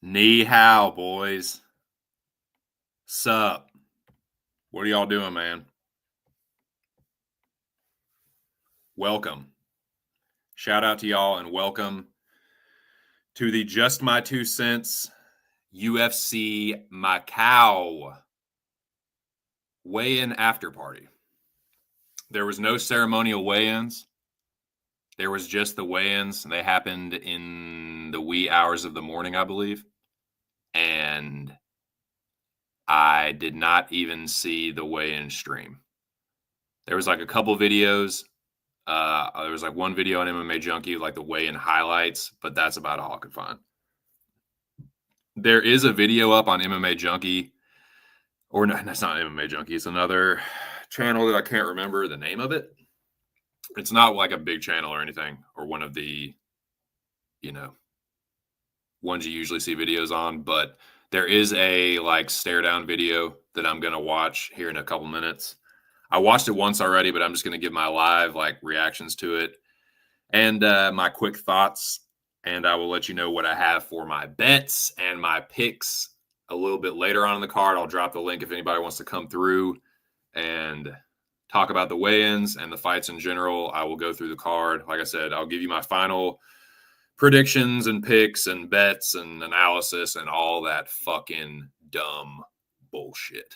Ni hao, boys. Sup? What are y'all doing, man? Welcome. Shout out to y'all and welcome to the Just My 2 Cents UFC Macau weigh-in after party. There was no ceremonial weigh-ins. There was just the weigh-ins. They happened in the wee hours of the morning, I believe. And I did not even see the weigh-in stream. There was like a couple videos. There was like one video on MMA Junkie, like the weigh-in highlights, but that's about all I could find. There is a video up on MMA Junkie, or no, that's not MMA Junkie. It's another channel that I can't remember the name of it. It's not like a big channel or anything, or one of the, ones you usually see videos on, but there is a like stare down video that I'm going to watch here in a couple minutes. I watched it once already, but I'm just going to give my live like reactions to it and my quick thoughts. And I will let you know what I have for my bets and my picks a little bit later on in the card. I'll drop the link if anybody wants to come through and talk about the weigh-ins and the fights in general. I will go through the card. Like I said, I'll give you my final predictions and picks and bets and analysis and all that fucking dumb bullshit.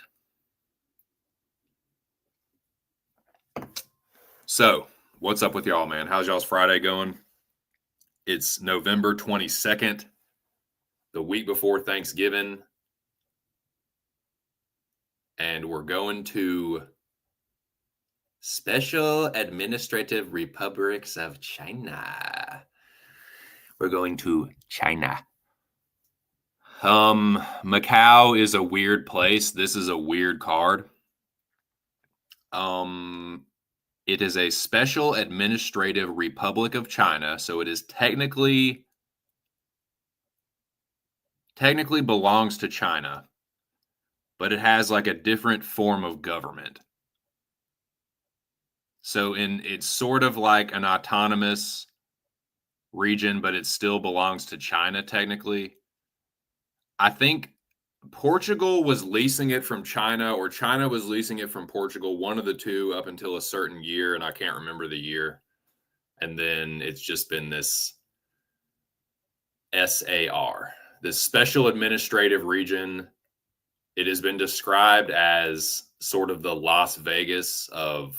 So, what's up with y'all, man? How's y'all's Friday going? It's November 22nd, the week before Thanksgiving. And we're going to Special Administrative Republics of China. We're going to China. Macau is a weird place. This is a weird card. It is a Special Administrative Republic of China, so it is technically belongs to China, but it has like a different form of government. So it's sort of like an autonomous region, but it still belongs to China technically. I think Portugal was leasing it from China, or China was leasing it from Portugal, one of the two, up until a certain year, and I can't remember the year. And then it's just been this SAR, this Special Administrative Region. It has been described as sort of the Las Vegas of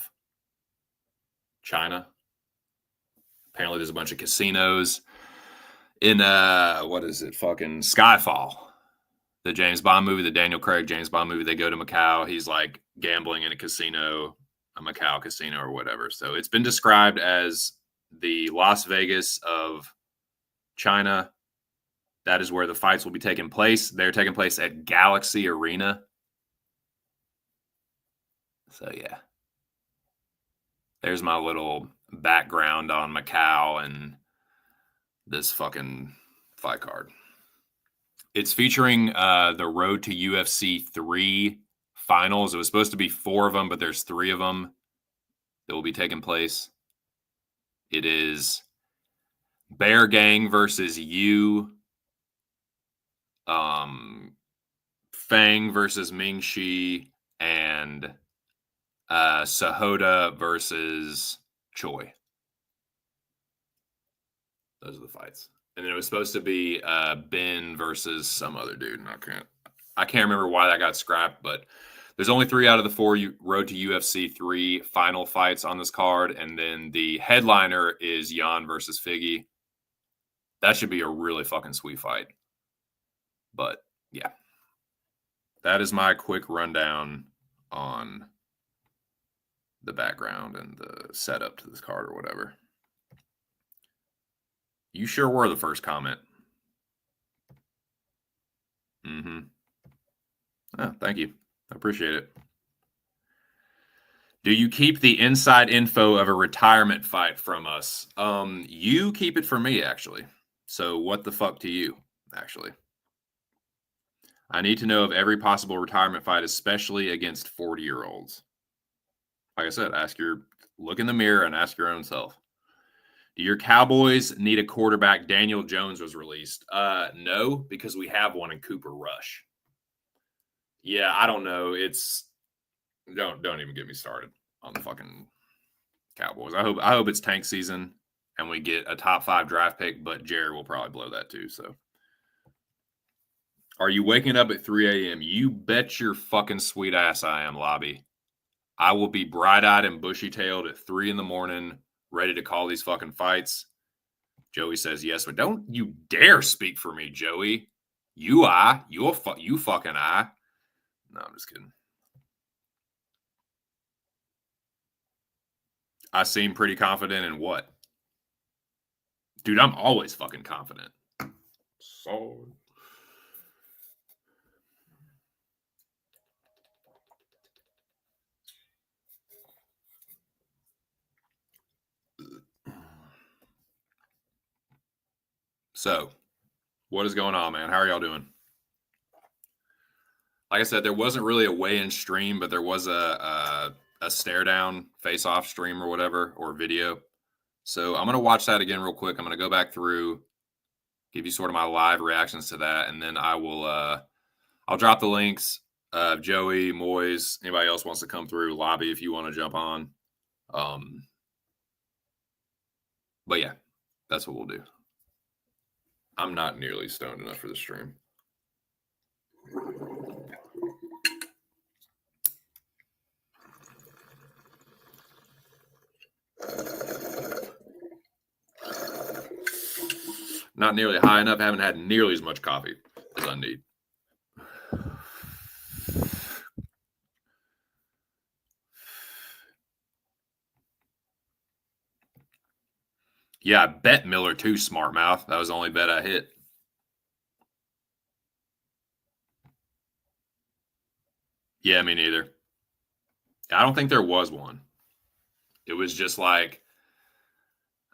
China. Apparently there's a bunch of casinos in what is it, fucking Skyfall, the James Bond movie, the Daniel Craig James Bond movie. They go to Macau. He's like gambling in a casino, a Macau casino or whatever. So it's been described as the Las Vegas of China. That is where the fights will be taking place. They're taking place at Galaxy Arena. So yeah, there's my little background on Macau and this fucking fight card. It's featuring the Road to UFC 3 finals. It was supposed to be 4 of them, but there's 3 of them that will be taking place. It is Bear Gang versus you, Fang versus Ming Shi, and Sahota versus Choi. Those are the fights. And then it was supposed to be Ben versus some other dude. And I can't remember why that got scrapped, but there's only 3 out of the 4 Road to UFC 3 final fights on this card. And then the headliner is Jan versus Figgy. That should be a really fucking sweet fight. But yeah, that is my quick rundown on the background and the setup to this card or whatever. You sure were the first comment. Mm-hmm. Oh, thank you. I appreciate it. Do you keep the inside info of a retirement fight from us? You keep it for me, actually. So what the fuck to you, actually? I need to know of every possible retirement fight, especially against 40-year-olds. Like I said, look in the mirror and ask your own self. Do your Cowboys need a quarterback? Daniel Jones was released. No, because we have one in Cooper Rush. Yeah, I don't know. Don't even get me started on the fucking Cowboys. I hope it's tank season and we get a top 5 draft pick, but Jared will probably blow that too. So, are you waking up at 3 a.m.? You bet your fucking sweet ass I am, Lobby. I will be bright-eyed and bushy-tailed at 3 in the morning, ready to call these fucking fights. Joey says yes, but don't you dare speak for me, Joey. You fucking I. No, I'm just kidding. I seem pretty confident in what? Dude, I'm always fucking confident. So... So, what is going on, man? How are y'all doing? Like I said, there wasn't really a weigh-in stream, but there was a stare-down face-off stream or whatever, or video. So I'm going to watch that again real quick. I'm going to go back through, give you sort of my live reactions to that, and then I'll drop the links. Joey, Moyes, anybody else wants to come through, lobby if you want to jump on. But yeah, that's what we'll do. I'm not nearly stoned enough for the stream. Not nearly high enough. Haven't had nearly as much coffee as I need. Yeah, I bet Miller too, smart mouth. That was the only bet I hit. Yeah, me neither. I don't think there was one. It was just like,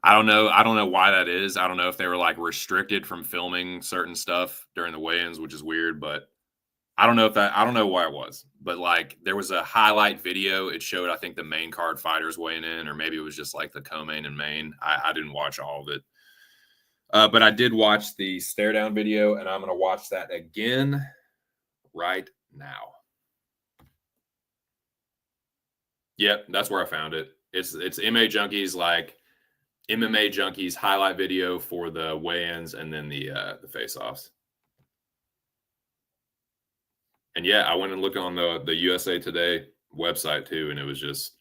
I don't know why that is. I don't know if they were like restricted from filming certain stuff during the weigh-ins, which is weird, but I don't know why it was. But like there was a highlight video. It showed, I think, the main card fighters weighing in, or maybe it was just like the co-main and main. I didn't watch all of it. But I did watch the stare down video, and I'm going to watch that again right now. Yep, that's where I found it. It's MMA Junkies highlight video for the weigh-ins and then the face-offs. And yeah, I went and looked on the USA Today website too, and it was just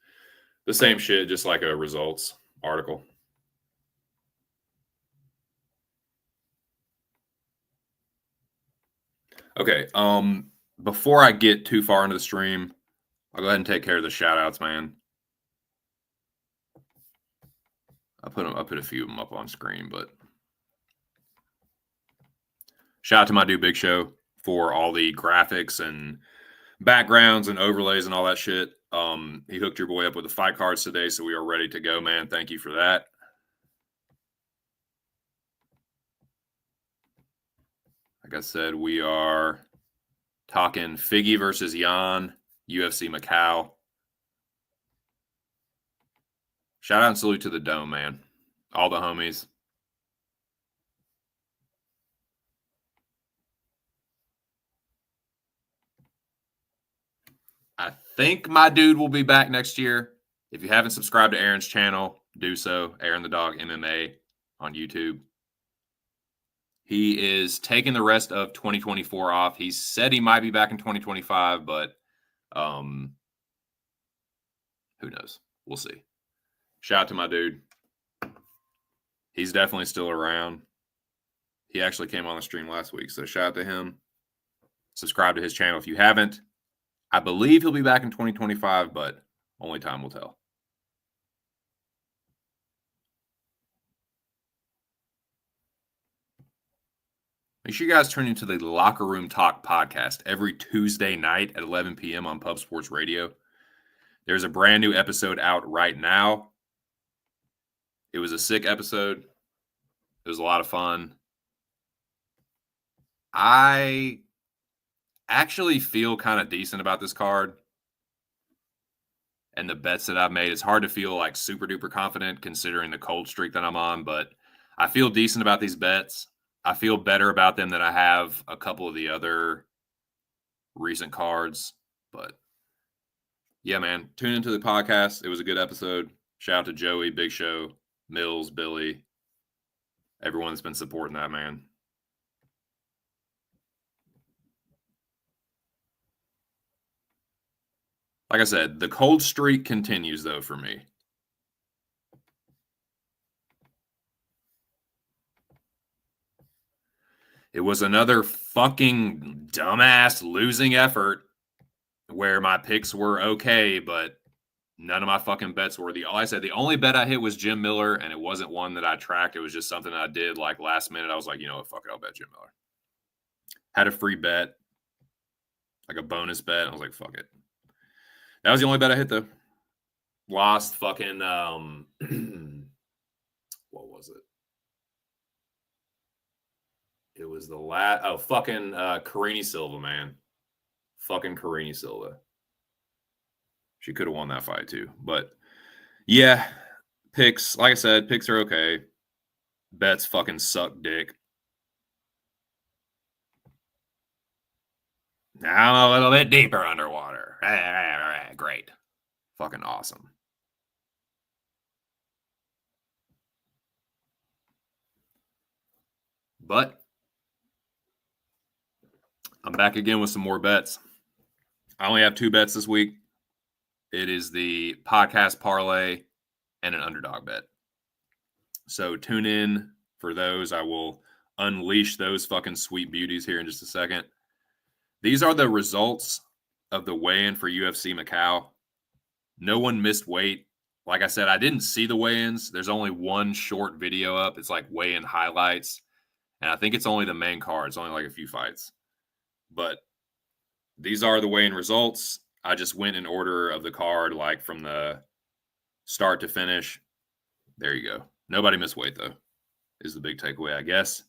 the same shit, just like a results article. Okay, before I get too far into the stream, I'll go ahead and take care of the shout-outs, man. I put a few of them up on screen, but shout out to my dude Big Show for all the graphics and backgrounds and overlays and all that shit. He hooked your boy up with the fight cards today, so we are ready to go, man. Thank you for that. Like I said, we are talking Figgy versus Jan, UFC Macau. Shout out and salute to the Dome, man. All the homies. I think my dude will be back next year. If you haven't subscribed to Aaron's channel, do so. Aaron the Dog MMA on YouTube. He is taking the rest of 2024 off. He said he might be back in 2025, but who knows? We'll see. Shout out to my dude. He's definitely still around. He actually came on the stream last week, so shout out to him. Subscribe to his channel if you haven't. I believe he'll be back in 2025, but only time will tell. Make sure you guys tune into the Locker Room Talk podcast every Tuesday night at 11 p.m. on Pub Sports Radio. There's a brand new episode out right now. It was a sick episode. It was a lot of fun. I actually feel kind of decent about this card and the bets that I've made. It's hard to feel like super duper confident considering the cold streak that I'm on, but I feel decent about these bets. I feel better about them than I have a couple of the other recent cards. But yeah, man, tune into the podcast. It was a good episode. Shout out to Joey, Big Show, Mills, Billy, everyone that's been supporting that, man. Like I said, the cold streak continues, though, for me. It was another fucking dumbass losing effort where my picks were okay, but none of my fucking bets were. Like I said, the only bet I hit was Jim Miller, and it wasn't one that I tracked. It was just something I did like last minute. I was like, you know what, fuck it, I'll bet Jim Miller. Had a free bet, like a bonus bet. I was like, fuck it. That was the only bet I hit, though. Lost fucking, what was it? It was the fucking Karine Silva, man. Fucking Karine Silva. She could have won that fight, too. But, yeah, picks, like I said, picks are okay. Bets fucking suck dick. Now I'm a little bit deeper underwater. Great. Fucking awesome. But I'm back again with some more bets. I only have 2 bets this week. It is the podcast parlay and an underdog bet. So tune in for those. I will unleash those fucking sweet beauties here in just a second. These are the results of the weigh-in for UFC Macau. No one missed weight. Like I said, I didn't see the weigh-ins. There's only one short video up. It's like weigh-in highlights. And I think it's only the main card. It's only like a few fights. But these are the weigh-in results. I just went in order of the card, like from the start to finish. There you go. Nobody missed weight, though, is the big takeaway, I guess.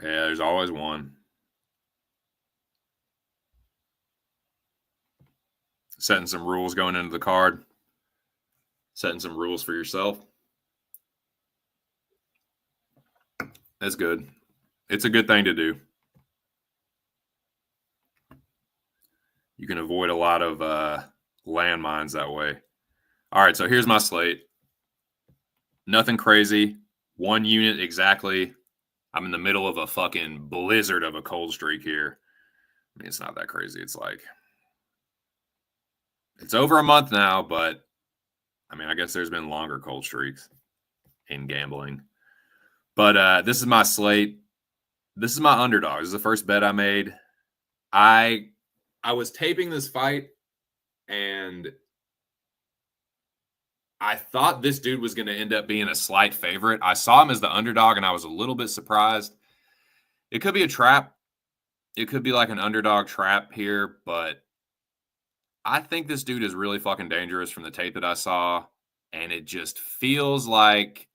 Yeah, there's always one. Setting some rules going into the card. Setting some rules for yourself. That's good. It's a good thing to do. You can avoid a lot of landmines that way. All right, so here's my slate. Nothing crazy. 1 unit exactly. I'm in the middle of a fucking blizzard of a cold streak here. I mean, it's not that crazy. It's like, it's over a month now, but I mean, I guess there's been longer cold streaks in gambling. But this is my slate. This is my underdog. This is the first bet I made. I was taping this fight, and I thought this dude was going to end up being a slight favorite. I saw him as the underdog, and I was a little bit surprised. It could be a trap. It could be like an underdog trap here, but I think this dude is really fucking dangerous from the tape that I saw, and it just feels like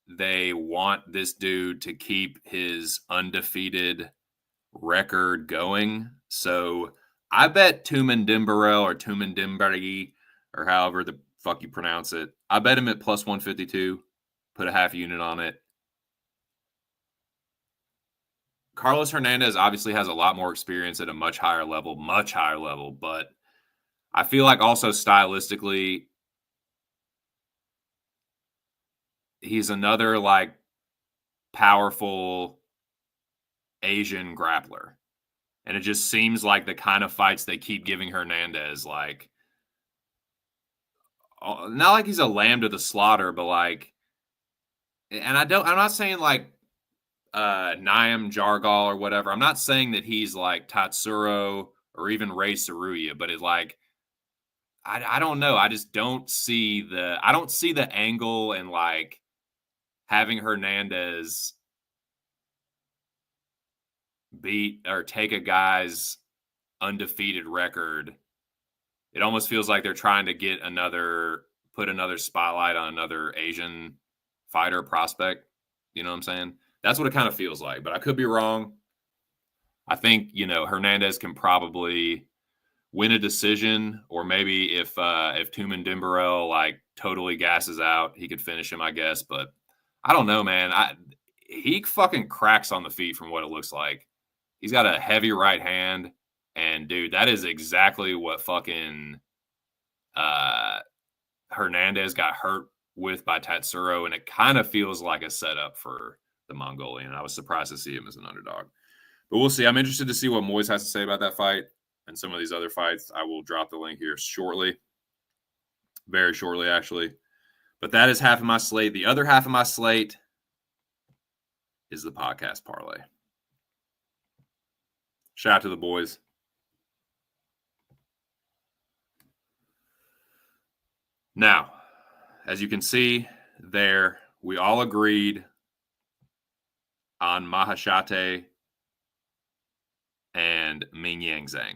they want this dude to keep his undefeated record going. So I bet Tumen Dimbarel or Tumen Dimbergi or however the fuck you pronounce it. I bet him at plus 152. Put a half unit on it. Carlos Hernandez obviously has a lot more experience at a much higher level, but I feel like also stylistically, he's another like powerful Asian grappler. And it just seems like the kind of fights they keep giving Hernandez, like, not like he's a lamb to the slaughter, but like, and I'm not saying like Naim Jargal or whatever. I'm not saying that he's like Tatsuro or even Ray Saruya, but it like, I don't know. I just don't see the angle and like having Hernandez beat or take a guy's undefeated record. It almost feels like they're trying to put another spotlight on another Asian fighter prospect. You know what I'm saying? That's what it kind of feels like, but I could be wrong. I think, Hernandez can probably win a decision, or maybe if Tumen Dimbarel like totally gasses out, he could finish him, I guess. But I don't know, man. He fucking cracks on the feet from what it looks like. He's got a heavy right hand, and dude, that is exactly what fucking Hernandez got hurt with by Tatsuro, and it kind of feels like a setup for the Mongolian. I was surprised to see him as an underdog. But we'll see. I'm interested to see what Moyes has to say about that fight and some of these other fights. I will drop the link here shortly. Very shortly, actually. But that is half of my slate. The other half of my slate is the podcast parlay. Shout out to the boys. Now, as you can see there, we all agreed on Mahashate and Ming Yang Zhang.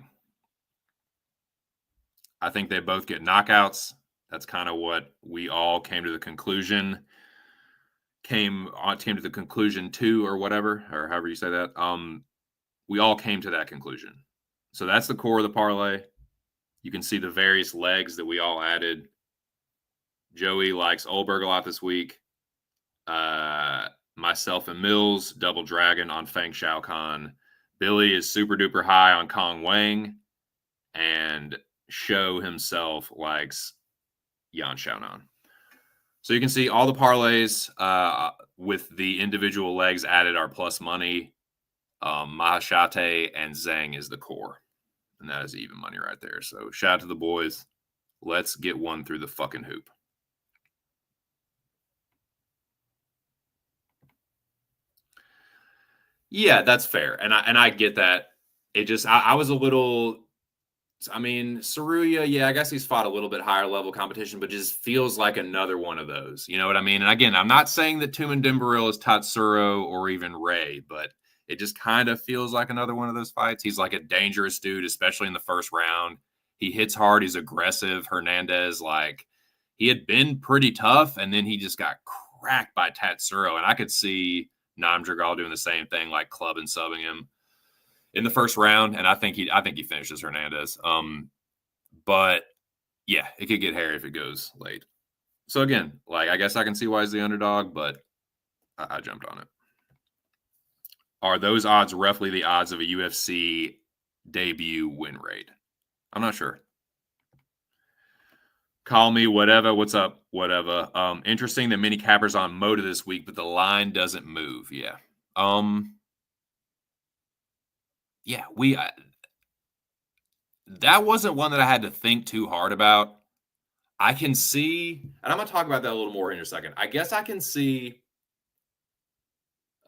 I think they both get knockouts. That's kind of what we all came to the conclusion. Came to the conclusion to, or whatever, or however you say that. We all came to that conclusion. So that's the core of the parlay. You can see the various legs that we all added. Joey likes Oldberg a lot this week. Myself and Mills, Double Dragon on Feng Shao Kahn. Billy is super duper high on Kong Wang. And Show himself likes Yan Xiaonan. So you can see all the parlays with the individual legs added are plus money. Mahashate and Zhang is the core. And that is even money right there. So shout out to the boys. Let's get one through the fucking hoop. Yeah, that's fair. And I get that. It just, I was a little, Saruya, yeah, I guess he's fought a little bit higher level competition, but just feels like another one of those. You know what I mean? And again, I'm not saying that Tumen Dimbaril is Tatsuro or even Ray, but it just kind of feels like another one of those fights. He's like a dangerous dude, especially in the first round. He hits hard. He's aggressive. Hernandez, like, he had been pretty tough, and then he just got cracked by Tatsuro. And I could see Nam Dragal doing the same thing, like club and subbing him in the first round, and I think he finishes Hernandez. But yeah, it could get hairy if it goes late. So again, like, I guess I can see why he's the underdog, but I jumped on it. Are those odds roughly the odds of a UFC debut win rate? I'm not sure. Call me whatever. What's up? Whatever. Interesting that mini cappers on Moda this week, but the line doesn't move. Yeah. Yeah, that wasn't one that I had to think too hard about. I can see, and I'm going to talk about that a little more in a second. I guess I can see,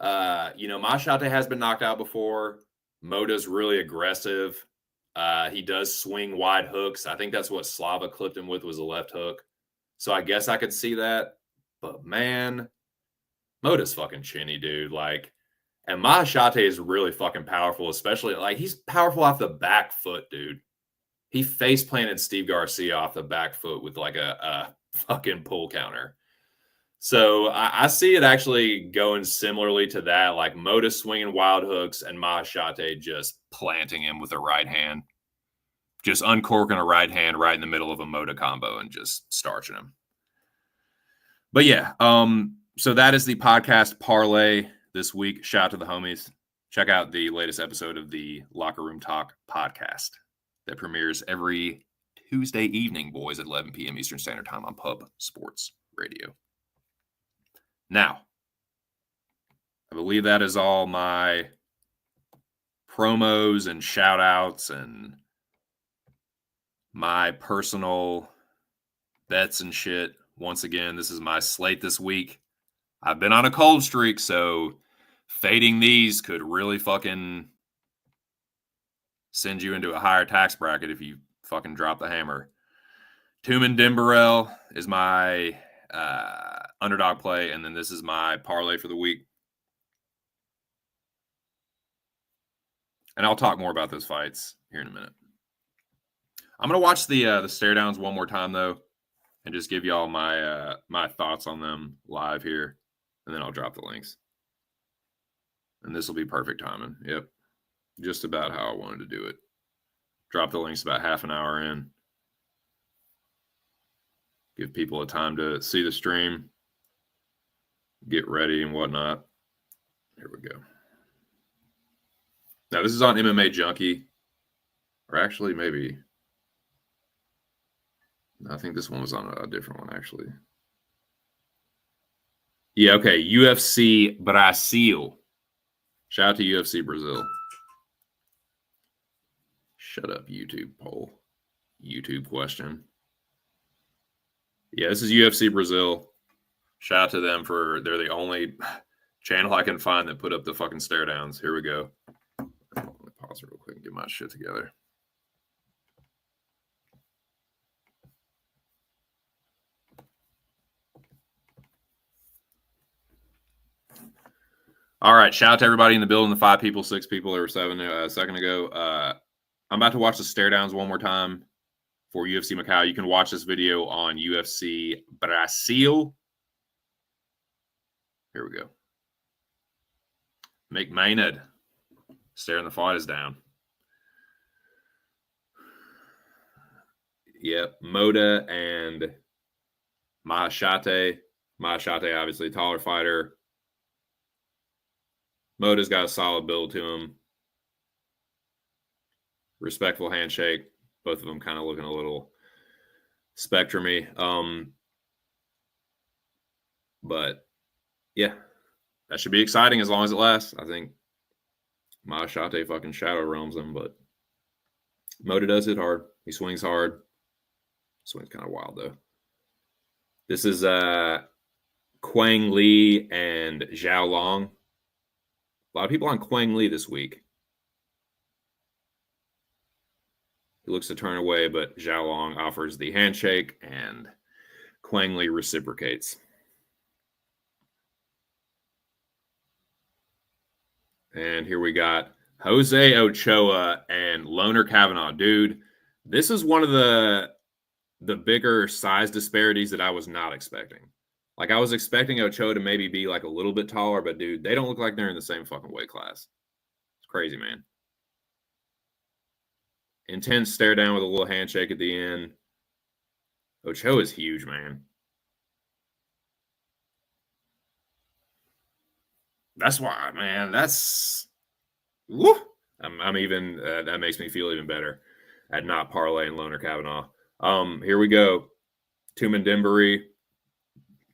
Machate has been knocked out before. Moda's really aggressive. He does swing wide hooks. I think that's what Slava clipped him with, was a left hook. So I guess I could see that. But man, Moda's fucking chinny, dude. Like, and Mahashate is really fucking powerful, especially, like, he's powerful off the back foot, dude. He face planted Steve Garcia off the back foot with like a fucking pull counter. So I see it actually going similarly to that, like Moda swinging wild hooks and Mahashate just planting him with a right hand, just uncorking a right hand right in the middle of a Moda combo and just starching him. But yeah, so that is the podcast parlay this week. Shout out to the homies. Check out the latest episode of the Locker Room Talk podcast that premieres every Tuesday evening, boys, at 11 p.m. Eastern Standard Time on Pub Sports Radio. Now, I believe that is all my promos and shout outs and my personal bets and shit. Once again, this is my slate this week. I've been on a cold streak, so fading these could really fucking send you into a higher tax bracket if you fucking drop the hammer. Tumen Dimbarel is my underdog play, and then this is my parlay for the week. And I'll talk more about those fights here in a minute. I'm going to watch the stare downs one more time, though, and just give y'all my my thoughts on them live here, and then I'll drop the links. And this will be perfect timing. Yep. Just about how I wanted to do it. Drop the links about half an hour in. Give people a time to see the stream, get ready and whatnot. Here we go. Now, this is on MMA Junkie. Or actually, maybe. I think this one was on a different one, actually. Yeah, okay. UFC Brazil. Shout out to UFC Brazil. Shut up, YouTube poll. YouTube question. Yeah, this is UFC Brazil. Shout out to them they're the only channel I can find that put up the fucking stare downs. Here we go. Let me pause real quick and get my shit together. All right, shout out to everybody in the building, the 5 people, 6 people, there were 7 a second ago. I'm about to watch the stare downs one more time for UFC Macau. You can watch this video on UFC Brazil. Here we go. McMaynard. Staring the fight is down. Yep, Moda and Mahashate. Mahashate, obviously, a taller fighter. Moda's got a solid build to him. Respectful handshake. Both of them kind of looking a little spectrum-y. But, yeah, that should be exciting as long as it lasts. I think Mahashate fucking shadow realms him, but Moda does hit hard. He swings hard. Swings kind of wild, though. This is Quang Li and Zhao Long. A lot of people on Quang Li this week. He looks to turn away, but Zhao Long offers the handshake, and Quang Li reciprocates. And here we got Jose Ochoa and Loner Kavanaugh. Dude, this is one of the bigger size disparities that I was not expecting. Like, I was expecting Ochoa to maybe be like a little bit taller, but dude, they don't look like they're in the same fucking weight class. It's crazy, man. Intense stare down with a little handshake at the end. Ochoa is huge, man. That's why, man. That's woo. I'm even. That makes me feel even better at not parlaying Loner Kavanaugh. Here we go. Tumen Dembary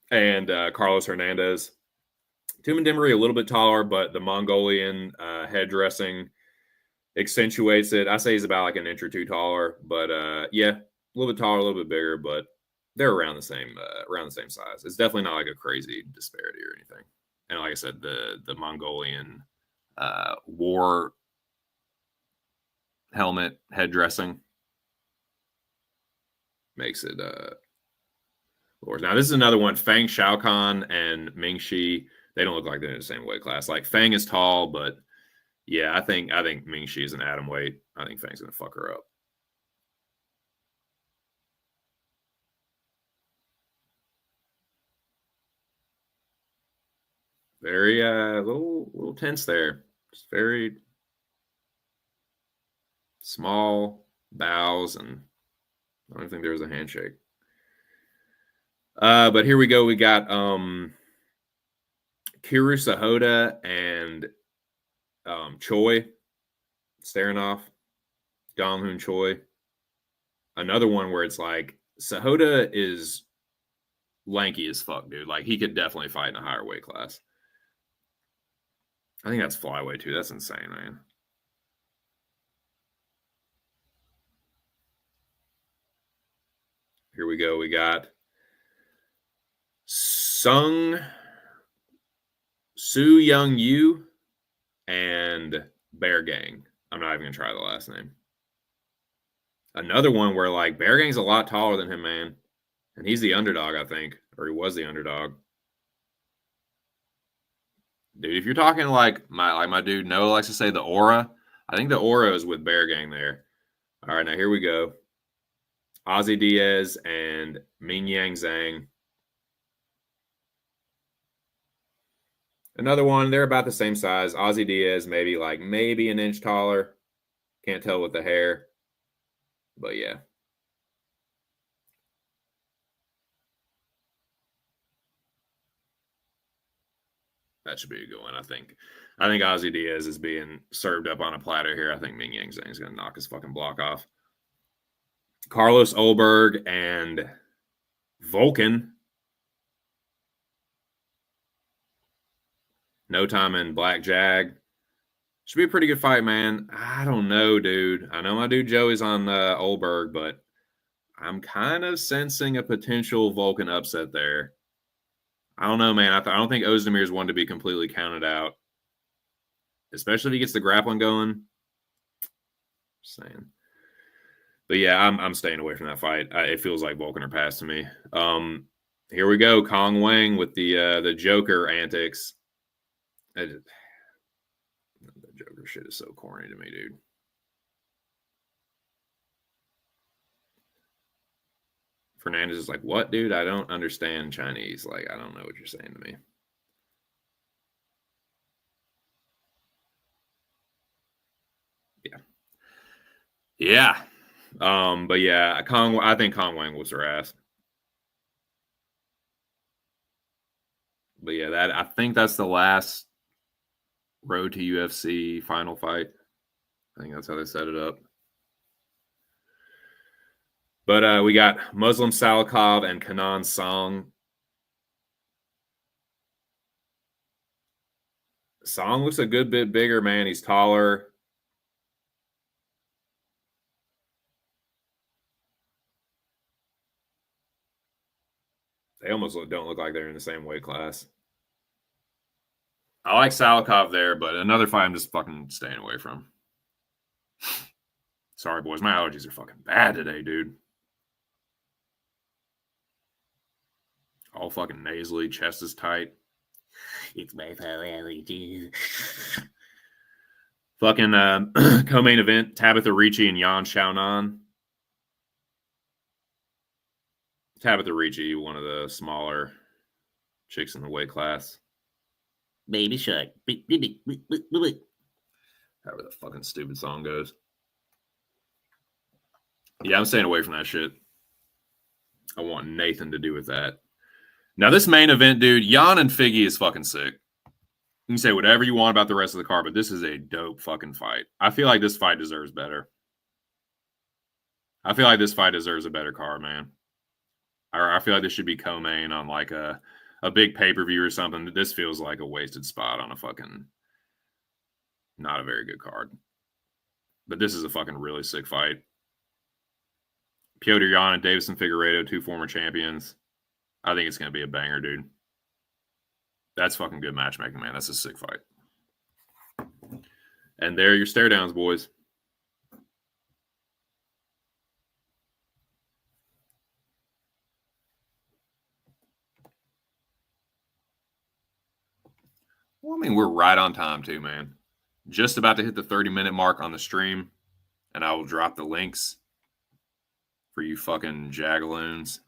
and Carlos Hernandez. Tumen Dembary a little bit taller, but the Mongolian head dressing accentuates it. I say he's about like an inch or two taller, but yeah, a little bit taller, a little bit bigger, but they're around the same size. It's definitely not like a crazy disparity or anything. And like I said, the Mongolian war helmet head dressing makes it lower. Now, this is another one. Fang Xiaokan and Ming Shi, they don't look like they're in the same weight class. Like, Fang is tall, but yeah, I think Ming Shi is an atom weight. I think Fang's going to fuck her up. Very little tense there. Just very small bows, and I don't think there was a handshake. But here we go. We got Kiru Sahota and Choi staring off. Dong Hoon Choi. Another one where it's like Sahota is lanky as fuck, dude. Like he could definitely fight in a higher weight class. I think that's flyweight too. That's insane, man. Here we go. We got Su Young Yu and Bear Gang. I'm not even gonna try the last name. Another one where like Bear Gang's a lot taller than him, man. And he's the underdog, I think. Or he was the underdog. Dude, if you're talking like my dude Noah likes to say the aura, I think the aura is with Bear Gang there. All right, now here we go. Ozzy Diaz and Ming Yang Zhang. Another one, they're about the same size. Ozzy Diaz, maybe an inch taller. Can't tell with the hair. But yeah. That should be a good one, I think. I think Ozzy Diaz is being served up on a platter here. I think Ming Yang Zhang is going to knock his fucking block off. Carlos Olberg and Vulcan. No Time in Black Jag. Should be a pretty good fight, man. I don't know, dude. I know my dude Joey's on Olberg, but I'm kind of sensing a potential Vulcan upset there. I don't know, man. I don't think Ozdemir's one to be completely counted out, especially if he gets the grappling going. Just saying. But yeah, I'm staying away from that fight. It feels like Vulcan or pass to me. Here we go, Kong Wang with the Joker antics. The Joker shit is so corny to me, dude. Fernandez is like, what, dude? I don't understand Chinese. Like, I don't know what you're saying to me. Yeah. Yeah. But yeah, I think Kong Wang was her ass. But yeah, I think that's the last road to UFC final fight. I think that's how they set it up. But we got Muslim Salikov and Kanan Song. Song looks a good bit bigger, man. He's taller. They almost don't look like they're in the same weight class. I like Salikov there, but another fight I'm just fucking staying away from. Sorry, boys. My allergies are fucking bad today, dude. All fucking nasally, chest is tight. It's my allergies. Fucking co-main event, Tabitha Ricci and Yan Xiaonan. Tabitha Ricci, one of the smaller chicks in the weight class. Baby Shark. However the fucking stupid song goes. Yeah, I'm staying away from that shit. I want Nathan to do with that. Now, this main event, dude, Jan and Figgy is fucking sick. You can say whatever you want about the rest of the card, but this is a dope fucking fight. I feel like this fight deserves better. I feel like this fight deserves a better card, man. I feel like this should be co-main on like a big pay-per-view or something. This feels like a wasted spot on a fucking not a very good card. But this is a fucking really sick fight. Piotr Jan and Davison Figueiredo, two former champions. I think it's going to be a banger, dude. That's fucking good matchmaking, man. That's a sick fight. And there are your stare downs, boys. Well, I mean, we're right on time, too, man. Just about to hit the 30-minute mark on the stream, and I will drop the links for you fucking jagaloons.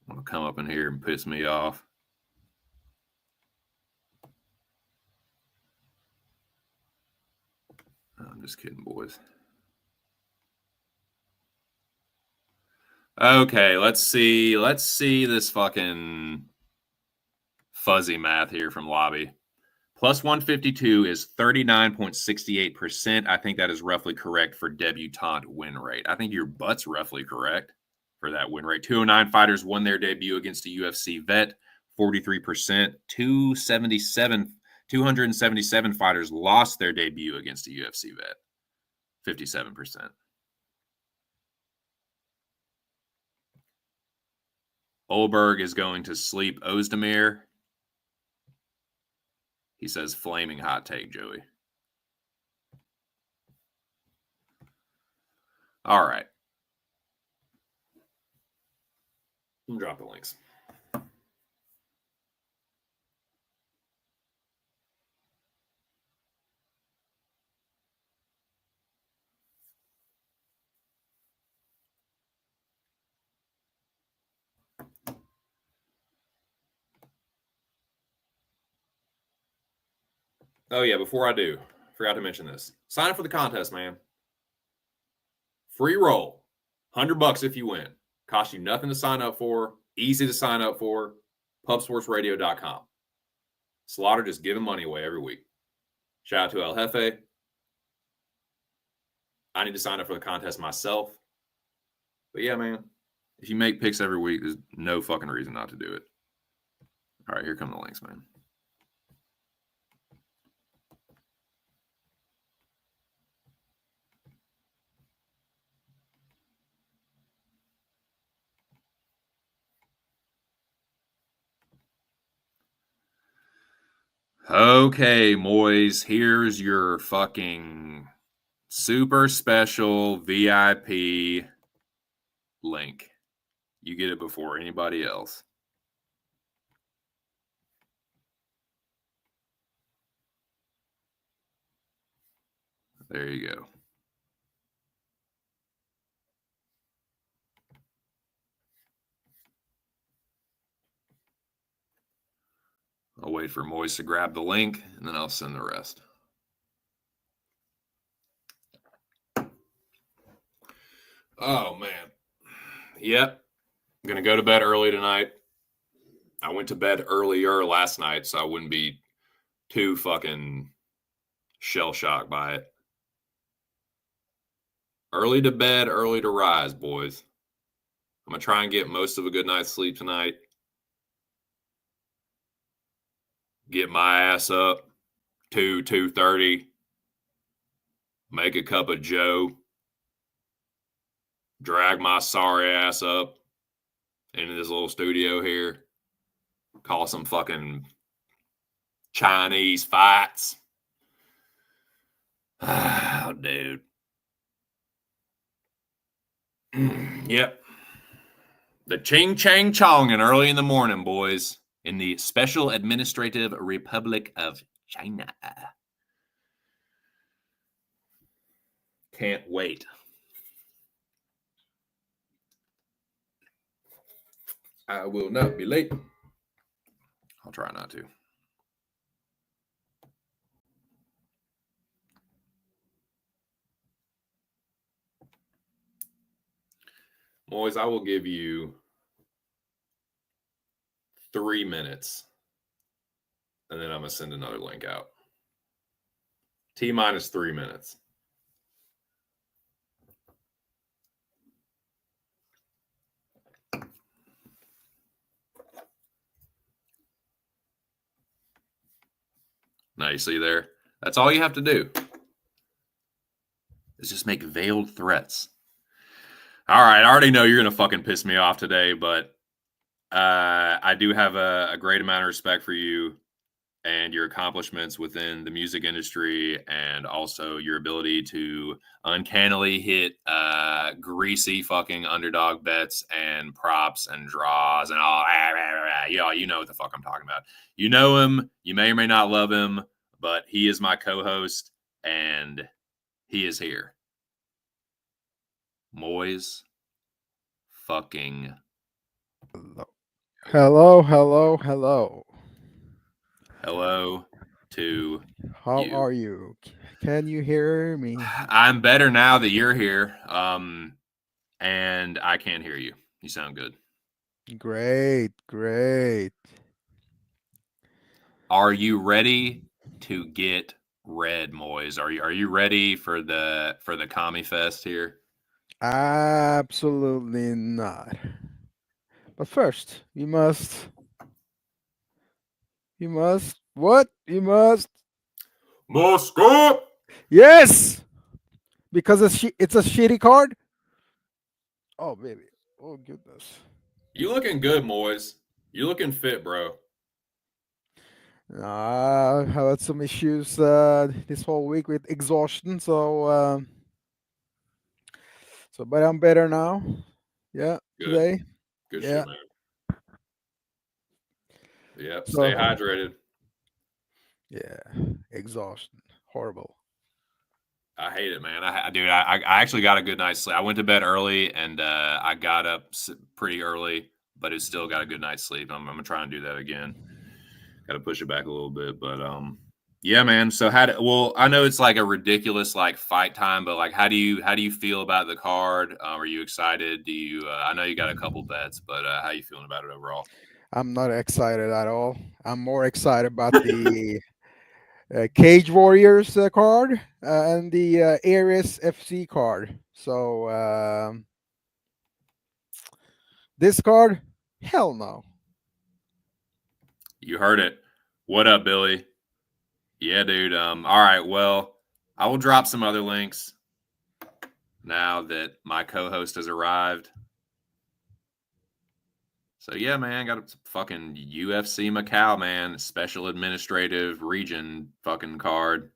Want to come up in here and piss me off. I'm just kidding, boys. Okay, let's see this fucking fuzzy math here from Lobby. Plus 152 is 39.68%. I think that is roughly correct for debutante win rate. I think your butt's roughly correct for that win rate. 209 fighters won their debut against a UFC vet, 43%. 277 fighters lost their debut against a UFC vet, 57%. Olberg is going to sleep Ozdemir. He says flaming hot take, Joey. All right. I'll drop the links. Oh, yeah, before I do, forgot to mention this. Sign up for the contest, man. Free roll. $100 if you win. Cost you nothing to sign up for. Easy to sign up for. Pubsportsradio.com. Slaughter just giving money away every week. Shout out to El Jefe. I need to sign up for the contest myself. But yeah, man, if you make picks every week, there's no fucking reason not to do it. All right, here come the links, man. Okay, Moys, here's your fucking super special VIP link. You get it before anybody else. There you go. I'll wait for Moise to grab the link, and then I'll send the rest. Oh, man. Yep. I'm going to go to bed early tonight. I went to bed earlier last night, so I wouldn't be too fucking shell-shocked by it. Early to bed, early to rise, boys. I'm going to try and get most of a good night's sleep tonight. Get my ass up 2:30. Make a cup of Joe. Drag my sorry ass up into this little studio here. Call some fucking Chinese fights. Oh, dude. Yep. The ching chang chong and early in the morning, boys, in the Special Administrative Republic of China. Can't wait. I will not be late. I'll try not to. Boys, I will give you 3 minutes, and then I'm going to send another link out. T-minus 3 minutes. Now you see there? That's all you have to do. Is just make veiled threats. All right, I already know you're going to fucking piss me off today, but I do have a great amount of respect for you and your accomplishments within the music industry, and also your ability to uncannily hit greasy fucking underdog bets and props and draws and all. Yeah, you know what the fuck I'm talking about. You know him. You may or may not love him, but he is my co-host, and he is here. Moyes fucking Hello. hello to How you. are you? Can you hear me? I'm better now that you're here. And I can't hear you. You sound good. Great, great. Are you ready to get red, Moys? Are you ready for the Commie Fest here? Absolutely not. But first, what? Moscow! Yes! Because it's a shitty card? Oh, baby. Oh, goodness. You looking good, Moys. You looking fit, bro. I had some issues this whole week with exhaustion, but I'm better now. Yeah, Good. today. Good Yeah. shit, man. Yep. Stay So, hydrated. yeah, exhaustion. Horrible. I hate it, man. Dude, I actually got a good night's sleep. I went to bed early and I got up pretty early, but it still got a good night's sleep. I'm gonna try and do that again. Got to push it back a little bit, but yeah, man. So well, I know it's like a ridiculous like fight time, but like how do you feel about the card? Are you excited? Do you? I know you got a couple bets, but how you feeling about it overall? I'm not excited at all. I'm more excited about the Cage Warriors card and the Ares FC card. So, this card, hell no. You heard it. What up, Billy? Yeah, dude. All right. Well, I will drop some other links now that my co-host has arrived. So yeah, man, got a fucking UFC Macau, man, special administrative region fucking card.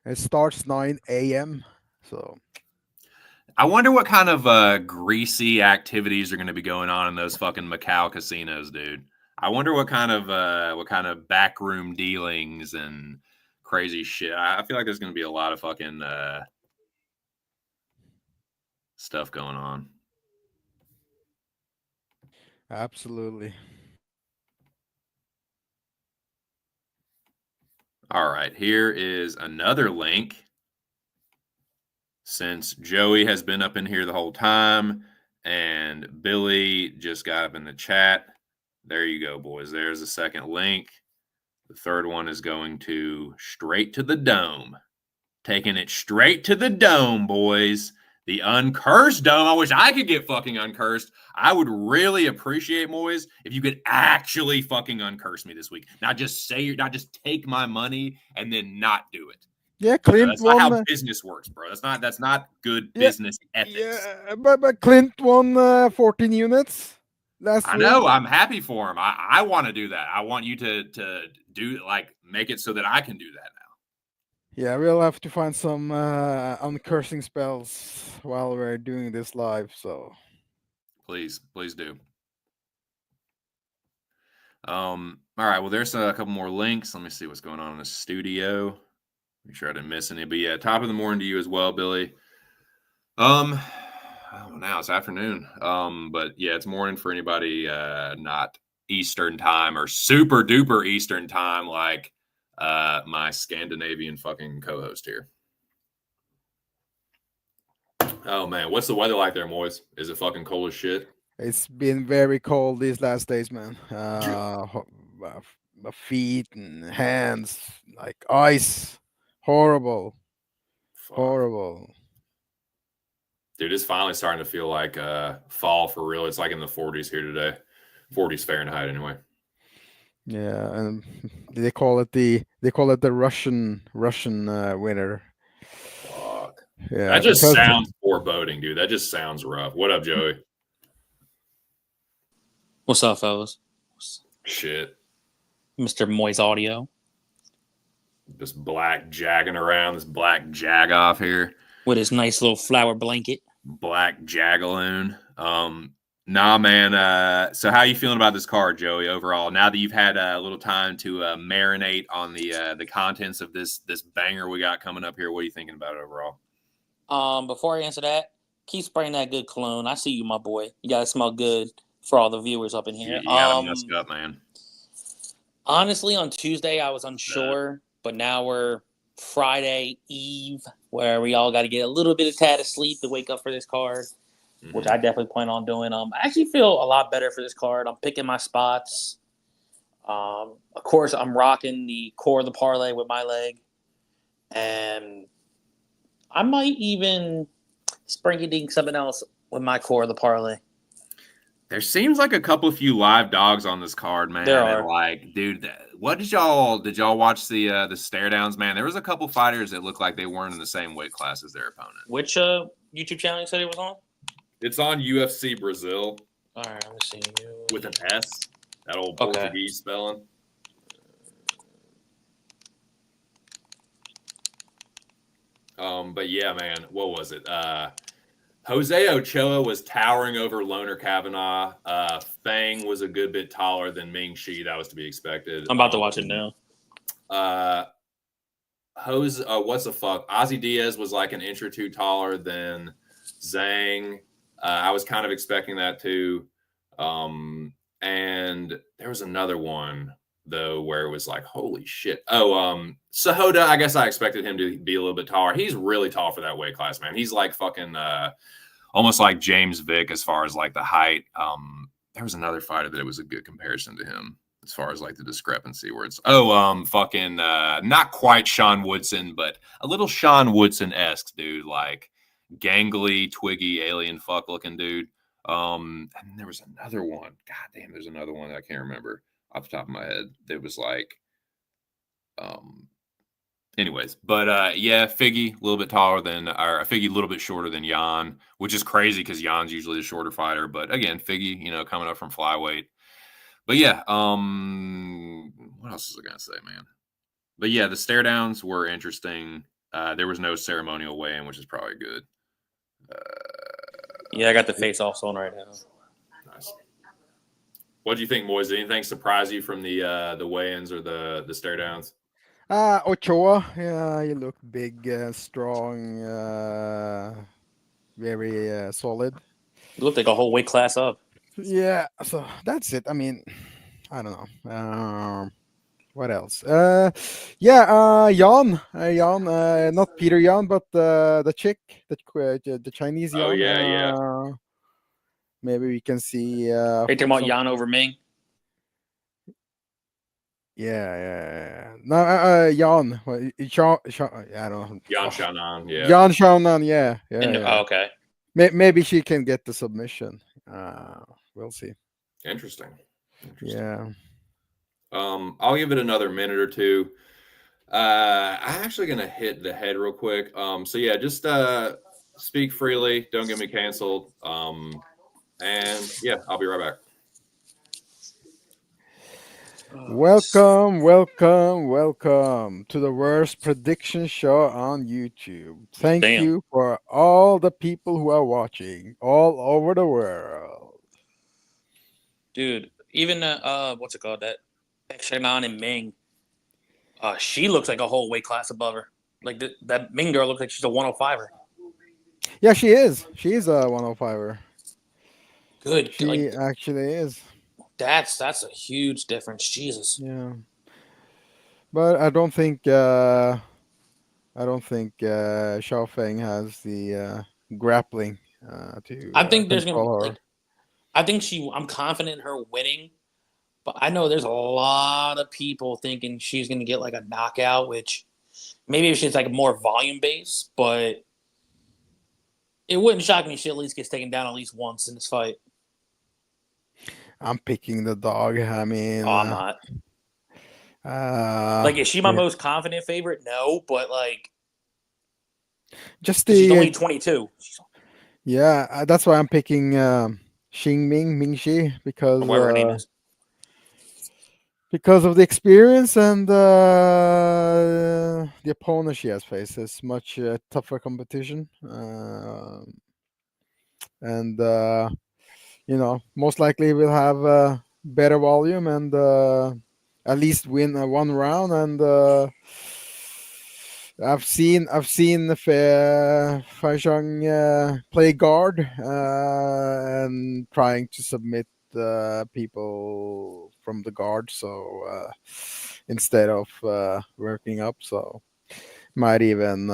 It starts 9 a.m. So, I wonder what kind of greasy activities are going to be going on in those fucking Macau casinos, dude. I wonder what kind of backroom dealings and crazy shit. I feel like there's going to be a lot of fucking stuff going on. absolutely. All right, here is another link. Since Joey has been up in here the whole time and Billy just got up in the chat, there you go, boys. There's a second link. The third one is going to straight to the dome. Taking it straight to the dome, boys. The uncursed dome. I wish I could get fucking uncursed. I would really appreciate, boys, if you could actually fucking uncurse me this week. Not just not just take my money and then not do it. Yeah, Clint That's not how won. business works, bro. That's not good Yeah, business ethics. yeah, but Clint won 14 units last I week. know. I'm happy for him. I want to do that. I want you to do like make it so that I can do that now. Yeah, we'll have to find some uncursing spells while we're doing this live. So, Please do. All right. Well, there's a couple more links. Let me see what's going on in the studio. Make sure I didn't miss any. But yeah, top of the morning to you as well, Billy. Now it's afternoon. But yeah, it's morning for anybody not Eastern time or super duper Eastern time like my Scandinavian fucking co-host here. Oh man, what's the weather like there, Moise? Is it fucking cold as shit? it's been very cold these last days, man. My feet and hands like ice. Horrible, Fuck. horrible. Dude, it's finally starting to feel like fall for real. It's like in the 40s here today. 40s Fahrenheit anyway. Yeah, and they call it the Russian winter. Fuck. Yeah, That just because sounds foreboding, dude. That just sounds rough. What up, Joey? What's up, fellas? Shit. Mr. Moy's Audio This black jagging around, this black jag off here. with his nice little flower blanket. Black jagaloon. Nah, man. So how you feeling about this card, Joey, overall? Now that you've had a little time to marinate on the contents of this banger we got coming up here, what are you thinking about it overall? Before I answer that, keep spraying that good cologne. I see you, my boy. You gotta smell good for all the viewers up in here. You gotta musk up, man. Honestly, on Tuesday I was unsure, but now we're Friday Eve, where we all got to get a little bit of tad of sleep to wake up for this card, which I definitely plan on doing. I actually feel a lot better for this card. I'm picking my spots. Of course, I'm rocking the core of the parlay with my leg, and I might even sprinkle something else with my core of the parlay. There seems like a couple of few live dogs on this card, man. There are. And like, dude, what did y'all watch the stare downs, man? There was a couple fighters that looked like they weren't in the same weight class as their opponent. Which YouTube channel you said it was on? It's on UFC Brazil. All right, let me see. With an S, that old Portuguese spelling. But yeah, man, what was it? Jose Ochoa was towering over Loner Kavanaugh. Fang was a good bit taller than Ming Shi. That was to be expected. I'm about to watch it now. What's the fuck? Ozzy Diaz was like an inch or two taller than Zhang. I was kind of expecting that too. And there was another one though where it was like, holy shit. Sahota, I guess I expected him to be a little bit taller. He's really tall for that weight class, man. He's like fucking almost like James Vick as far as like the height. There was another fighter that it was a good comparison to him as far as like the discrepancy where it's fucking not quite Sean Woodson, but a little Sean Woodson-esque dude, like gangly, twiggy, alien fuck looking dude. And there was another one. God damn, there's another one that I can't remember off the top of my head. That was like, anyways, but yeah, Figgy a little bit taller than, or Figgy a little bit shorter than Jan, which is crazy because Jan's usually the shorter fighter. But again, Figgy, coming up from flyweight. But yeah, what else is I gonna say, man? But yeah, the stare downs were interesting. There was no ceremonial weigh-in, which is probably good. Yeah, I got the face-offs on right now. Nice. What do you think, boys? Did anything surprise you from the weigh-ins or the stare downs? Ochoa, yeah, he looked big, strong, very solid. It looked like a whole weight class up. Yeah, so that's it. I mean, I don't know. What else? Jan, not Peter Jan, but the chick, the Chinese Jan. Oh yeah. Maybe we can see. Are you talking about Jan over Ming? Yeah. No, Jan. I don't know. Yan Xiaonan, yeah. Jan Xiaonan, yeah. Oh, okay. Maybe she can get the submission. We'll see. Interesting. Yeah. I'll give it another minute or two. I'm actually gonna hit the head real quick. So yeah, just speak freely. Don't get me canceled. And yeah, I'll be right back. Welcome to the worst prediction show on YouTube. Thank you for all the people who are watching all over the world. Dude, even what's it called? That Xiaonan and Ming. She looks like a whole weight class above her. Like that Ming girl looks like she's a 105er. Yeah, she is. She's a 105er. Good. She actually is. That's a huge difference. Jesus. Yeah. But I don't think Xiao Feng has the grappling to. I think there's control gonna. her. I'm confident in her winning, but I know there's a lot of people thinking she's gonna get like a knockout, which maybe if she's like more volume based, but it wouldn't shock me if she at least gets taken down at least once in this fight. I'm picking the dog. I mean, I'm not. Like, is she my most confident favorite? No, but like, she's only 22. Yeah, that's why I'm picking Mingxi because whatever her name is. Because of the experience and the opponent she has faced. It's much tougher competition, and most likely we'll have better volume and at least win one round. And I've seen Faishang play guard and trying to submit people from the guard, so instead of working up. So Might even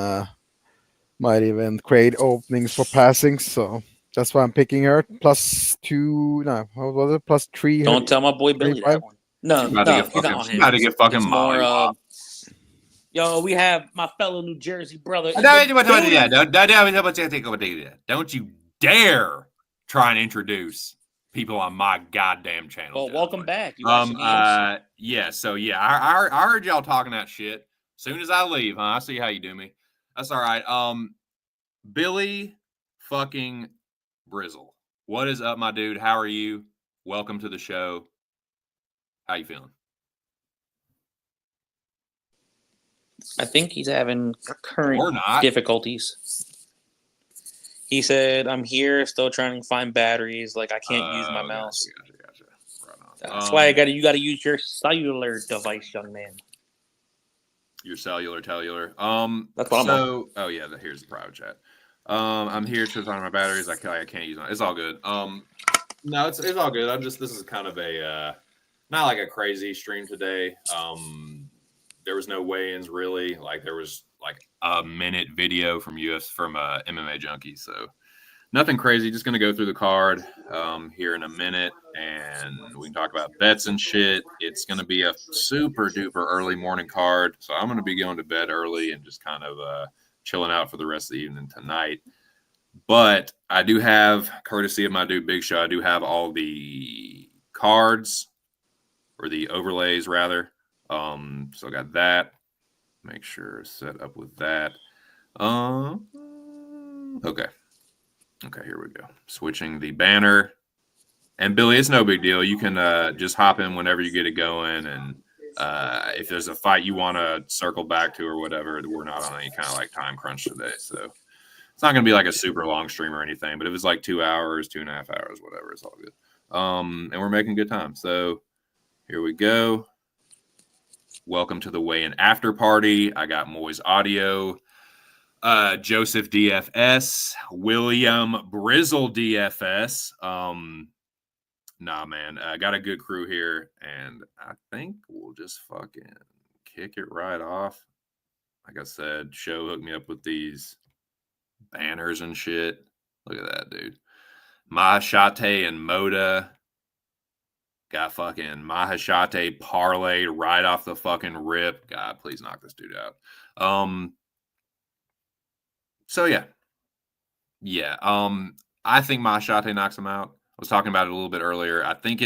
create openings for passing. So that's why I'm picking her. +2. No, what was it? +3. Don't tell my boy Billy that one. No, She's about to no, get he's not fucking. on She's him. about to get fucking It's more mollywopped. yo, we have my fellow New Jersey brother. Don't you dare try and introduce people on my goddamn channel. Well, welcome back. You actually yeah. So yeah, I heard y'all talking that shit. Soon as I leave, huh? I see how you do me. That's all right. Billy fucking Brizzle, what is up, my dude? How are you? Welcome to the show. How you feeling? I think he's having current difficulties. He said, "I'm here, still trying to find batteries. Like I can't use my mouse." Gotcha. Right on. That's why you got to use your cellular device, young man. Your cellular. That's what I'm on. Oh yeah, here's the private chat. I'm here to find my batteries. I can't use them. It's all good. No, it's all good. This is kind of a not like a crazy stream today. There was no weigh-ins really. Like there was like a minute video from MMA Junkie. So nothing crazy. Just gonna go through the card here in a minute, and we can talk about bets and shit. It's gonna be a super duper early morning card, so I'm gonna be going to bed early and just kind of chilling out for the rest of the evening tonight. But I do have, courtesy of my dude Big Show, I do have all the cards, or the overlays rather. So I got that. Make sure set up with that. Okay, here we go. Switching the banner. And Billy, it's no big deal. You can just hop in whenever you get it going, and if there's a fight you want to circle back to or whatever, we're not on any kind of like time crunch today, so it's not going to be like a super long stream or anything. But if it's like 2 hours, 2.5 hours, whatever, it's all good. And we're making good time. So here we go. Welcome to the Weigh-In After Party. I got Moy's audio, Joseph DFS, William Brizzle DFS. Nah, man, I got a good crew here, and I think we'll just fucking kick it right off. Like I said, Show hooked me up with these banners and shit. Look at that, dude. Mahashate and Moda got fucking Mahashate parlayed right off the fucking rip. God, please knock this dude out. So yeah. I think Mahashate knocks him out. I was talking about it a little bit earlier. I think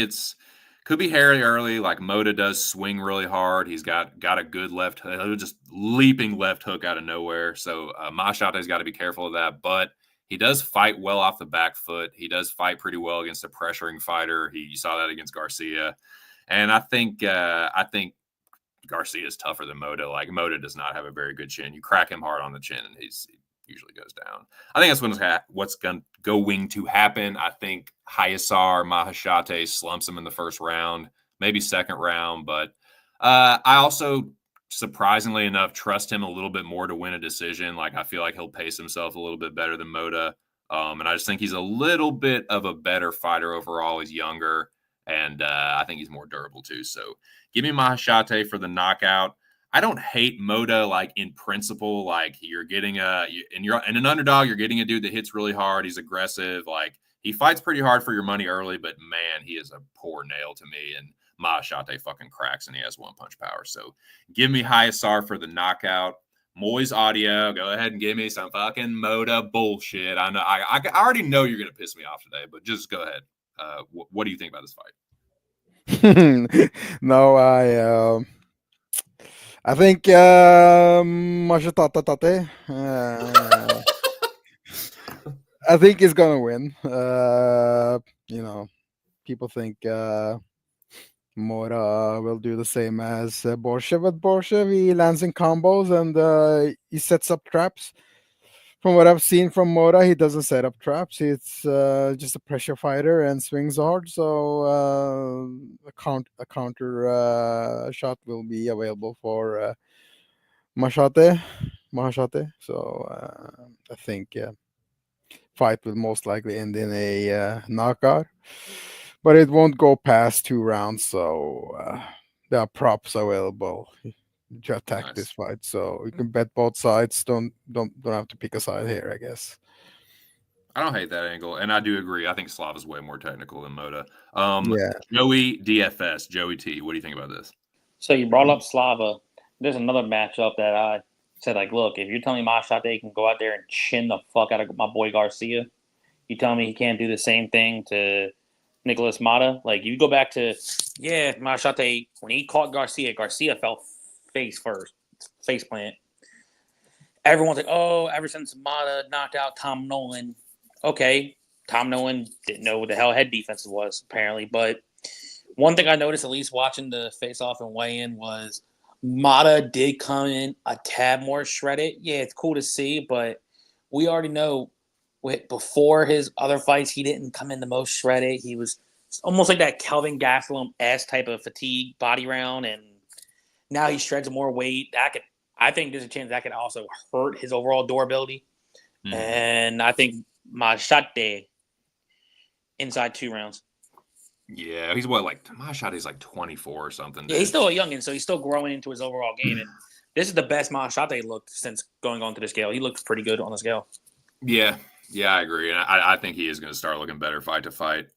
could be hairy early. Like Moda does swing really hard. He's got a good left hook, just leaping left hook out of nowhere. So Mahashate's got to be careful of that. But he does fight well off the back foot. He does fight pretty well against a pressuring fighter. You saw that against Garcia. And I think Garcia is tougher than Moda. Like Moda does not have a very good chin. You crack him hard on the chin, and he usually goes down. I think that's what's going to happen. I think Hayasar Mahashate slumps him in the first round, maybe second round. But I also, surprisingly enough, trust him a little bit more to win a decision. Like I feel like he'll pace himself a little bit better than Moda. And I just think he's a little bit of a better fighter overall. He's younger, and I think he's more durable too. So give me Mahashate for the knockout. I don't hate Moda, like in principle. Like you're getting an underdog, you're getting a dude that hits really hard. He's aggressive. Like he fights pretty hard for your money early, but man, he is a poor nail to me. And Mahashate fucking cracks, and he has one punch power. So give me Hayasar for the knockout. Moy's audio, go ahead and give me some fucking Moda bullshit. I know I already know you're gonna piss me off today, but just go ahead. What do you think about this fight? No, I think I think he's gonna win. People think Mora will do the same as Borshchev. But Borshchev, he lands in combos and he sets up traps. From what I've seen from Mora, he doesn't set up traps. It's just a pressure fighter and swings hard. So a counter shot will be available for Mahashate. So I think fight will most likely end in a knockout, but it won't go past 2 rounds. So there are props available. to attack Nice. this fight. So you can bet both sides. Don't have to pick a side here, I guess. I don't hate that angle, and I do agree. I think Slava's way more technical than Moda. Yeah. Joey DFS, Joey T. What do you think about this? So you brought up Slava. There's another matchup that I said, like, look, if you're telling me Mashate can go out there and chin the fuck out of my boy Garcia, you telling me he can't do the same thing to Nicholas Mata? Like, you go back to, Mashate, when he caught Garcia, Garcia fell face first, face plant. Everyone's like, oh, ever since Mata knocked out Tom Nolan, okay, Tom Nolan didn't know what the hell head defense was, apparently. But one thing I noticed, at least watching the face-off and weigh-in, was Mata did come in a tad more shredded. Yeah, it's cool to see, but we already know before his other fights, he didn't come in the most shredded. He was almost like that Kelvin Gastelum-esque type of fatigue body round, and now he shreds more weight. I think there's a chance that could also hurt his overall durability. Mm. And I think Machate inside 2 rounds. Yeah, he's Machate's like 24 or something. Yeah, he's still a youngin', so he's still growing into his overall game. And this is the best Machate looked since going on to the scale. He looks pretty good on the scale. Yeah, I agree. And I think he is going to start looking better fight to fight.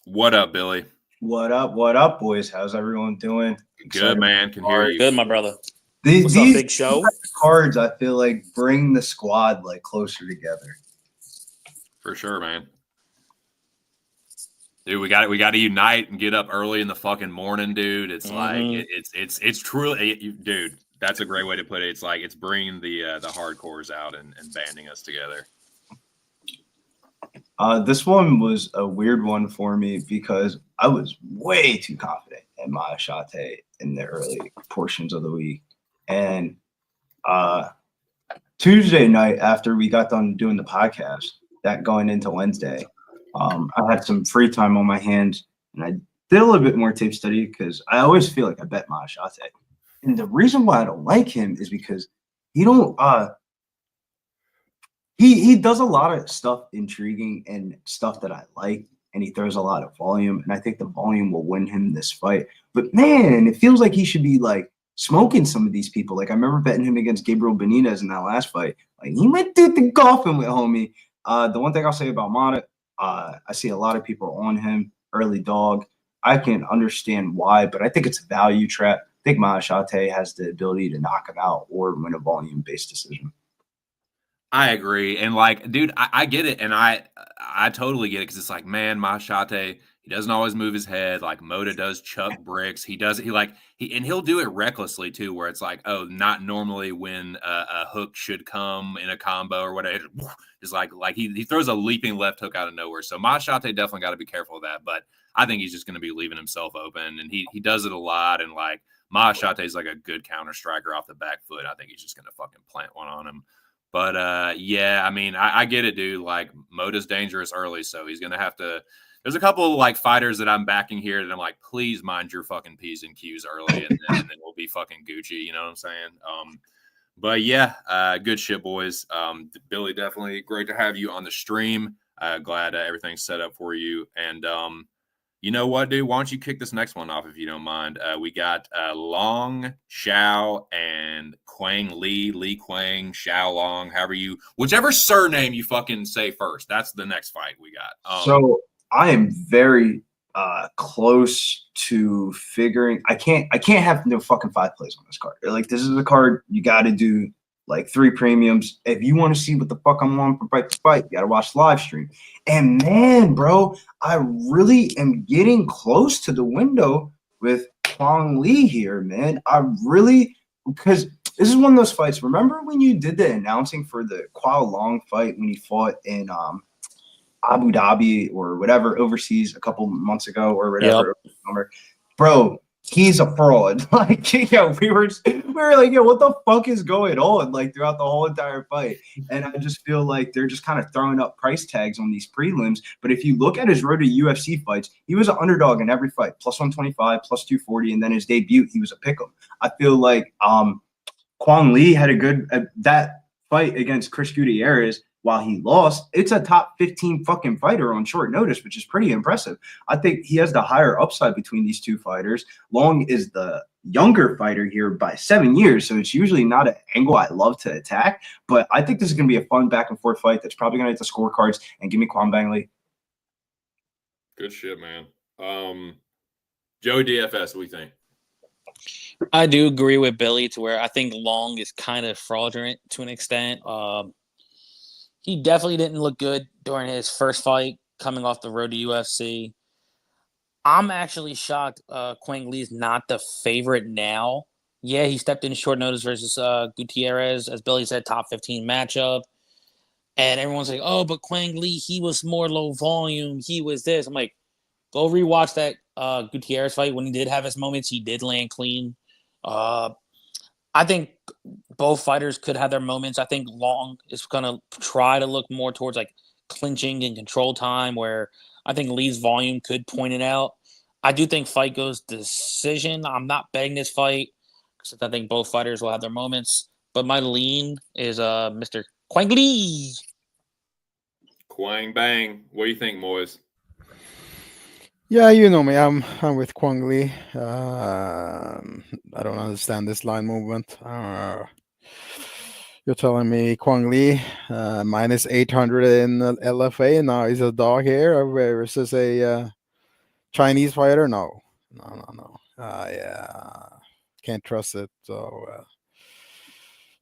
What up, Billy? What up, boys? How's everyone doing? Good, man. Can hear you. Good, my brother. These up, Big Show? Cards, I feel like, bring the squad like closer together. For sure, man. Dude, we got to unite and get up early in the fucking morning, dude. It's like it's truly, dude. That's a great way to put it. It's like it's bringing the hardcores out and banding us together. This one was a weird one for me because I was way too confident in Machate in the early portions of the week. And Tuesday night, after we got done doing the podcast, that going into Wednesday, I had some free time on my hands, and I did a little bit more tape study because I always feel like I bet Machate. And the reason why I don't like him is because he don't he does a lot of stuff intriguing and stuff that I like, and he throws a lot of volume, and I think the volume will win him this fight. But man, it feels like he should be like smoking some of these people. Like I remember betting him against Gabriel Benitez in that last fight. Like he went through the coffin with homie. The one thing I'll say about Mata, I see a lot of people on him, early dog. I can understand why, but I think it's a value trap. I think Machate has the ability to knock him out or win a volume-based decision. I agree. And like, dude, I get it. And I totally get it. Cause it's like, man, Machate, he doesn't always move his head. Like Moda does chuck bricks. He'll do it recklessly too, where it's like, oh, not normally when a hook should come in a combo or whatever. It's like he throws a leaping left hook out of nowhere. So Machate definitely got to be careful of that. But I think he's just going to be leaving himself open, and he does it a lot. And like Machate is like a good counter striker off the back foot. I think he's just going to fucking plant one on him. But, yeah, I mean, I get it, dude. Like, Moda's dangerous early, so he's going to have to – there's a couple of, like, fighters that I'm backing here that I'm like, please mind your fucking P's and Q's early, and then we'll be fucking Gucci, you know what I'm saying? But, yeah, good shit, boys. Billy, definitely great to have you on the stream. Glad everything's set up for you. And you know what, dude? Why don't you kick this next one off if you don't mind? We got Long Xiao and Quang Li Quang, Xiao Long, whichever surname you fucking say first. That's the next fight we got. So I am very close to figuring. I can't have no fucking 5 plays on this card. Like this is a card you got to do like 3 premiums. If you want to see what the fuck I'm on from fight to fight, you got to watch the live stream. And man, bro, I really am getting close to the window with Quang Li here, man. Because this is one of those fights. Remember when you did the announcing for the Kuala Long fight when he fought in Abu Dhabi or whatever overseas a couple months ago or whatever? Yep. Bro, he's a fraud. Like, yeah, we were like, yo, what the fuck is going on? Like throughout the whole entire fight. And I just feel like they're just kind of throwing up price tags on these prelims. But if you look at his road to UFC fights, he was an underdog in every fight, plus 125, plus 240, and then his debut, he was a pick'em. I feel like Quang Li had a good that fight against Chris Gutierrez. While he lost, it's a top 15 fucking fighter on short notice, which is pretty impressive. I think he has the higher upside between these two fighters. Long is the younger fighter here by 7 years, so it's usually not an angle I love to attack. But I think this is going to be a fun back and forth fight that's probably going to hit the scorecards. And give me Kwang Bang Lee. Good shit, man. Joey DFS, what do you think? I do agree with Billy to where I think Long is kind of fraudulent to an extent. He definitely didn't look good during his first fight coming off the road to UFC. I'm actually shocked Kwang Lee's not the favorite now. Yeah, he stepped in short notice versus Gutierrez, as Billy said, top 15 matchup. And everyone's like, oh, but Kwang Lee, he was more low volume. He was this. I'm like, go rewatch that Gutierrez fight. When he did have his moments, he did land clean. I think both fighters could have their moments. I think Long is going to try to look more towards like clinching and control time, where I think Lee's volume could point it out. I do think fight goes decision. I'm not betting this fight because I think both fighters will have their moments. But my lean is Mr. Kwang Lee. Kwang Bang. What do you think, Moise? Yeah, you know me. I'm with Kwang Lee. I don't understand this line movement. You're telling me Kwang Lee minus 800 in LFA. Now he's a dog here versus a Chinese fighter? No. Yeah, can't trust it. So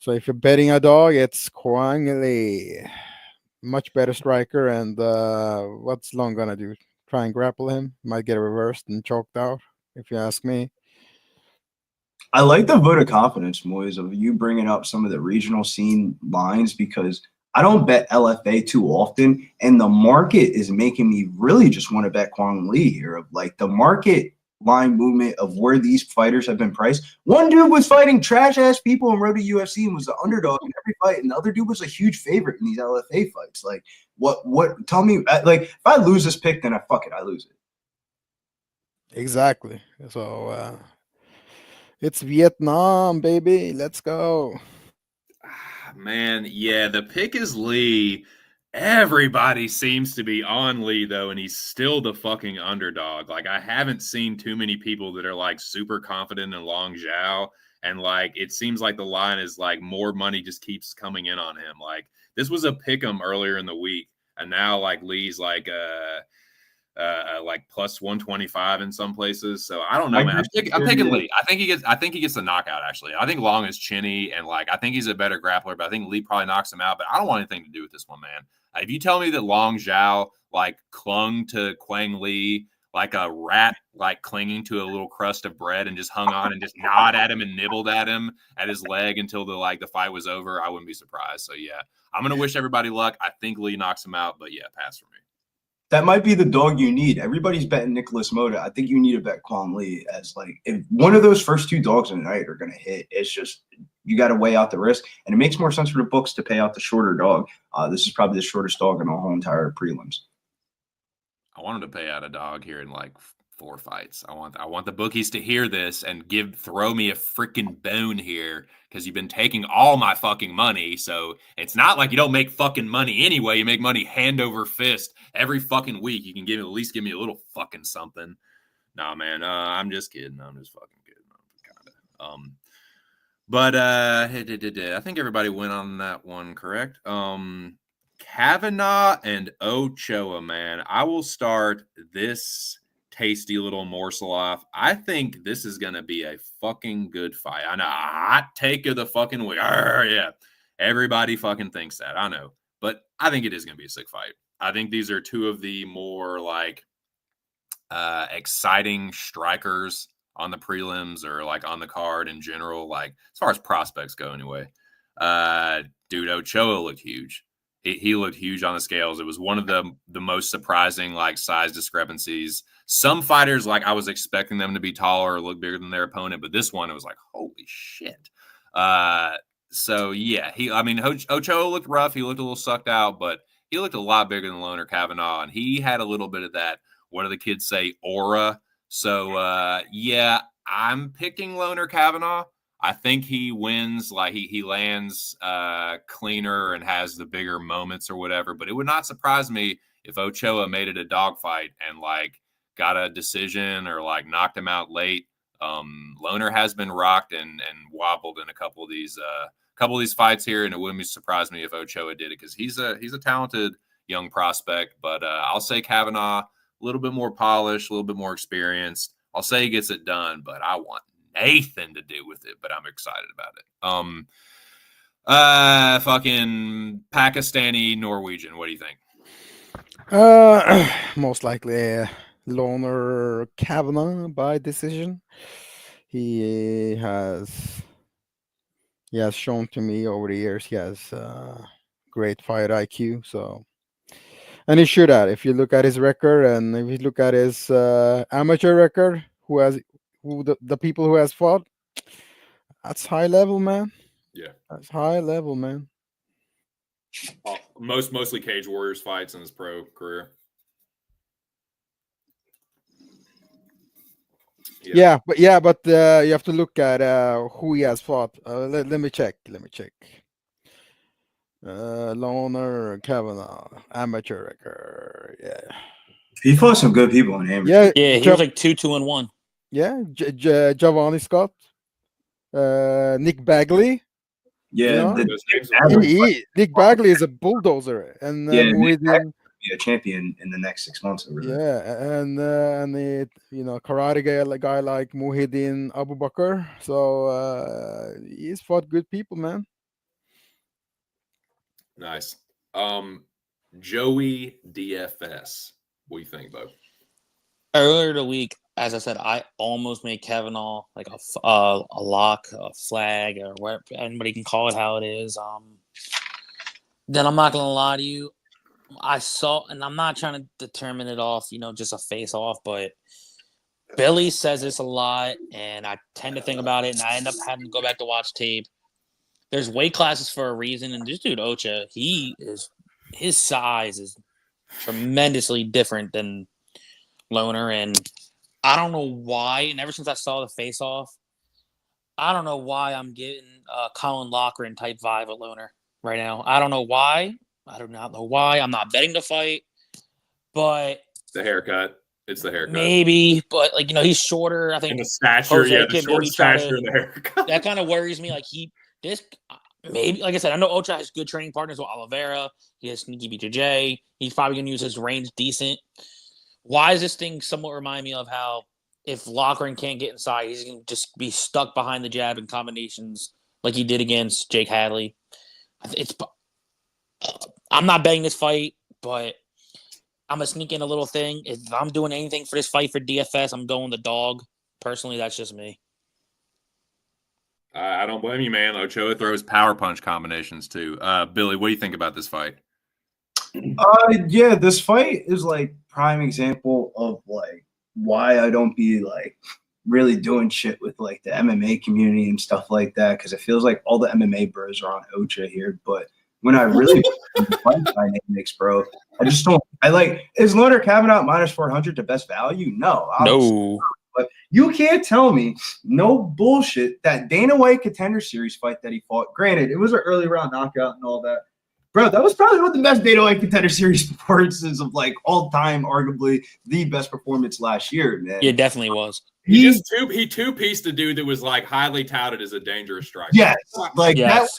if you're betting a dog, it's Kwang Lee. Much better striker. And what's Long gonna do? Try and grapple him? Might get reversed and choked out, if you ask me. I like the vote of confidence, Moise, of you bringing up some of the regional scene lines, because I don't bet LFA too often, and the market is making me really just want to bet Kwang Lee here. Of like the market line movement of where these fighters have been priced. One dude was fighting trash ass people and rode to UFC and was the underdog in every fight, and the other dude was a huge favorite in these LFA fights. Like, what? Tell me, like, if I lose this pick, then I lose it. Exactly. So it's Vietnam, baby. Let's go. Man, yeah, the pick is Lee. Everybody seems to be on Lee, though, and he's still the fucking underdog. Like, I haven't seen too many people that are, like, super confident in Long Zhao, and, like, it seems like the line is, like, more money just keeps coming in on him. Like, this was a pick 'em earlier in the week, and now, like, Lee's, like plus 125 in some places. So I don't know, man. I'm picking Lee. I think he gets the knockout, actually. I think Long is chinny, and like I think he's a better grappler, but I think Lee probably knocks him out. But I don't want anything to do with this one, man. If you tell me that Long Zhao like clung to Kwang Lee like a rat, like clinging to a little crust of bread and just hung on and just gnawed at him and nibbled at him at his leg until the fight was over, I wouldn't be surprised. So yeah, I'm gonna wish everybody luck. I think Lee knocks him out, but yeah, pass for me. That might be the dog you need. Everybody's betting Nicholas Mota. I think you need to bet Kwang Lee as like if one of those first two dogs in the night are going to hit. It's just you got to weigh out the risk, and it makes more sense for the books to pay out the shorter dog. This is probably the shortest dog in the whole entire prelims. I wanted to pay out a dog here in like 4 fights. I want the bookies to hear this and throw me a freaking bone here because you've been taking all my fucking money. So it's not like you don't make fucking money anyway. You make money hand over fist every fucking week. You can at least give me a little fucking something. Nah, man. I'm just kidding. I'm just fucking kidding. Kinda. But I think everybody went on that one, correct? Kavanaugh and Ochoa, man. I will start this tasty little morsel off. I think this is going to be a fucking good fight. I know, hot take of the fucking week. Yeah, everybody fucking thinks that. I know. But I think it is going to be a sick fight. I think these are two of the more, like, exciting strikers on the prelims or, like, on the card in general. Like, as far as prospects go, anyway. Dude, Ochoa looked huge. He looked huge on the scales. It was one of the most surprising, like, size discrepancies. Some fighters, like, I was expecting them to be taller or look bigger than their opponent, but this one, it was like, holy shit. So, yeah, Ochoa looked rough. He looked a little sucked out, but he looked a lot bigger than Loner Kavanaugh, and he had a little bit of that, what do the kids say, aura. So, yeah, I'm picking Loner Kavanaugh. I think he wins, like he lands cleaner and has the bigger moments or whatever. But it would not surprise me if Ochoa made it a dogfight and like got a decision or like knocked him out late. Loner has been rocked and wobbled in a couple of these fights here, and it wouldn't surprise me if Ochoa did it because he's a talented young prospect. But I'll say Kavanaugh, a little bit more polished, a little bit more experienced. I'll say he gets it done, but I want Nathan to do with it. But I'm excited about it. Fucking Pakistani Norwegian. What do you think? Most likely Loner Kavanaugh by decision. He has shown to me over the years he has great fight IQ. So, and he should have. If you look at his record and if you look at his amateur record, the people who has fought, that's high level, man. Yeah, that's high level, man. Mostly Cage Warriors fights in his pro career. But you have to look at who he has fought. Let me check. Loner Kavanaugh, amateur record. Yeah, he fought some good people in amateur. Yeah, he was like 2-2-1. Yeah, Giovanni Scott, Nick Bagley. Yeah, Nick Bagley is a bulldozer, and be a champion in the next 6 months over there. Yeah, and the karate guy like Muhyiddin Abu Bakr. So he's fought good people, man. Nice. Joey DFS. What do you think, Bo? Earlier the week, as I said, I almost made Kavanaugh like a lock, a flag, or whatever anybody can call it how it is. Then I'm not gonna lie to you. I saw, and I'm not trying to determine it off, just a face off, but Billy says this a lot, and I tend to think about it, and I end up having to go back to watch tape. There's weight classes for a reason, and this dude Ocha, his size is tremendously different than Loner, and I don't know why. And ever since I saw the face off, I don't know why I'm getting Colin Loughran type vibe at Loner right now. I don't know why. I do not know why. I'm not betting the fight, but the haircut. It's the haircut. Maybe, but he's shorter. I think and the stature, the short stature and the haircut. That kind of worries me. Maybe, like I said, I know Ocha has good training partners with Oliveira. He has Sneaky BJJ. He's probably going to use his range decent. Why does this thing somewhat remind me of how if Loughran can't get inside, he's going to just be stuck behind the jab and combinations like he did against Jake Hadley? I'm not betting this fight, but I'm going to sneak in a little thing. If I'm doing anything for this fight for DFS, I'm going the dog. Personally, that's just me. I don't blame you, man. Ochoa throws power punch combinations too. Billy, what do you think about this fight? Yeah, this fight is like prime example of like why I don't be like really doing shit with like the MMA community and stuff like that, because it feels like all the MMA bros are on Ocha here. But when I really fight dynamics, bro, I just don't. Is Loner Kavanaugh minus 400 the best value? No. But you can't tell me no bullshit that Dana White Contender Series fight that he fought. Granted, it was an early round knockout and all that. Bro, that was probably one of the best Dana White Contender Series performances of like all time, arguably the best performance last year, man. Yeah, definitely was. He two-pieced a dude that was like highly touted as a dangerous striker. Yes, that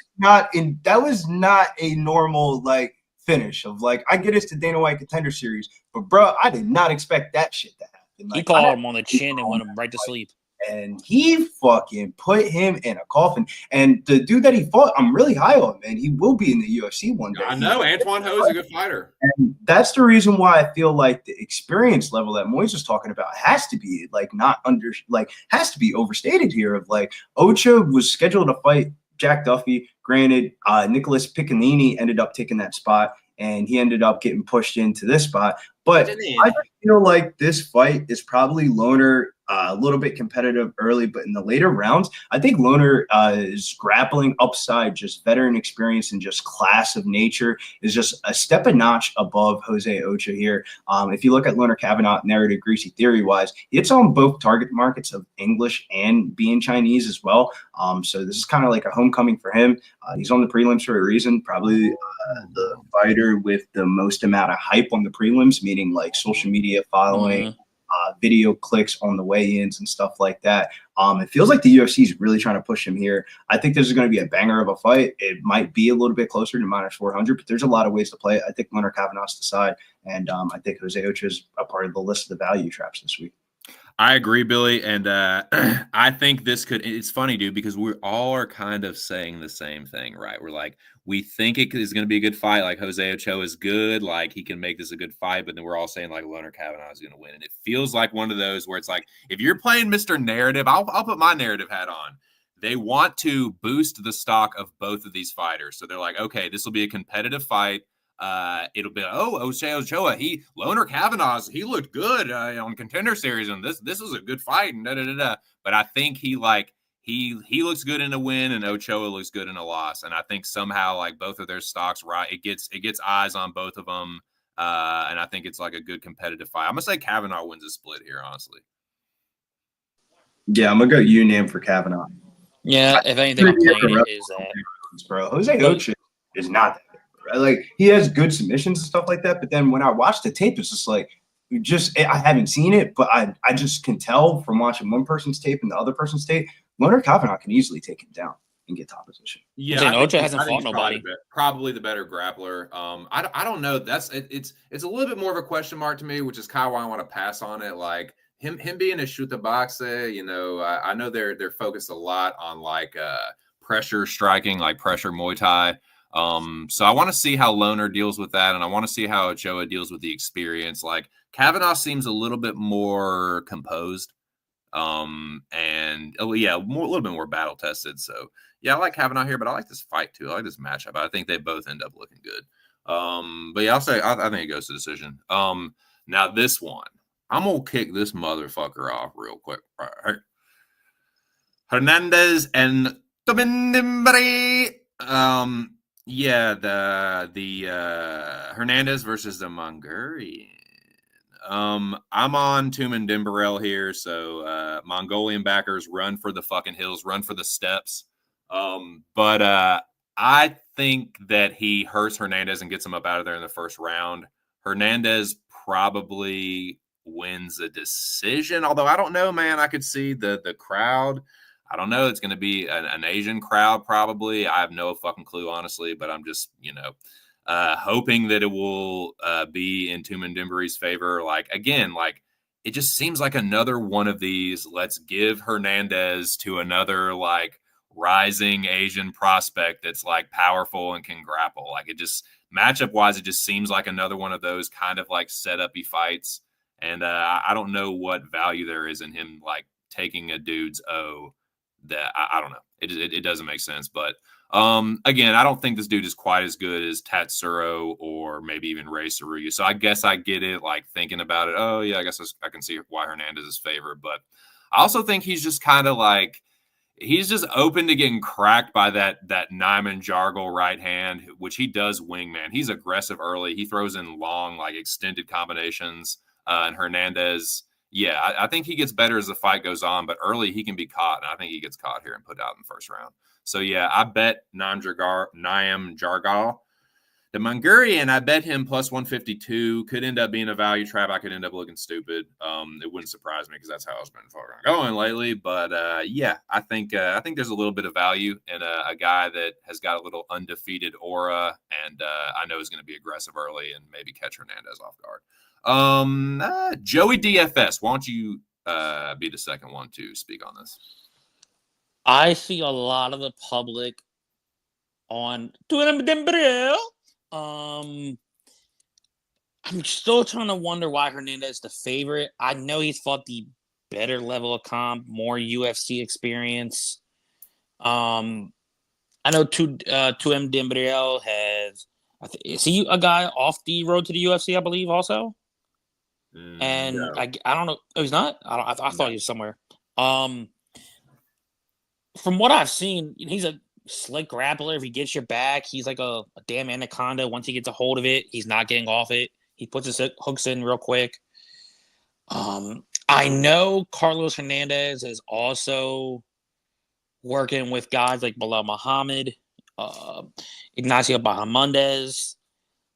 was not a normal like finish of like I get us to Dana White Contender Series, but bro, I did not expect that shit to happen. Like, he called him on the chin and went him right to sleep. And he fucking put him in a coffin. And the dude that he fought, I'm really high on, man. He will be in the UFC one day. I know. Antoine Ho is a good fighter. And that's the reason why I feel like the experience level that Moise was talking about has to be has to be overstated here. Of like Ocha was scheduled to fight Jack Duffy. Granted, Nicholas Piccinini ended up taking that spot, and he ended up getting pushed into this spot. But I feel like this fight is probably Loner a little bit competitive early, but in the later rounds, I think Loner is grappling upside, just veteran experience and just class of nature is just a step a notch above Jose Ocha here. If you look at Loner Kavanaugh narrative greasy theory wise, it's on both target markets of English and being Chinese as well. So this is kind of like a homecoming for him. He's on the prelims for a reason, probably the fighter with the most amount of hype on the prelims, meaning like social media following. video clicks on the weigh-ins and stuff like that. It feels like the UFC is really trying to push him here. I think this is going to be a banger of a fight. It might be a little bit closer to -400, but there's a lot of ways to play it. I think Leonard Kavanagh's the side, and I think Jose Ocho is a part of the list of the value traps this week. I agree, Billy, and I think this could. It's funny, dude, because we all are kind of saying the same thing, right? We're like, we think it is going to be a good fight. Like Jose Ocho is good, like he can make this a good fight, but then we're all saying like Leonard Kavanaugh is going to win, and it feels like one of those where it's like, if you're playing Mr. Narrative, I'll put my narrative hat on. They want to boost the stock of both of these fighters, so they're like, okay, this will be a competitive fight. It'll be Jose Ochoa. Loner Kavanaugh's. He looked good on Contender Series, and this is a good fight. And But I think he looks good in a win, and Ochoa looks good in a loss. And I think somehow like both of their stocks, right? It gets eyes on both of them, and I think it's like a good competitive fight. I'm gonna say Kavanaugh wins a split here, honestly. Yeah, I'm gonna go unanimous for Kavanaugh. Yeah, if anything, I'm playing it is that. Bro, Jose Ocho is not that. Right? Like he has good submissions and stuff like that, but then when I watch the tape, it's just like I haven't seen it, but I just can tell from watching one person's tape and the other person's tape, Leonard Kavanaugh can easily take him down and get top position. Yeah, Ocho hasn't fought nobody. Probably the better grappler. I don't know. It's a little bit more of a question mark to me, which is kind of why I want to pass on it. Like him being a shooter boxer, you know, I know they're focused a lot on like pressure striking, like pressure Muay Thai. So I want to see how Loner deals with that, and I want to see how Ochoa deals with the experience. Like Kavanaugh seems a little bit more composed, and a little bit more battle tested. So yeah, I like Kavanaugh here, but I like this fight too. I like this matchup. I think they both end up looking good. But yeah, I think it goes to decision. Now this one, I'm gonna kick this motherfucker off real quick. Right. Hernandez and Tomindimbre. Yeah, the Hernandez versus the Mongolian. I'm on Tumen Dimbarel here, so Mongolian backers run for the fucking hills, run for the steps. But I think that he hurts Hernandez and gets him up out of there in the first round. Hernandez probably wins a decision, although I don't know, man. I could see the crowd. I don't know. It's going to be an Asian crowd, probably. I have no fucking clue, honestly, but I'm just, hoping that it will be in Tumen Dimbre's favor. Like, again, like, it just seems like another one of these, let's give Hernandez to another, like, rising Asian prospect that's, like, powerful and can grapple. Like, it just, matchup-wise, it just seems like another one of those kind of, like, set-up-y fights. And I don't know what value there is in him, like, taking a dude's O. That I don't know. It doesn't make sense. But again, I don't think this dude is quite as good as Tatsuro or maybe even Ray Saruya. So I guess I get it, like thinking about it. Oh yeah, I guess I can see why Hernandez is favored. But I also think he's just kind of like he's just open to getting cracked by that Nyman Jargle right hand, which he does wing, man. He's aggressive early. He throws in long, like extended combinations. And Hernandez. Yeah, I think he gets better as the fight goes on, but early he can be caught, and I think he gets caught here and put out in the first round. So, yeah, I bet Naim Jargal. The Mongolian, I bet him plus 152. Could end up being a value trap. I could end up looking stupid. It wouldn't surprise me because that's how it's been going lately. But, yeah, I think there's a little bit of value in a guy that has got a little undefeated aura, and I know is going to be aggressive early and maybe catch Hernandez off guard. Joey DFS, why don't you be the second one to speak on this? I see a lot of the public on Twitter. I'm still trying to wonder why Hernandez is the favorite. I know he's fought the better level of comp, more UFC experience. I know Tuem Dimbriel has. Is he a guy off the road to the UFC? I believe also. And no. I don't know. Oh, he's not. I thought he was somewhere. From what I've seen, he's a slick grappler. If he gets your back, he's like a damn anaconda. Once he gets a hold of it, he's not getting off it. He puts his hooks in real quick. I know Carlos Hernandez is also working with guys like Bilal Muhammad, Ignacio Bahamondes.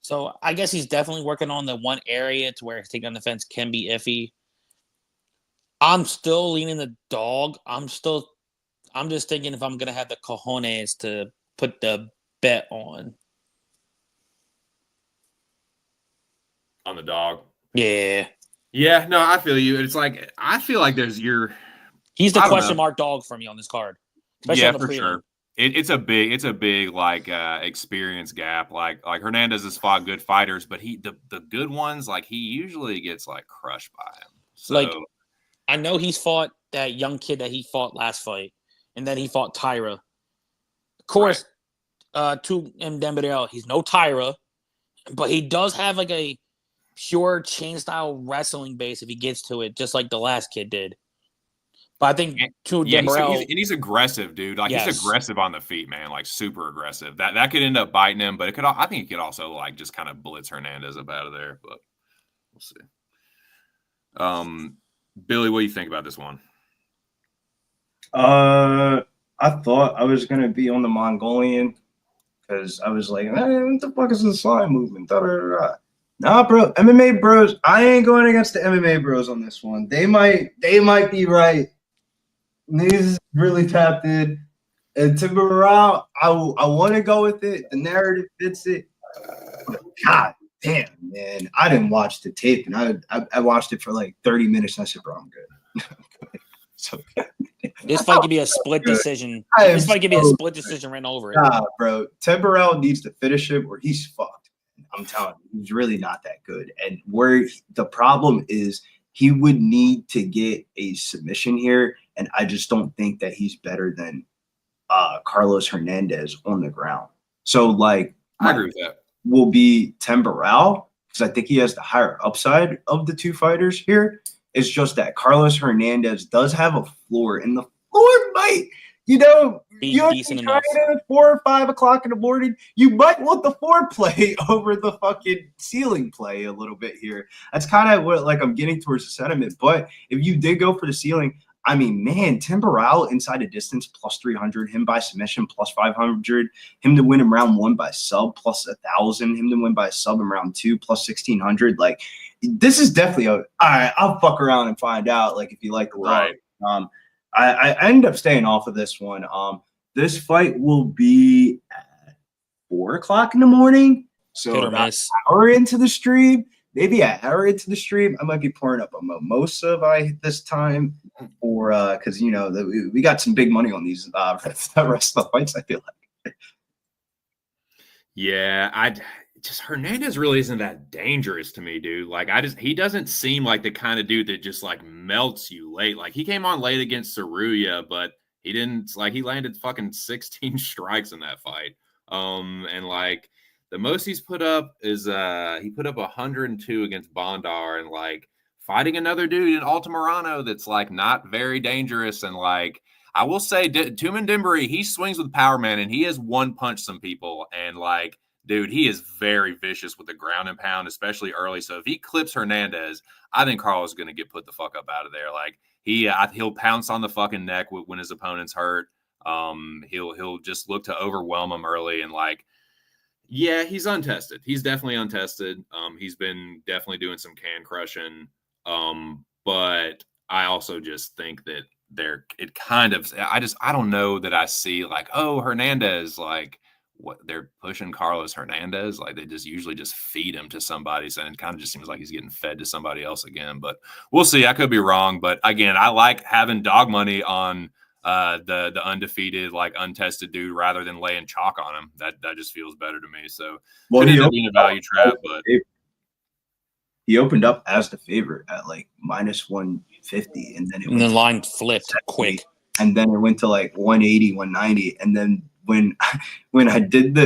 So I guess he's definitely working on the one area to where his takedown defense can be iffy. I'm still leaning the dog. I'm just thinking if I'm gonna have the cojones to put the bet on On the dog. Yeah. Yeah, no, I feel you. It's like I feel like he's the I don't question know. mark dog for me on this card, especially Yeah, on the for prelim. sure. It's a big like experience gap. Like Hernandez has fought good fighters, but the good ones, like he usually gets like crushed by him. So Like I know he's fought that young kid that he fought last fight, and then he fought Tyra. Of course, to M. Dembélé, he's no Tyra, but he does have like a pure chain style wrestling base if he gets to it, just like the last kid did. But I think to yeah, Dembélé, he's aggressive, dude. Like yes. he's aggressive on the feet, man. Like super aggressive. That could end up biting him, but I think it could also like just kind of blitz Hernandez up out of there. But we'll see. Billy, what do you think about this one? I thought I was gonna be on the Mongolian because I was like, what the fuck is the slime movement? Da, da, da, da. Nah, bro, MMA bros. I ain't going against the MMA bros on this one. They might be right. He's really tapped in. And to morale, I want to go with it. The narrative fits it. But God damn, man. I didn't watch the tape, and I watched it for like 30 minutes, and I said, bro, I'm good. So this fight could be a split decision. This fight could be a split decision right over it. Nah, bro. Timberell needs to finish him or he's fucked. I'm telling you, he's really not that good. And where the problem is, he would need to get a submission here, and I just don't think that he's better than Carlos Hernandez on the ground. So, like, I agree with that. Will be Timberell because I think he has the higher upside of the two fighters here. It's just that Carlos Hernandez does have a floor, and the floor might, you decent enough. 4 or 5 o'clock in the morning, you might want the floor play over the fucking ceiling play a little bit here. That's kind of what like I'm getting towards the sentiment. But if you did go for the ceiling, I mean, man, Timberell inside a distance plus 300, him by submission plus 500, him to win in round 1 by sub plus 1,000, him to win by sub in round 2 plus 1,600. Like, this is definitely all right. I'll fuck around and find out. Like, if you like the right. I ended up staying off of this one. This fight will be at 4 o'clock in the morning. So about an hour into the stream. Maybe an hour into the stream, I might be pouring up a mimosa by this time, or because we got some big money on these rest of the fights. I feel like. Yeah, Hernandez really isn't that dangerous to me, dude. Like he doesn't seem like the kind of dude that just like melts you late. Like he came on late against Saruya, but he didn't he landed fucking 16 strikes in that fight. And like. The most he's put up is he put up 102 against Bondar, and like fighting another dude in Altamirano that's like not very dangerous. And like I will say, Tumen Dembélé, he swings with power, man, and he has one punch some people. And like, dude, he is very vicious with the ground and pound, especially early. So if he clips Hernandez, I think Carlos is going to get put the fuck up out of there. Like he'll pounce on the fucking neck when his opponent's hurt. He'll just look to overwhelm him early and like. Yeah, he's untested. He's definitely untested. He's been definitely doing some can crushing. But I also just think that I don't know that I see like, oh, Hernandez, like what they're pushing Carlos Hernandez. Like they just usually just feed him to somebody. So it kind of just seems like he's getting fed to somebody else again. But we'll see. I could be wrong. But again, I like having dog money on the undefeated, like untested dude rather than laying chalk on him. That just feels better to me. So well, he being a value trap, but he opened up as the favorite at like minus 150, and then the line flipped quick, and then it went to like 180, 190, and then when I did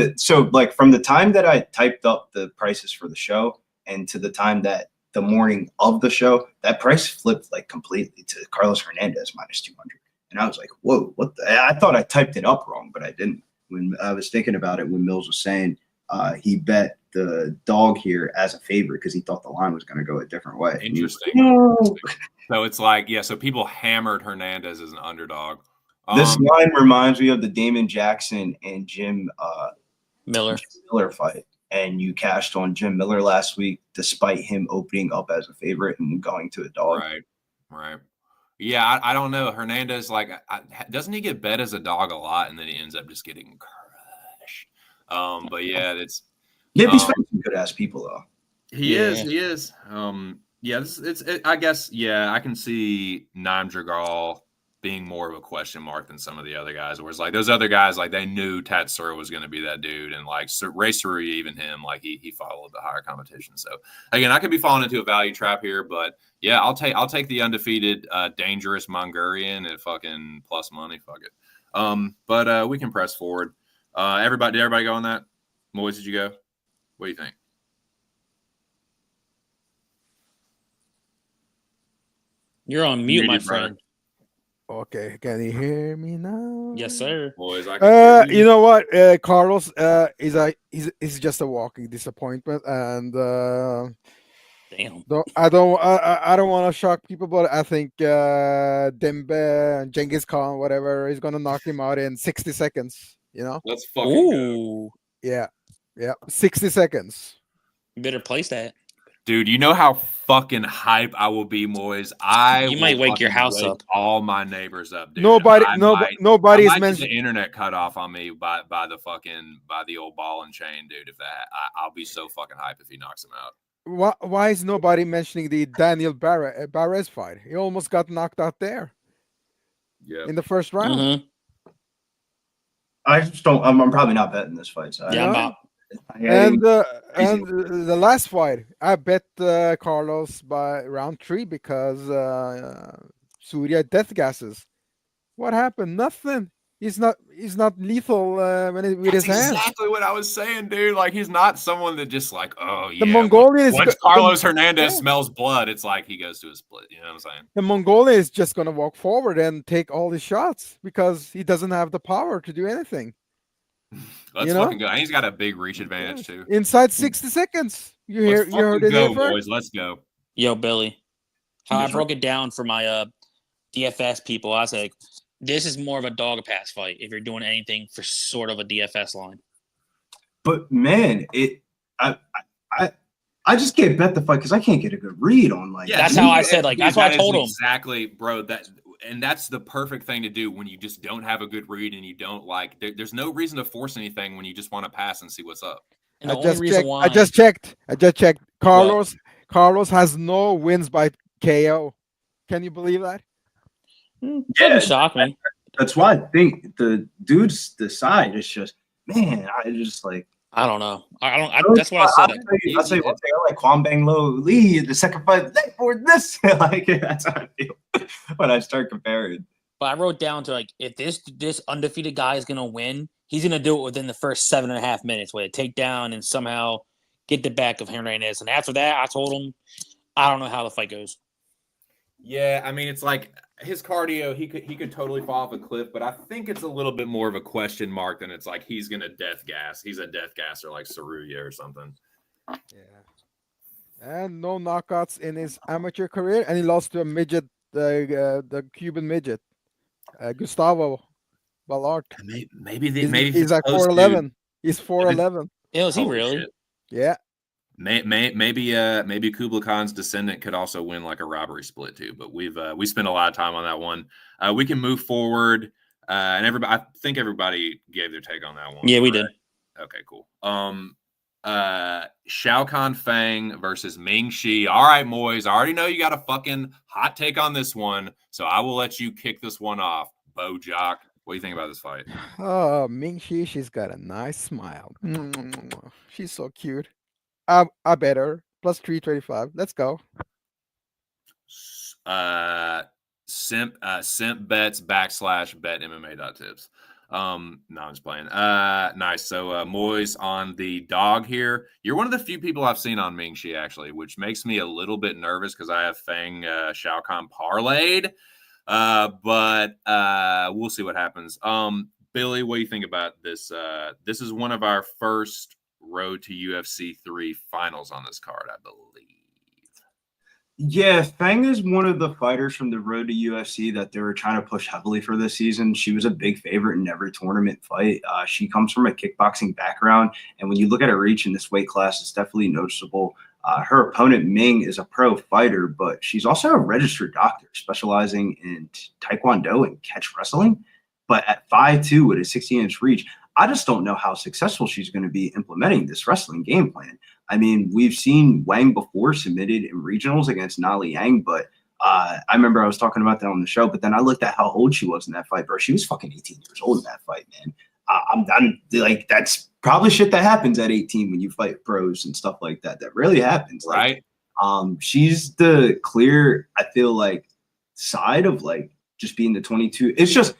like from the time that I typed up the prices for the show and to the time that the morning of the show, that price flipped like completely to Carlos Hernandez minus 200. And I was like, whoa, what I thought I typed it up wrong, but I didn't. When I was thinking about it, when Mills was saying he bet the dog here as a favorite because he thought the line was going to go a different way. Interesting. So it's like, yeah, so people hammered Hernandez as an underdog. This line reminds me of the Damon Jackson and Jim Miller fight. And you cashed on Jim Miller last week despite him opening up as a favorite and going to a dog. Right. Yeah, I don't know. Hernandez, like, doesn't he get bet as a dog a lot, and then he ends up just getting crushed? But yeah, it's Yeah, these fights are good ass people though. He is. Yeah, I guess. Yeah, I can see Naim Dragal being more of a question mark than some of the other guys. Whereas like those other guys, like they knew Tatsura was going to be that dude, and like Ray Saru, even him, like he followed the higher competition. So again, I could be falling into a value trap here, but yeah, I'll take the undefeated, dangerous Mongolian at fucking plus money. Fuck it. But we can press forward. Did everybody go on that? Moise, did you go? What do you think? You're on mute, my friend. Okay, can you hear me now? Yes, sir. Boys, I can hear you know what? Carlos is just a walking disappointment, and damn. I don't want to shock people, but I think Dembe and Genghis Khan, whatever, is gonna knock him out in 60 seconds. You know? Let's fucking go. Yeah, 60 seconds. You better place that. Dude, you know how fucking hype I will be, Moise. You might wake your house up. All my neighbors up, dude. Nobody is mentioning the internet cut off on me by the old ball and chain, dude. I'll be so fucking hyped if he knocks him out. Why is nobody mentioning the Daniel Barres fight? He almost got knocked out there. Yeah. In the first round. Mm-hmm. I just don't. I'm probably not betting this fight. So yeah, I'm not. And the last fight, I bet Carlos by round 3 because Surya death gases. What happened? Nothing. He's not lethal with his hands. Exactly what I was saying, dude. Like he's not someone that just like, oh yeah. The Mongolian once Carlos Hernandez smells blood, it's like he goes to a split. You know what I'm saying? The Mongolian is just gonna walk forward and take all the shots because he doesn't have the power to do anything. Let's fucking go. And he's got a big reach advantage too. Inside 60 seconds. You heard it here, boys. Let's go. Yo, Billy. How I broke it down for my DFS people, I was like, this is more of a dog pass fight if you're doing anything for sort of a DFS line. But man, I just can't bet the fight because I can't get a good read on like. Yeah, that's how I said. Like that's what I told him. Exactly, bro. That's the perfect thing to do when you just don't have a good read and you don't like. There's no reason to force anything when you just want to pass and see what's up. And I just checked. Carlos has no wins by KO. Can you believe that? Doesn't shock me. That's why I think the dudes decide. It's just man, I just like. I don't know. That's why I said it. I'll say one thing. I like Kwon Bang Lo Lee. The second fight for this. Like that's how I feel when I start comparing. But I wrote down to like if this undefeated guy is gonna win, he's gonna do it within the first 7.5 minutes with a takedown and somehow get the back of Hernandez. And after that, I told him I don't know how the fight goes. Yeah, I mean it's like his cardio, he could totally fall off a cliff, but I think it's a little bit more of a question mark than it's like he's gonna death gas. He's a death gasser like Saruya or something. Yeah, and no knockouts in his amateur career, and he lost to a midget, the Cuban midget, Gustavo Ballart. Maybe he's like 4'11". He's 4'11". Is he really? Shit. Yeah. Maybe Kublai Khan's descendant could also win like a robbery split too, but we spent a lot of time on that one. We can move forward, and I think everybody gave their take on that one. Yeah, we did. Okay, cool. Shao Kahn Fang versus Ming Shi. All right, Moise, I already know you got a fucking hot take on this one, so I will let you kick this one off. Bojack, what do you think about this fight? Oh, Ming Shi, she's got a nice smile. She's so cute. I bet her plus 325. Let's go. Simp bets / bet MMA.tips. No, I'm just playing. Nice. So Moise on the dog here. You're one of the few people I've seen on Ming Shi actually, which makes me a little bit nervous because I have Fang Shao Kahn parlayed. But we'll see what happens. Billy, what do you think about this? This is one of our first road to UFC 3 finals on this card, I believe. Yeah, Fang is one of the fighters from the road to UFC that they were trying to push heavily for this season. She was a big favorite in every tournament fight. She comes from a kickboxing background, and when you look at her reach in this weight class, it's definitely noticeable. Her opponent, Ming, is a pro fighter, but she's also a registered doctor specializing in Taekwondo and catch wrestling. But at 5'2" with a 60-inch reach, I just don't know how successful she's going to be implementing this wrestling game plan. I mean, we've seen Wang before submitted in regionals against Na Liang, but I remember I was talking about that on the show, but then I looked at how old she was in that fight, bro. She was fucking 18 years old in that fight, man. I'm like, that's probably shit that happens at 18 when you fight pros and stuff like that. That really happens. Right. Like, she's the clear, I feel like, side of like just being the 22. It's just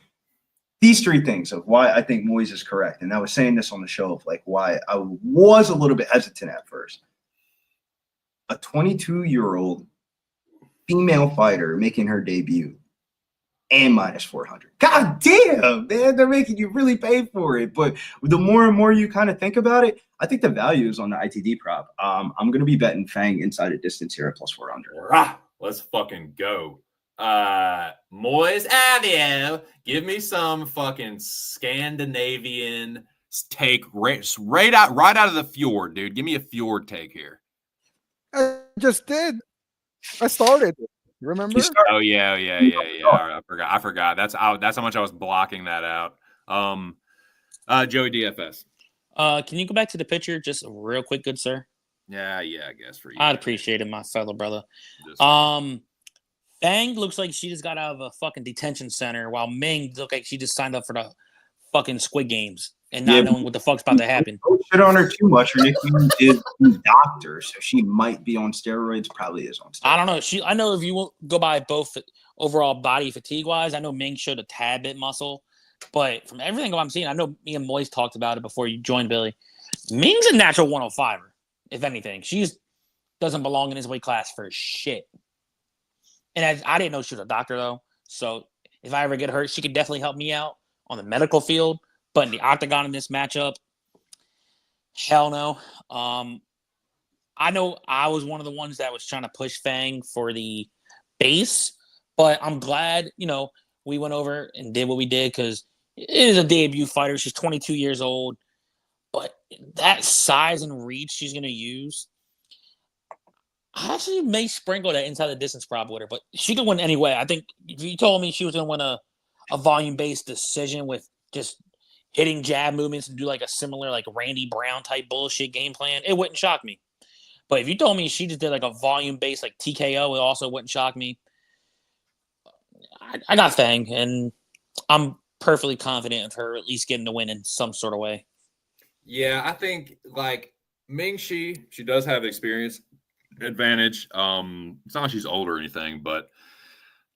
these three things of why I think Moise is correct. And I was saying this on the show of like why I was a little bit hesitant at first. A 22-year-old female fighter making her debut and minus 400. God damn, man, they're making you really pay for it. But the more and more you kind of think about it, I think the value is on the ITD prop. I'm going to be betting Fang inside a distance here at plus 400. Let's fucking go. Moise Avio, give me some fucking Scandinavian take right out of the fjord, dude. Give me a fjord take here. I just did. I started. Remember? Oh yeah. I forgot. That's how much I was blocking that out. Joey DFS. Can you go back to the picture just real quick, good sir? Yeah, I guess for you. I'd appreciate it, my fellow brother. Fang looks like she just got out of a fucking detention center, while Ming looked like she just signed up for the fucking Squid Games and not knowing what the fuck's about to happen. Don't shit on her too much. Her nickname is Doctor, so she might be on steroids. Probably is on steroids. I don't know. I know if you go by both overall body fatigue wise, I know Ming showed a tad bit muscle, but from everything I'm seeing, I know me and Moise talked about it before you joined, Billy. Ming's a natural 105er, if anything. She doesn't belong in his weight class for shit. And I didn't know she was a doctor, though. So if I ever get hurt, she could definitely help me out on the medical field. But in the octagon in this matchup, hell no. I know I was one of the ones that was trying to push Fang for the base. But I'm glad, we went over and did what we did because it is a debut fighter. She's 22 years old. But that size and reach she's going to use, I actually may sprinkle that inside the distance prop with her, but she could win anyway. I think if you told me she was going to win a volume-based decision with just hitting jab movements and do like a similar like Randy Brown type bullshit game plan, it wouldn't shock me. But if you told me she just did like a volume-based like TKO, it also wouldn't shock me. I got Fang, and I'm perfectly confident of her at least getting the win in some sort of way. Yeah, I think like Ming she does have experience advantage. It's not like she's old or anything, but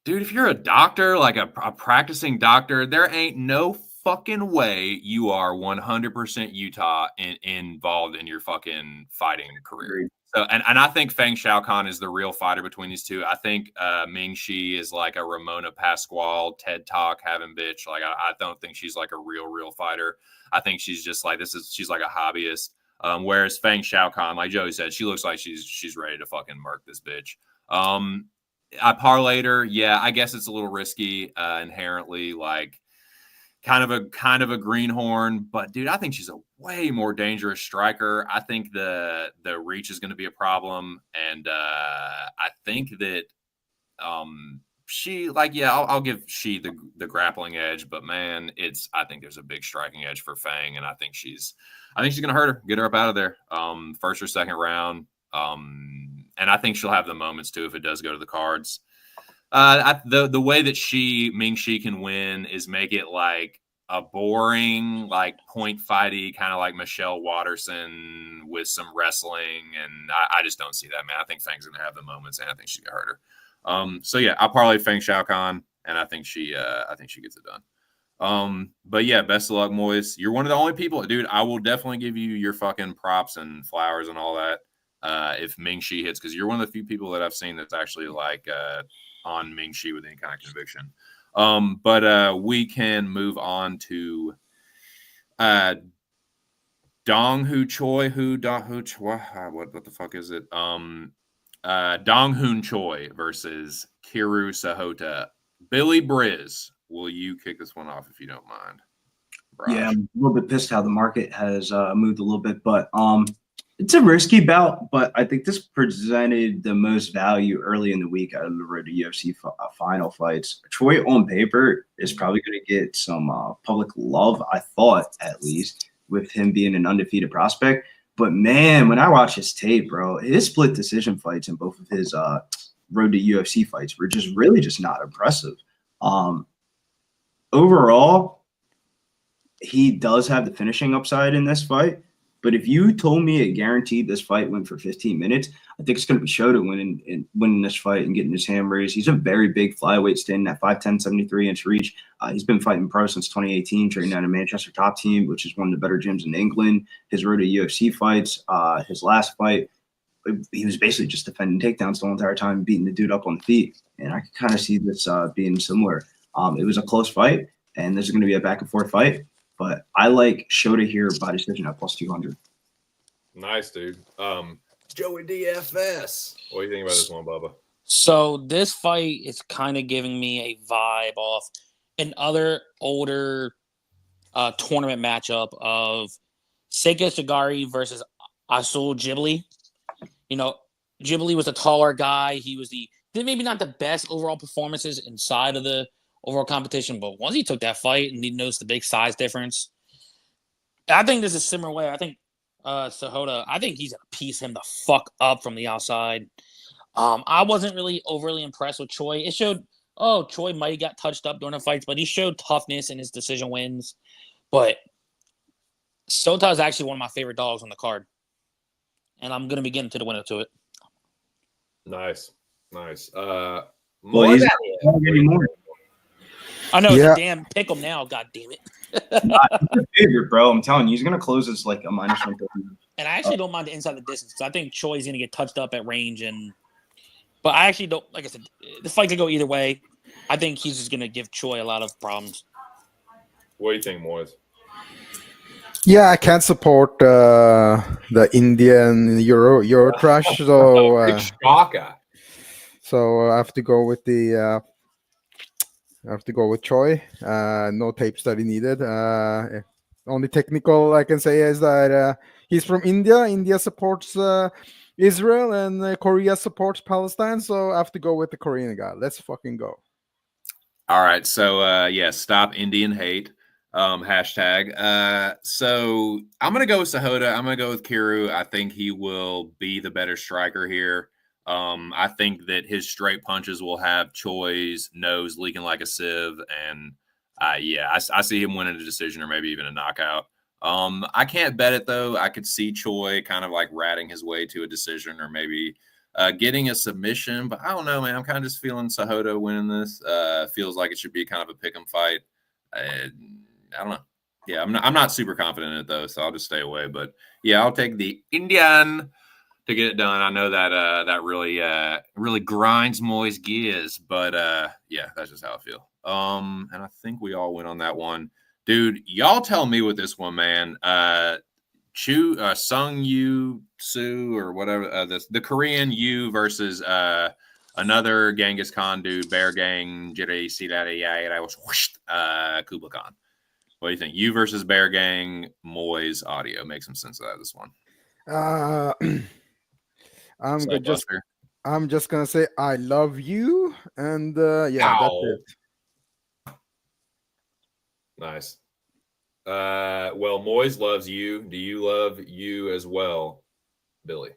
dude, if you're a doctor, like a practicing doctor, there ain't no fucking way you are 100% Utah involved in your fucking fighting career. So, and I think Feng Xiaokan is the real fighter between these two. I think Ming Shi is like a Ramona Pasquale TED Talk having bitch. Like I don't think she's like a real fighter. I think she's just like she's like a hobbyist. Whereas Feng Xiaokan, like Joey said, she looks like she's ready to fucking murk this bitch. I parlayed her. Yeah, I guess it's a little risky inherently, like kind of a greenhorn. But dude, I think she's a way more dangerous striker. I think the reach is going to be a problem, and I think that she I'll give she the grappling edge, but man, I think there's a big striking edge for Fang, and I think she's gonna hurt her, get her up out of there, first or second round, and I think she'll have the moments too if it does go to the cards. The way that Ming Shi can win is make it like a boring, like point fighty, kind of like Michelle Watterson with some wrestling, and I just don't see that, man. I think Fang's gonna have the moments, and I think she's gonna hurt her. So yeah, I'll parlay Feng Xiaokan, and I think she gets it done. But yeah, best of luck, Moise. You're one of the only people, dude. I will definitely give you your fucking props and flowers and all that if Ming Shi hits, because you're one of the few people that I've seen that's actually like on Ming Shi with any kind of conviction. But we can move on to Dong Hu Choi. What the fuck is it? Dong Hoon Choi versus Kiru Sahota. Billy Briz, will you kick this one off if you don't mind? Yeah, I'm a little bit pissed how the market has moved a little bit, but It's a risky bout, but I think this presented the most value early in the week out of the road to UFC final fights. Troy on paper is probably going to get some public love, I thought, at least, with him being an undefeated prospect. But man, when I watch his tape, bro, his split decision fights in both of his road to UFC fights were just really just not impressive. Overall, he does have the finishing upside in this fight. But if you told me it guaranteed this fight went for 15 minutes, I think it's going to be Shota winning this fight and getting his hand raised. He's a very big flyweight, standing at 5'10", 73-inch reach. He's been fighting pro since 2018, training at a Manchester top team, which is one of the better gyms in England. His road to UFC fights, his last fight, he was basically just defending takedowns the whole entire time, beating the dude up on the feet. And I could kind of see this being similar. It was a close fight, and this is going to be a back-and-forth fight. But I like Shota here by decision at plus 200. Nice, dude. Joey DFS. What do you think about this one, Bubba? So this fight is kind of giving me a vibe off an other older tournament matchup of Seika Shigari versus Asul Ghibli. You know, Ghibli was a taller guy. He was maybe not the best overall performances inside of the overall competition, but once he took that fight and he noticed the big size difference, I think this is a similar way. I think Cejudo, I think he's gonna piece him the fuck up from the outside. I wasn't really overly impressed with Choi. It showed, Choi might have got touched up during the fights, but he showed toughness in his decision wins. But Sota is actually one of my favorite dogs on the card, and I'm gonna be getting to the winner to it. Nice. Well, he's not anymore. I know, it's a damn pick'em now. God damn it! Your favorite, bro. I'm telling you, he's gonna close this like a -150. And I actually don't mind the inside the distance. I think Choi's gonna get touched up at range, but I actually don't. Like I said, the fight could go either way. I think he's just gonna give Choi a lot of problems. What do you think, Moise? Yeah, I can't support the Indian Euro trash, so Big shocker. So I have to go with Choi. No tape study needed. Only technical I can say is that he's from India. India supports Israel, and Korea supports Palestine. So I have to go with the Korean guy. Let's fucking go. All right. So stop Indian hate. Hashtag. So I'm gonna go with Cejudo. I'm gonna go with Kiru. I think he will be the better striker here. I think that his straight punches will have Choi's nose leaking like a sieve, and I see him winning a decision or maybe even a knockout. I can't bet it though. I could see Choi kind of like ratting his way to a decision or maybe getting a submission, but I don't know, man. I'm kind of just feeling Cejudo winning this. Feels like it should be kind of a pick'em fight. I don't know. Yeah, I'm not super confident in it though, so I'll just stay away. But yeah, I'll take the Indian to get it done. I know that that really grinds Moy's gears, but yeah, that's just how I feel. And I think we all went on that one, dude. Y'all tell me with this one, man. Sung Yu Su or whatever the Korean Yu versus another Genghis Khan dude, Bear Gang Jiri Kublai Khan. What do you think? Yu versus Bear Gang, Moy's audio. Make some sense out of this one. I'm just gonna say I love you, and yeah, that's it. Nice. Well, Moyes loves you. Do you love you as well, Billy?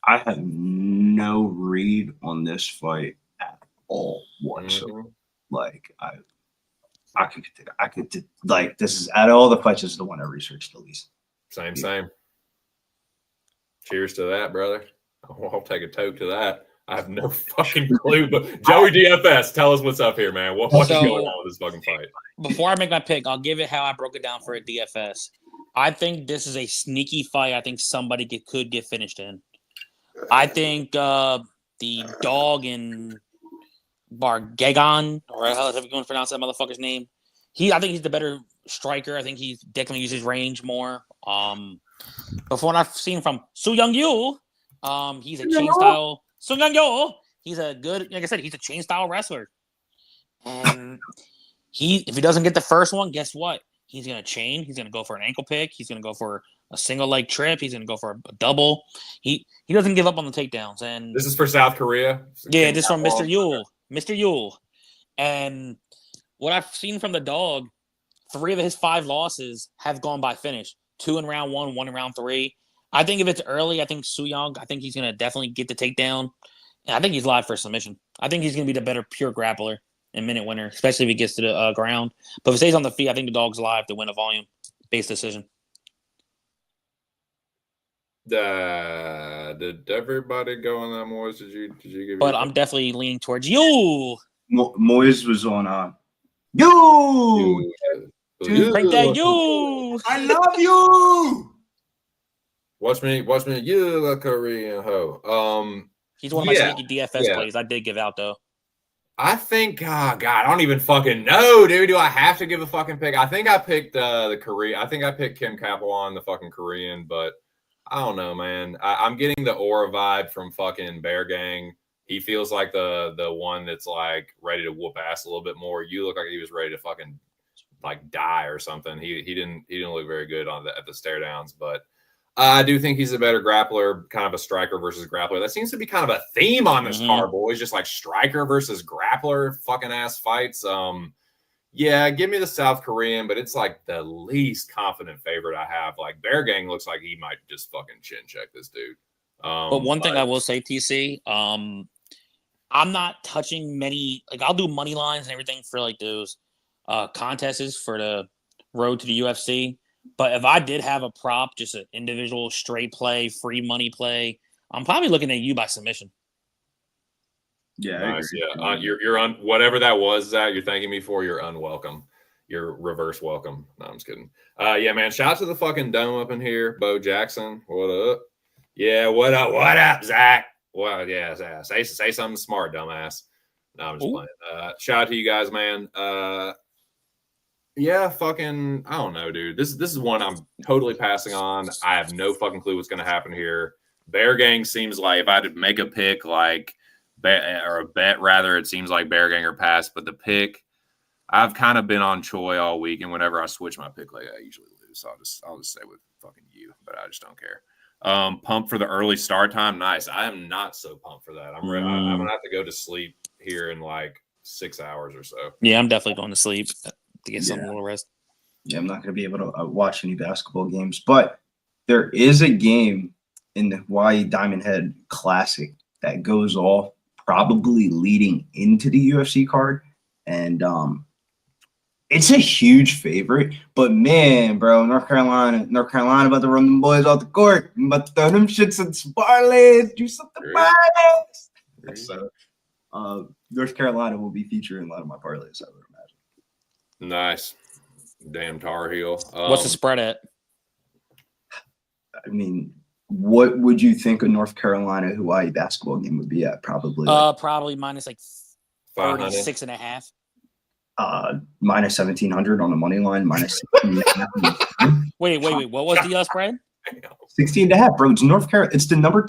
I have no read on this fight at all whatsoever. Like I could like this is out of all the fights, this is the one I researched the least. Same. Cheers to that, brother. I'll take a toke to that. I have no fucking clue. But Joey DFS, tell us what's up here, man. What's going on with this fucking fight? Before I make my pick, I'll give it how I broke it down for a DFS. I think this is a sneaky fight. I think somebody could get finished in. I think the dog in Bargegon, or how you want to pronounce that motherfucker's name? I think he's the better striker. I think he definitely uses range more. But from what I've seen from Su Young Yu, he's a chain style. Su Young Yu, he's a good, like I said, he's a chain style wrestler. And if he doesn't get the first one, guess what? He's gonna chain. He's gonna go for an ankle pick. He's gonna go for a single leg trip. He's going to go for a double. He doesn't give up on the takedowns. And this is for South Korea. Yeah, this from Mr. Yule. Mr. Yule. And what I've seen from the dog, 3 of his 5 losses have gone by finish. 2 in round 1, 1 in round 3. I think if it's early, I think Su Young, I think he's going to definitely get the takedown. And I think he's live for submission. I think he's going to be the better pure grappler and minute winner, especially if he gets to the ground. But if he stays on the feet, I think the dog's live to win a volume-based decision. Did everybody go on that, Moise? Did you give? But I'm definitely leaning towards you. Moise was on you. Crank that you. I love you. Watch me, you a Korean hoe. He's one of my sneaky DFS plays. I did give out though. I think, oh God, I don't even fucking know, dude. Do I have to give a fucking pick? I think I picked the Korean. I think I picked Kim Kaplan, the fucking Korean, but I don't know, man. I'm getting the aura vibe from fucking Bear Gang. He feels like the one that's like ready to whoop ass a little bit more. You look like he was ready to fucking like die or something. He didn't look very good at the stare downs, but I do think he's a better grappler, kind of a striker versus grappler. That seems to be kind of a theme on this card, boys. Just like striker versus grappler fucking ass fights. Yeah, give me the South Korean, but it's like the least confident favorite I have. Like Bear Gang looks like he might just fucking chin check this dude. But one thing I will say, TC, I'm not touching many. Like I'll do money lines and everything for like those contests for the road to the UFC. But if I did have a prop, just an individual straight play, free money play, I'm probably looking at you by submission. Yeah, nice. Yeah, you're on whatever that was, Zach. You're thanking me for. You're unwelcome. You're reverse welcome. No, I'm just kidding. Yeah, man. Shout out to the fucking dome up in here, Bo Jackson. What up? Yeah, what up? What up, Zach? Well, yeah, say something smart, dumbass. No, I'm just playing. Shout out to you guys, man. Yeah, fucking, I don't know, dude. This is one I'm totally passing on. I have no fucking clue what's going to happen here. Bear Gang seems like if I had to make a pick, like, or a bet rather, it seems like Bear Gang or pass. But the pick, I've kind of been on Choi all week, and whenever I switch my pick, like I usually lose. So I'll just say with fucking you, but I just don't care. Pumped for the early start time. Nice. I am not so pumped for that. I'm gonna have to go to sleep here in like 6 hours or so. Yeah, I'm definitely going to sleep to get some little rest. Yeah, I'm not going to be able to watch any basketball games, but there is a game in the Hawaii Diamond Head Classic that goes off probably leading into the UFC card, and it's a huge favorite. But man, bro, North Carolina about to run them boys off the court. I'm about to throw them shits in some parlays, do something parlays. So, North Carolina will be featured in a lot of my parlays, I would imagine. Nice. Damn Tar Heel. What's the spread at? I mean, what would you think a North Carolina Hawaii basketball game would be at? Probably probably minus like 36.5. Minus 1,700 on the money line, minus 16.5. Wait. What was the spread? 16.5, bro. It's North Carolina. It's the number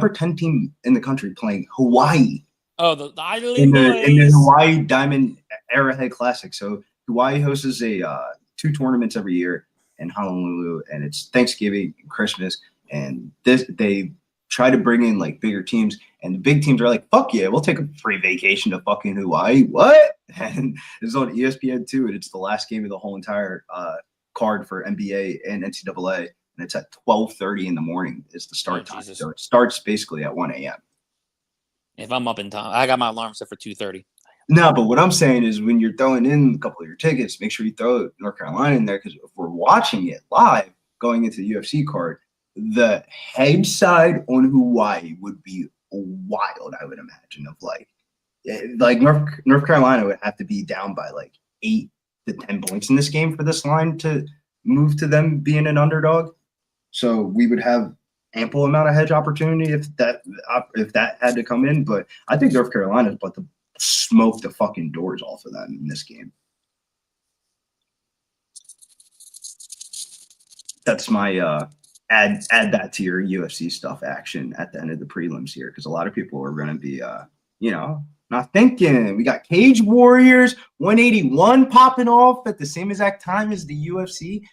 10 team in the country playing Hawaii. Oh, the Island in the Hawaii Diamond Arrowhead Classic. So Hawaii hosts two tournaments every year in Honolulu, and it's Thanksgiving and Christmas. And they try to bring in like bigger teams, and the big teams are like, "Fuck yeah, we'll take a free vacation to fucking Hawaii." What? And it's on ESPN too, and it's the last game of the whole entire card for NBA and NCAA, and it's at 12:30 in the morning. Is the start time, so it starts basically at 1 a.m. If I'm up in time, I got my alarm set for 2:30. No, but what I'm saying is when you're throwing in a couple of your tickets, make sure you throw North Carolina in there, because if we're watching it live going into the UFC card, the head side on Hawaii would be wild, I would imagine, of like North Carolina would have to be down by like 8 to 10 points in this game for this line to move to them being an underdog. So we would have ample amount of hedge opportunity if that had to come in. But I think North Carolina is about to smoke the fucking doors off of them in this game. That's my add that to your UFC stuff action at the end of the prelims here, because a lot of people are going to be not thinking. We got Cage Warriors 181 popping off at the same exact time as the UFC.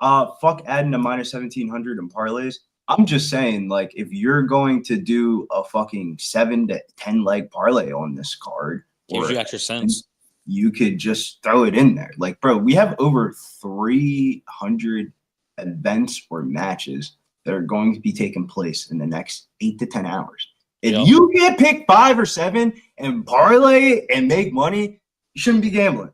Fuck adding a minus 1,700 in parlays. I'm just saying, like, if you're going to do a fucking 7 to 10 leg parlay on this card, gives you extra sense. You could just throw it in there. Like, bro, we have over 300 events or matches that are going to be taking place in the next 8 to 10 hours. If you can't pick 5 or 7 and parlay and make money, you shouldn't be gambling.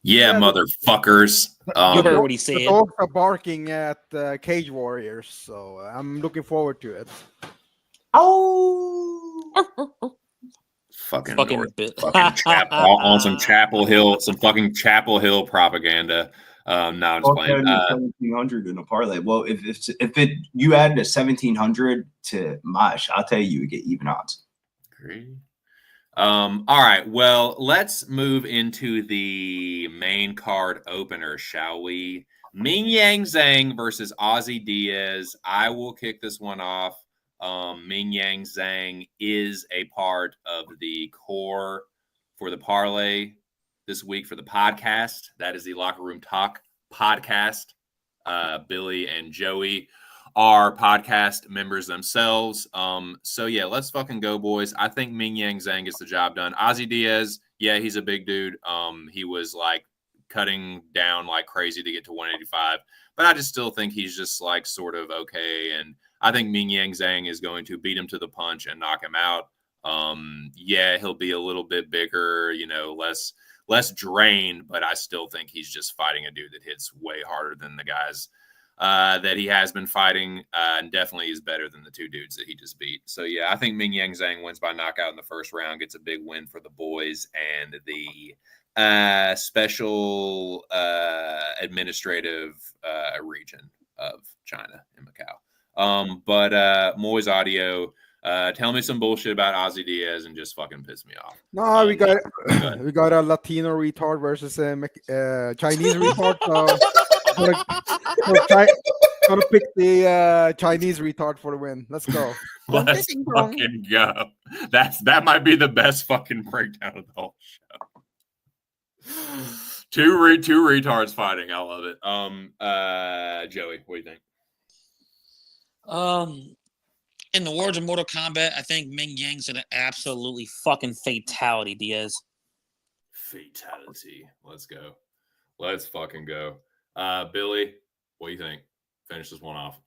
Yeah, motherfuckers. You heard what he said. The dogs are barking at Cage Warriors, so I'm looking forward to it. Oh, fucking on some Chapel Hill, some fucking Chapel Hill propaganda. No, I'm just playing. 1,700 in a parlay. Well, if you added a 1,700 to Mosh, I'll tell you would get even odds. Great. All right. Well, let's move into the main card opener, shall we? Ming Yang Zhang versus Ozzy Diaz. I will kick this one off. Ming Yang Zhang is a part of the core for the parlay this week for the podcast. That is the Locker Room Talk podcast. Billy and Joey are podcast members themselves. So yeah, let's fucking go, boys. I think Ming Yang Zhang gets the job done. Ozzy Diaz, yeah, he's a big dude. He was like cutting down like crazy to get to 185, but I just still think he's just like sort of okay. And I think Ming Yang Zhang is going to beat him to the punch and knock him out. Yeah, he'll be a little bit bigger, you know, less drained, but I still think he's just fighting a dude that hits way harder than the guys that he has been fighting, and definitely is better than the 2 dudes that he just beat. So yeah, I think Ming Yang Zhang wins by knockout in the first round, gets a big win for the boys and the special administrative region of China in Macau. But Moy's audio, tell me some bullshit about Ozzy Diaz and just fucking piss me off. No, we got a Latino retard versus a Chinese retard. So gonna pick the Chinese retard for the win. Let's go. Let's fucking go. That might be the best fucking breakdown of the whole show. Two retards fighting. I love it. Joey, what do you think? In the words of Mortal Kombat, I think Ming Yang's an absolutely fucking fatality, Diaz. Fatality. Let's go. Let's fucking go. Billy, what do you think? Finish this one off.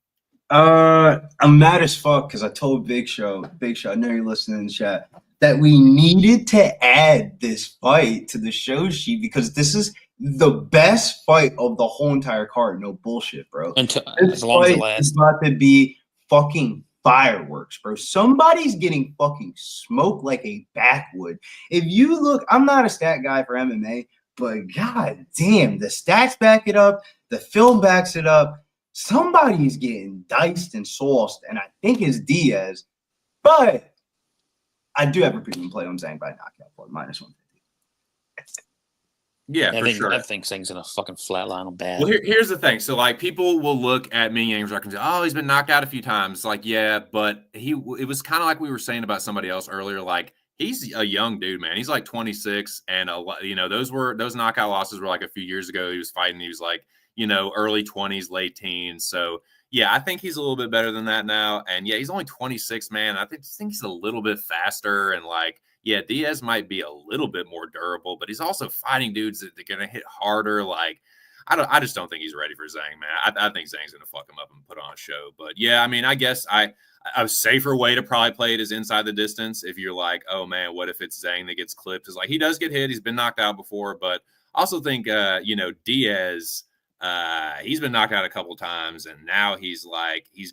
I'm mad as fuck because I told Big Show, I know you're listening in the chat, that we needed to add this fight to the show sheet because this is the best fight of the whole entire card. No bullshit, bro. As long as it lasts. It's about to be fucking fireworks, bro. Somebody's getting fucking smoked like a backwood. If you look, I'm not a stat guy for MMA, but god damn, the stats back it up. The film backs it up. Somebody's getting diced and sauced, and I think it's Diaz. But I do have a premium play on Zhang by knockout for minus 150. Yeah, for sure. I think Zhang's in a fucking flatline on bad. Well, here's the thing. So, like, people will look at Ming Yang's record and say, "Oh, he's been knocked out a few times." Like, yeah, but it was kind of like we were saying about somebody else earlier. Like, he's a young dude, man. He's like 26, and those knockout losses were like a few years ago. He was fighting. He was like, early 20s, late teens. So yeah, I think he's a little bit better than that now. And yeah, he's only 26, man. I think he's a little bit faster, and like, yeah, Diaz might be a little bit more durable, but he's also fighting dudes that are gonna hit harder. Like, I just don't think he's ready for Zhang, man. I think Zhang's gonna fuck him up and put on a show. But yeah, I mean, I guess a safer way to probably play it is inside the distance. If you're like, oh man, what if it's Zhang that gets clipped? Is like, he does get hit. He's been knocked out before, but I also think Diaz, he's been knocked out a couple times, and now he's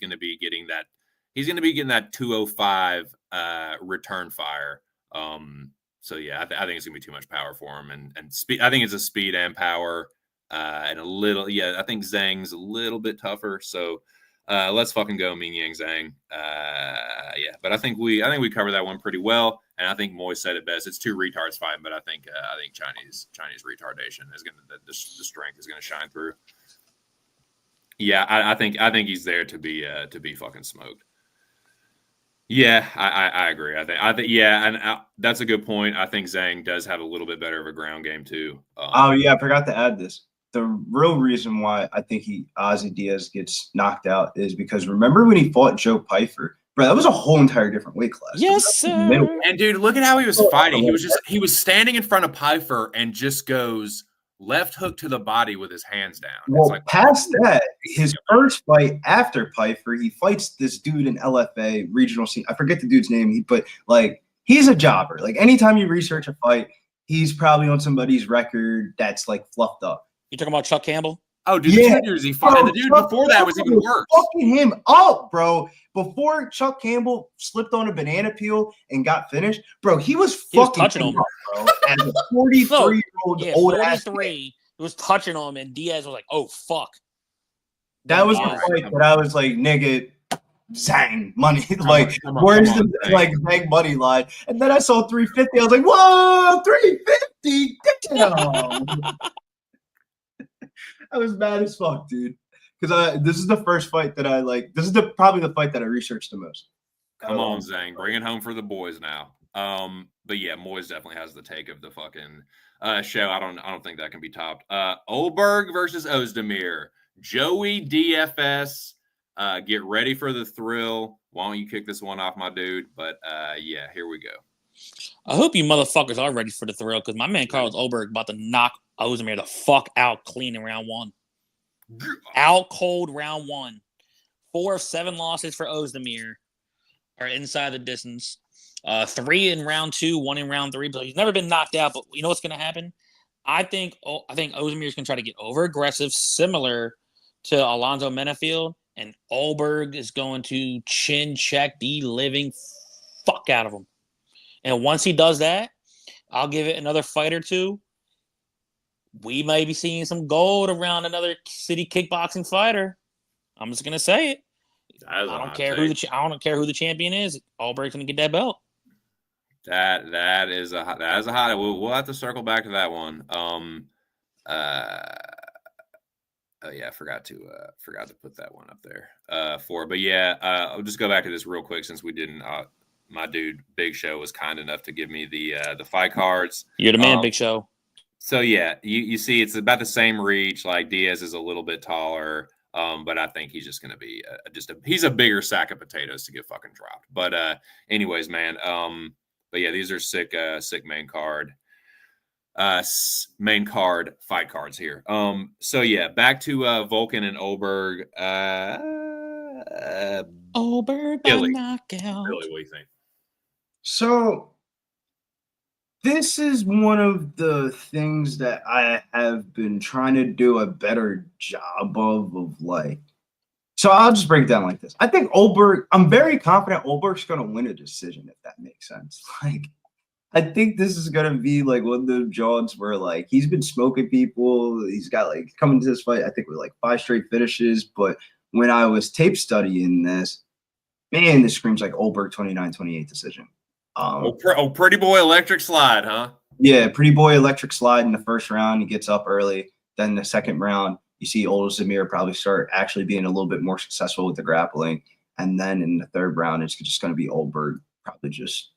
gonna be getting that 205 return fire. So yeah, I think it's gonna be too much power for him, and speed. I think it's a speed and power, and a little. Yeah, I think Zhang's a little bit tougher. So let's fucking go, Ming Yang Zhang. Yeah, but I think we covered that one pretty well, and I think Moy said it best. It's 2 retards fighting, but I think Chinese retardation is gonna the strength is gonna shine through. Yeah, I think he's there to be fucking smoked. Yeah, I agree. I think yeah, and that's a good point. I think Zhang does have a little bit better of a ground game too. Oh yeah, I forgot to add this. the real reason why I think Ozzy Diaz gets knocked out is because remember when he fought Joe Pyfer? Bro, that was a whole entire different weight class. Yes, sir. And dude, look at how he was fighting. He was standing in front of Pyfer and just goes left hook to the body with his hands down. Well, like, past that, his first fight after Pyfer, he fights this dude in LFA regional scene. I forget the dude's name, but like he's a jobber. Like anytime you research a fight, he's probably on somebody's record that's like fluffed up. You talking about Chuck Campbell? Oh, dude, the 2 years he fought, and the dude before that was even worse. Fucking him up, bro. Before Chuck Campbell slipped on a banana peel and got finished, bro, he was touching him, up, bro. As a 43-year-old old ass 43, he was touching him, and Diaz was like, "Oh fuck." That was the fight that I was like, "Nigga, Zang money." Like, where's the like Zang money line? And then I saw 350. I was like, "Whoa, 350! Damn!" I was mad as fuck, dude. Because this is the first fight that I like. This is probably the fight that I researched the most. Come on, Zang, bring it home for the boys now. But yeah, Moyes definitely has the take of the fucking show. I don't think that can be topped. Oberg versus Ozdemir. Joey DFS. Get ready for the thrill. Why don't you kick this one off, my dude? But yeah, here we go. I hope you motherfuckers are ready for the thrill because my man Carlos Oberg about to knock Ozdemir the fuck out clean in round 1. Out cold round 1. 4 of 7 losses for Ozdemir are inside the distance. 3 in round 2, 1 in round 3. But he's never been knocked out. But you know what's going to happen? I think Ozdemir is going to try to get over aggressive, similar to Alonzo Menafield, and Oberg is going to chin check the living fuck out of him. And once he does that, I'll give it another fight or two. We may be seeing some gold around another city kickboxing fighter. I'm just gonna say it. I don't care who the champion is. Albert's gonna get that belt. That is a hot. We'll have to circle back to that one. Oh yeah, I forgot to put that one up there but yeah, I'll just go back to this real quick since we didn't. My dude, Big Show, was kind enough to give me the fight cards. You're the man, Big Show. So yeah, you see, it's about the same reach. Like Diaz is a little bit taller, but I think he's just going to be he's a bigger sack of potatoes to get fucking dropped. But anyways, man. But yeah, these are sick main card fight cards here. So yeah, back to Vulcan and Oberg. Oberg by knockout. Billy, what do you think? So this is one of the things that I have been trying to do a better job of like. So I'll just break it down like this. I think Oberg, I'm very confident Oberg's going to win a decision, if that makes sense. Like, I think this is going to be like one of the jaws where like he's been smoking people. He's got like coming to this fight, I think with like 5 straight finishes. But when I was tape studying this, man, this screams like Oberg 29-28 decision. Pretty boy electric slide, huh? Yeah, pretty boy electric slide in the first round. He gets up early. Then the second round, you see Ozdemir probably start actually being a little bit more successful with the grappling. And then in the third round, it's just going to be Oberg probably just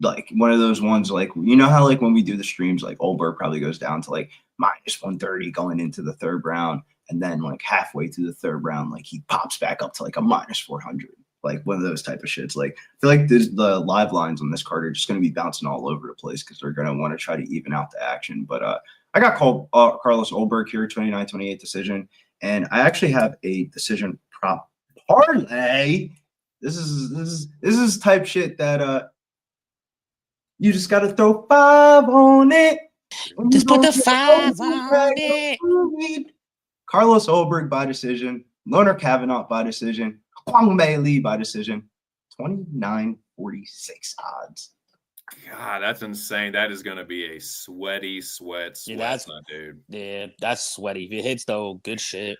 like one of those ones like, you know how like when we do the streams, like Oberg probably goes down to like -130 going into the third round. And then like halfway through the third round, like he pops back up to like a -400. Like one of those type of shits. Like I feel like the live lines on this card are just going to be bouncing all over the place because they're going to want to try to even out the action. But I got Carlos Oberg here, 29-28 decision, and I actually have a decision prop parlay. This is type shit that you just got to throw 5 on it. Just put the 5 on it. Carlos Oberg by decision. Loner Kavanaugh by decision. Kwame Lee by decision, 29-46 odds. God, that's insane. That is going to be a sweat, that's my dude. Yeah, that's sweaty. If it hits, though, good shit.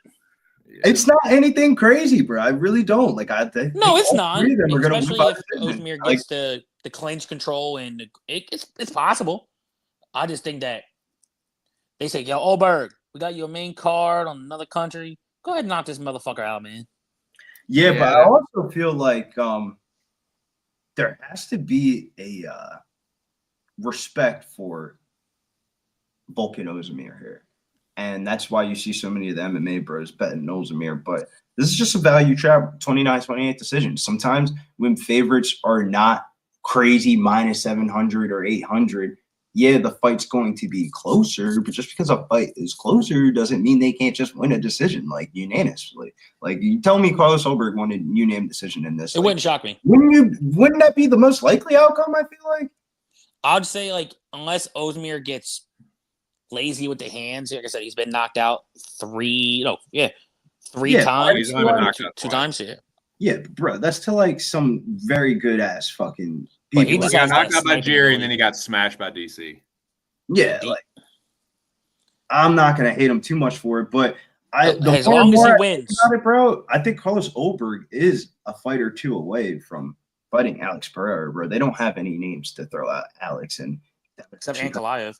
Yeah. It's not anything crazy, bro. I really don't. Like, no, it's not. Especially if Ozdemir gets the clinch control, and it's possible. I just think that they say, yo, Oberg, we got you a main card on another country. Go ahead and knock this motherfucker out, man. Yeah, but I also feel like there has to be a respect for Vulcan Ozdemir here. And that's why you see so many of the MMA bros betting Ozdemir. But this is just a value trap, 29-28 decision. Sometimes when favorites are not crazy minus 700 or 800, yeah, the fight's going to be closer, but just because a fight is closer doesn't mean they can't just win a decision like unanimously. Like you tell me Carlos Holberg won a unanimous decision in this. It wouldn't shock me. Wouldn't that be the most likely outcome, I feel like? I'd say, like, unless Ozdemir gets lazy with the hands, like I said, he's been knocked out three times. He's only been knocked out two times, yeah. Yeah, bro, that's to like some very good ass fucking But people. he just He got has that knocked out by sniping Jerry, and ability. then he got smashed by DC. Yeah, like I'm not gonna hate him too much for it, but as long as he wins, about it, bro, I think Carlos Holberg is a fight or two away from fighting Alex Pereira, bro. They don't have any names to throw out Alex and except Ankalaev.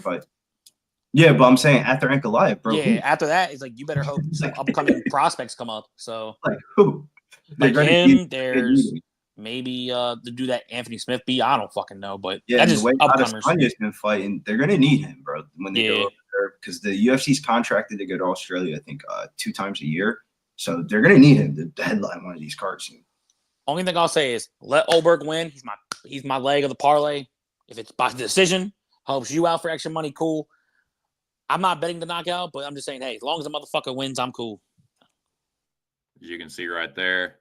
Fight. Yeah, but I'm saying after Ankalaev, bro. Yeah, after that, it's like you better hope some upcoming prospects come up. So like who? Like him, there's maybe to do that Anthony Smith beat. I don't fucking know, but yeah, that's just the way upcomers. Adesanya's been fighting, they're gonna need him, bro, when they go over there because the UFC's contracted to go to Australia, I think, 2 times a year. So they're gonna need him to headline one of these cards soon. Only thing I'll say is let Olberg win. He's my leg of the parlay. If it's by decision, helps you out for extra money, cool. I'm not betting the knockout, but I'm just saying, hey, as long as the motherfucker wins, I'm cool. As you can see right there,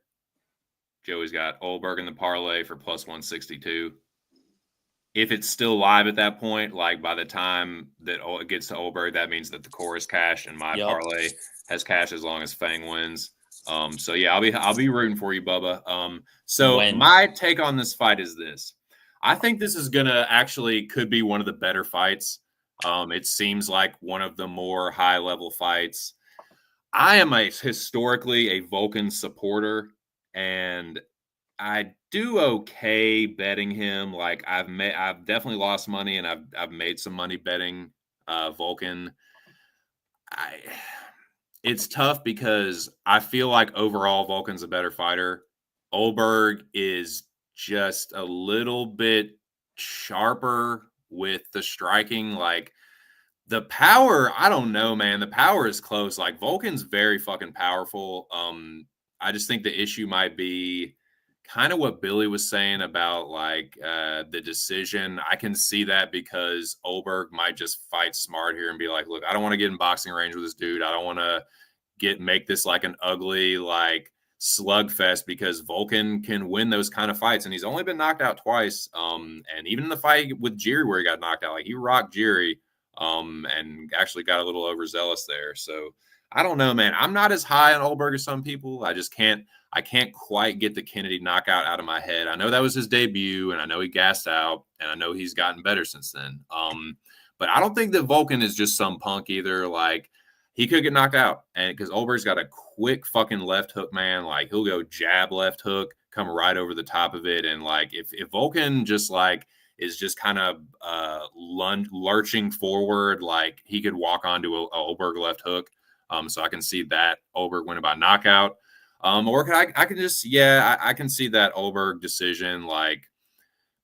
Joey's got Olberg in the parlay for plus 162. If it's still live at that point, like by the time that it gets to Olberg, that means that the core is cash and my parlay has cash as long as Fang wins. So yeah, I'll be rooting for you, Bubba. My take on this fight is this. I think this is could be one of the better fights. It seems like one of the more high-level fights. I am historically a Volkan supporter, and I do okay betting him. Like I've definitely lost money, and I've made some money betting Volkan. It's tough because I feel like overall Volkan's a better fighter. Olberg is just a little bit sharper with the striking. Like the power, I don't know, man. The power is close. Like Volkan's very fucking powerful. I just think the issue might be kind of what Billy was saying about like the decision. I can see that because Olberg might just fight smart here and be like, look, I don't want to get in boxing range with this dude. I don't want to make this like an ugly like slugfest because Volkan can win those kind of fights, and he's only been knocked out twice. And even in the fight with Jiri where he got knocked out, like he rocked Jiri, and actually got a little overzealous there. So I don't know, man. I'm not as high on Olberg as some people. I can't quite get the Kennedy knockout out of my head. I know that was his debut, and I know he gassed out, and I know he's gotten better since then. But I don't think that Volkan is just some punk either. Like he could get knocked out, and because Olberg's got a quick fucking left hook, man. Like he'll go jab left hook, come right over the top of it, and like if Volkan just like is just kind of lurching forward, like he could walk onto a Olberg left hook. So I can see that Olberg winning by knockout. Or I can see that Olberg decision, like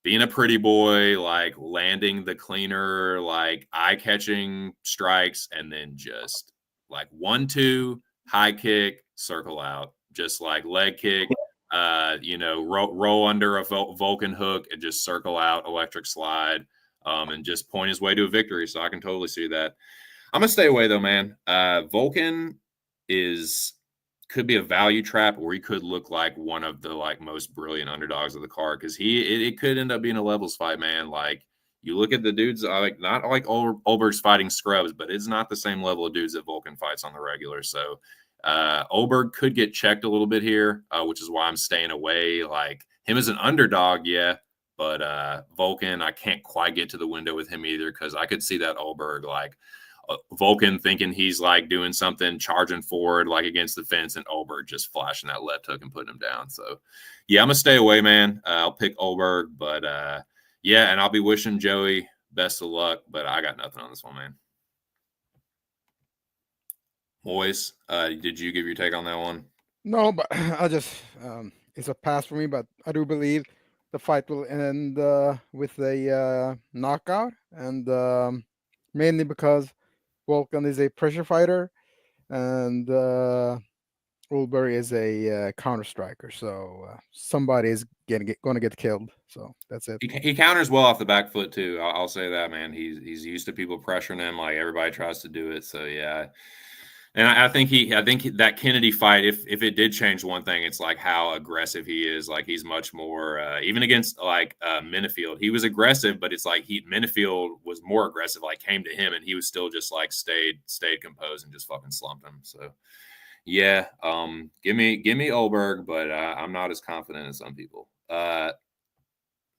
being a pretty boy, like landing the cleaner, like eye-catching strikes, and then just like 1-2 high kick, circle out, just like leg kick, roll under a Volkan hook and just circle out, electric slide, and just point his way to a victory. So I can totally see that. I'm gonna stay away though, man. Volkan could be a value trap, or he could look like one of the like most brilliant underdogs of the card because it could end up being a levels fight, man. Like you look at the dudes, like not like Olberg's fighting scrubs, but it's not the same level of dudes that Volkan fights on the regular. So Olberg could get checked a little bit here, which is why I'm staying away. Like him as an underdog, yeah, but Volkan, I can't quite get to the window with him either because I could see that Olberg like Volkan thinking he's like doing something, charging forward like against the fence, and Olberg just flashing that left hook and putting him down. So yeah, I'm gonna stay away, man. I'll pick Olberg, but yeah, and I'll be wishing Joey best of luck, but I got nothing on this one, man. Moise, did you give your take on that one? No, but I just it's a pass for me, but I do believe the fight will end with a knockout, and mainly because Volkan is a pressure fighter, and Ulberg is a counter striker. So somebody is going to get killed. So that's it. He counters well off the back foot too. I'll say that, man. He's used to people pressuring him. Like everybody tries to do it. So yeah. And I think that Kennedy fight, if it did change one thing, it's like how aggressive he is. Like he's much more, even against like Minifield, he was aggressive, but it's like Minifield was more aggressive. Like came to him, and he was still just like stayed composed and just fucking slumped him. So yeah, give me Olberg, but I'm not as confident as some people.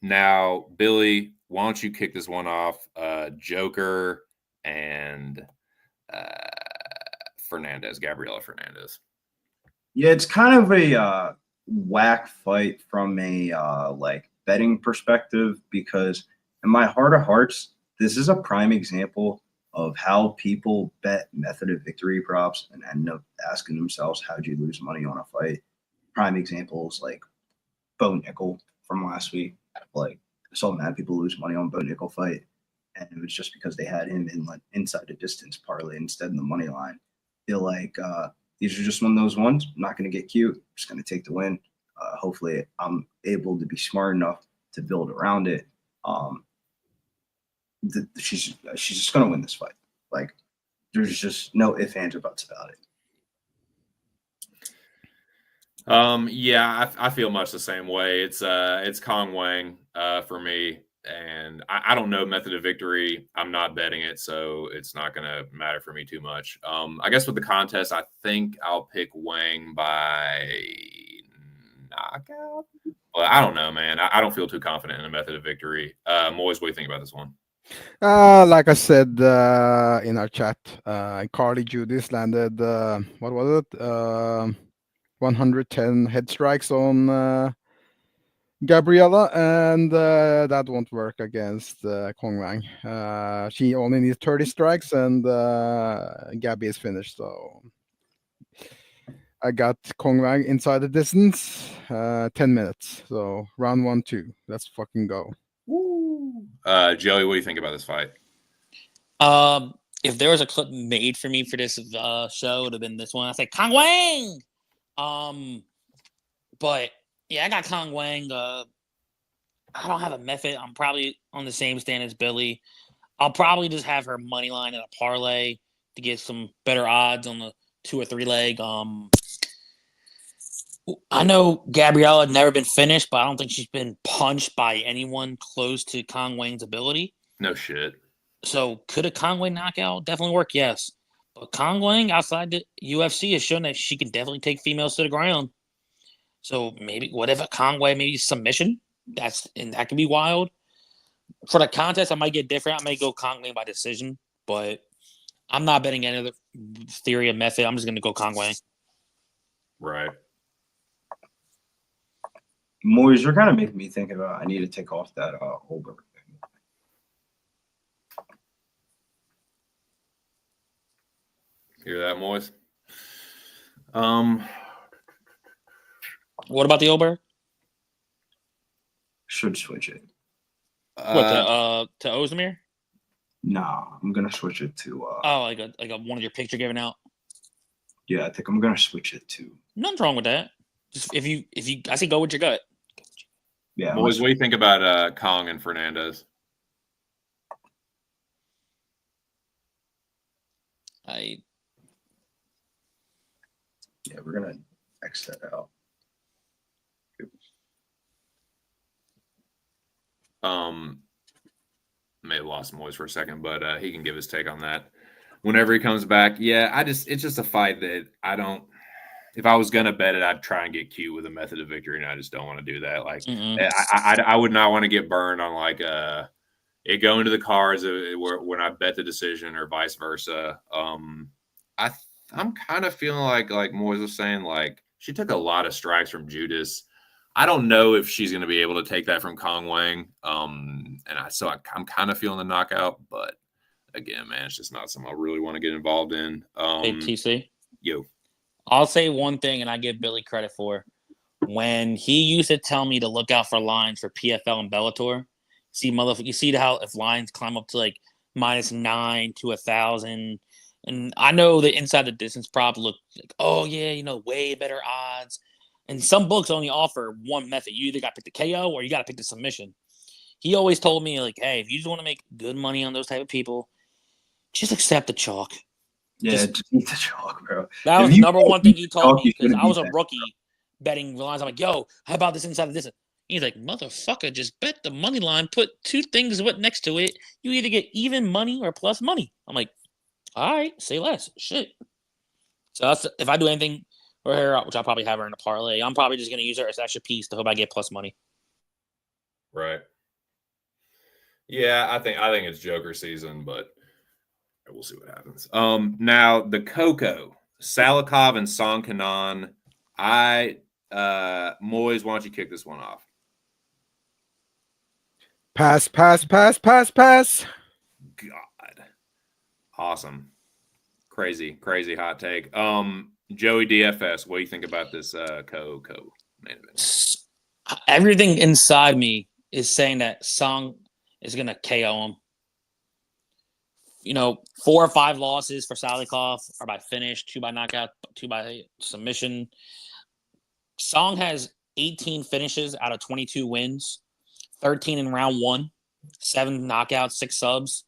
Now, Billy, why don't you kick this one off? Joker and Fernandez, Gabriela Fernandez. Yeah, it's kind of a whack fight from a like betting perspective, because in my heart of hearts, this is a prime example of how people bet method of victory props and end up asking themselves, how'd you lose money on a fight? Prime examples like Bo Nickel from last week. Like I saw mad people lose money on Bo Nickel fight, and it was just because they had him in like inside the distance parlay instead of the money line. Feel like these are just one of those ones. I'm not going to get cute. I'm just going to take the win. Hopefully, I'm able to be smart enough to build around it. She's just going to win this fight. Like, there's just no ifs, ands, or buts about it. Yeah, I feel much the same way. It's Kong Wang for me. And I don't know method of victory. I'm not betting it, so it's not going to matter for me too much. I guess with the contest, I think I'll pick Wang by knockout. Well, I don't know, man. I don't feel too confident in a method of victory. Moyes, what do you think about this one? Like I said in our chat, Carly Judis landed, what was it? 110 head strikes on Gabriela, and that won't work against Kong Wang. She only needs 30 strikes, and Gabby is finished. So I got Kong Wang inside the distance, 10 minutes. So round 1-2. Let's fucking go. Woo. Joey, what do you think about this fight? If there was a clip made for me for this show, it would have been this one. I say Kong Wang. But yeah, I got Kong Wang. I don't have a method. I'm probably on the same stand as Billy. I'll probably just have her money line in a parlay to get some better odds on the 2 or 3 leg. I know Gabriella had never been finished, but I don't think she's been punched by anyone close to Kong Wang's ability. No shit. So could a Kong Wang knockout definitely work? Yes. But Kong Wang outside the UFC has shown that she can definitely take females to the ground. So maybe what if a Kong Wang maybe submission? That could be wild. For the contest, I might get different. I might go Kong Wang by decision, but I'm not betting any other theory or method. I'm just going to go Kong Wang. Right. Moyes, you're kind of making me think about I need to take off that Holberg thing. Hear that, Moyes? What about the Ober? Should switch it. What to Ozdemir? Nah, I'm gonna switch it to. Like a one of your picture giving out. Yeah, I think I'm gonna switch it to. Nothing's wrong with that. Just if you, I say go with your gut. Yeah, Moyes, what do you think about Kong and Fernandez? Yeah, we're gonna X that out. May have lost Moyes for a second, but he can give his take on that whenever he comes back. Yeah, it's just a fight that I don't. If I was gonna bet it, I'd try and get cute with a method of victory, and I just don't want to do that. Like, I would not want to get burned on like it going to the cards when I bet the decision or vice versa. I'm kind of feeling like Moyes was saying, like she took a lot of strikes from Judas. I don't know if she's going to be able to take that from Kong Wang. I'm kind of feeling the knockout, but again, man, it's just not something I really want to get involved in. Hey, TC. Yo. I'll say one thing, and I give Billy credit for. When he used to tell me to look out for lines for PFL and Bellator, you see how if lines climb up to like -9 to 1,000, And I know the inside the distance prop look like, oh yeah, way better odds. And some books only offer one method. You either got to pick the KO or you got to pick the submission. He always told me, like, hey, if you just want to make good money on those type of people, just accept the chalk. Yeah, just eat the chalk, bro. That was the number one thing he taught me because I was a rookie betting lines. I'm like, yo, how about this inside of this? He's like, motherfucker, just bet the money line, put two things next to it. You either get even money or plus money. I'm like, all right, say less. Shit. So that's if I do anything for her, which I'll probably have her in a parlay, I'm probably just going to use her as extra piece to hope I get plus money. Right. Yeah, I think it's Joker season, but we'll see what happens. Now the Coco, Salikov and Song Kanan. Moyes, why don't you kick this one off? Pass. God. Awesome. Crazy hot take. Joey DFS, what do you think about this Coco main event? Everything inside me is saying that Song is going to KO him. 4 or 5 losses for Salikov are by finish, 2 by knockout, 2 by submission. Song has 18 finishes out of 22 wins, 13 in round 1, 7 knockouts, 6 subs.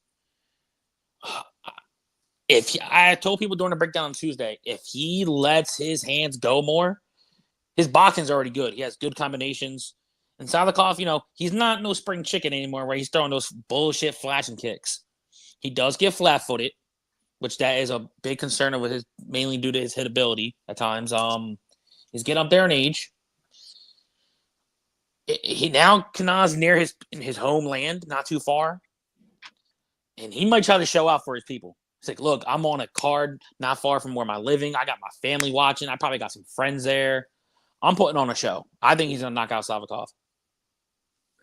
I told people during the breakdown on Tuesday, if he lets his hands go more, his boxing's already good. He has good combinations. And Salikov, he's not no spring chicken anymore where he's throwing those bullshit flashing kicks. He does get flat-footed, which that is a big concern with his, mainly due to his hit ability at times. He's getting up there in age. He now Kanaz near his homeland, not too far, and he might try to show out for his people. It's like, look, I'm on a card not far from where I'm living. I got my family watching. I probably got some friends there. I'm putting on a show. I think he's gonna knock out Salikov.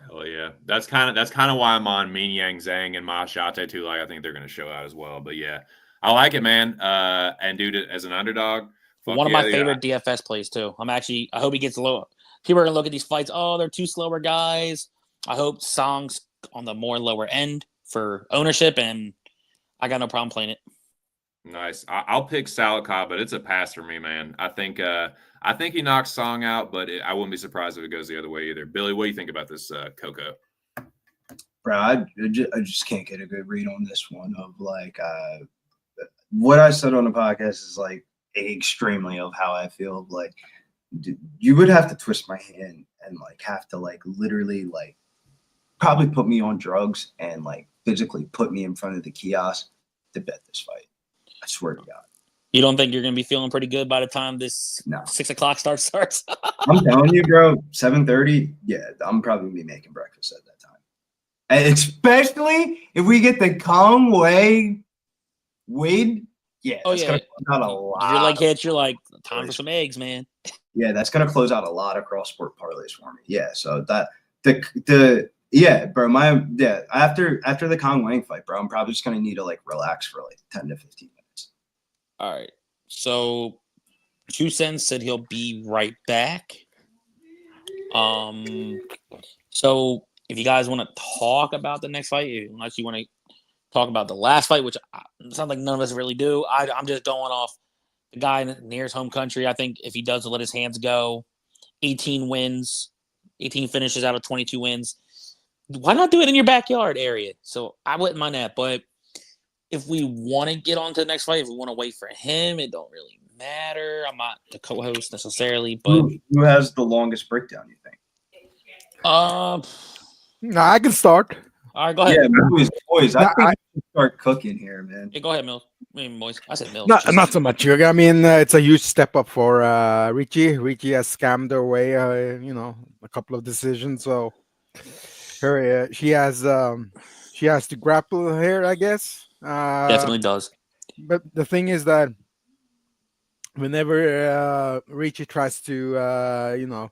Hell yeah, that's kind of why I'm on Min Yang Zhang and Ma Xiaote too. Like I think they're gonna show out as well. But yeah, I like it, man. And dude, as an underdog, one of my favorite DFS plays too. I hope he gets low. People are gonna look at these fights. Oh, they're two slower guys. I hope Song's on the more lower end for ownership, and I got no problem playing it. Nice. I'll pick Salikov, but it's a pass for me, man. I think he knocks Song out, but I wouldn't be surprised if it goes the other way either. Billy, what do you think about this Coco? Bro, I just can't get a good read on this one. Of like what I said on the podcast is like extremely of how I feel. Like you would have to twist my hand and like have to like literally like probably put me on drugs and like physically put me in front of the kiosk to bet this fight. I swear to God. You don't think you're going to be feeling pretty good by the time this 6 o'clock starts? I'm telling you, bro, 7:30, yeah, I'm probably going to be making breakfast at that time. And especially if we get the Kong Wade, yeah, that's going to close out a lot. If you're like hits, you're like, time for some eggs, man. Yeah, that's going to close out a lot of cross-sport parlays for me. Yeah, so that yeah, bro, after the Kong Wang fight, bro, I'm probably just going to need to like relax for like 10 to 15 minutes. All right. So 2 Cents said he'll be right back. So if you guys want to talk about the next fight, unless you want to talk about the last fight, which sounds like none of us really do, I'm just going off the guy near his home country. I think if he does let his hands go, 18 wins, 18 finishes out of 22 wins. Why not do it in your backyard area? So I wouldn't mind that. But if we want to get on to the next fight, if we want to wait for him, it don't really matter. I'm not the co-host necessarily, but who has the longest breakdown, you think? No, I can start. All right, go ahead. Yeah, boys, I think we can start cooking here, man. Yeah, go ahead, Mills. Moise. I said Mills. Not so much, Hugo. I mean, it's a huge step up for Richie. Richie has scammed away, a couple of decisions. So she has to grapple here, I guess. Definitely does. But the thing is that whenever Richie tries to,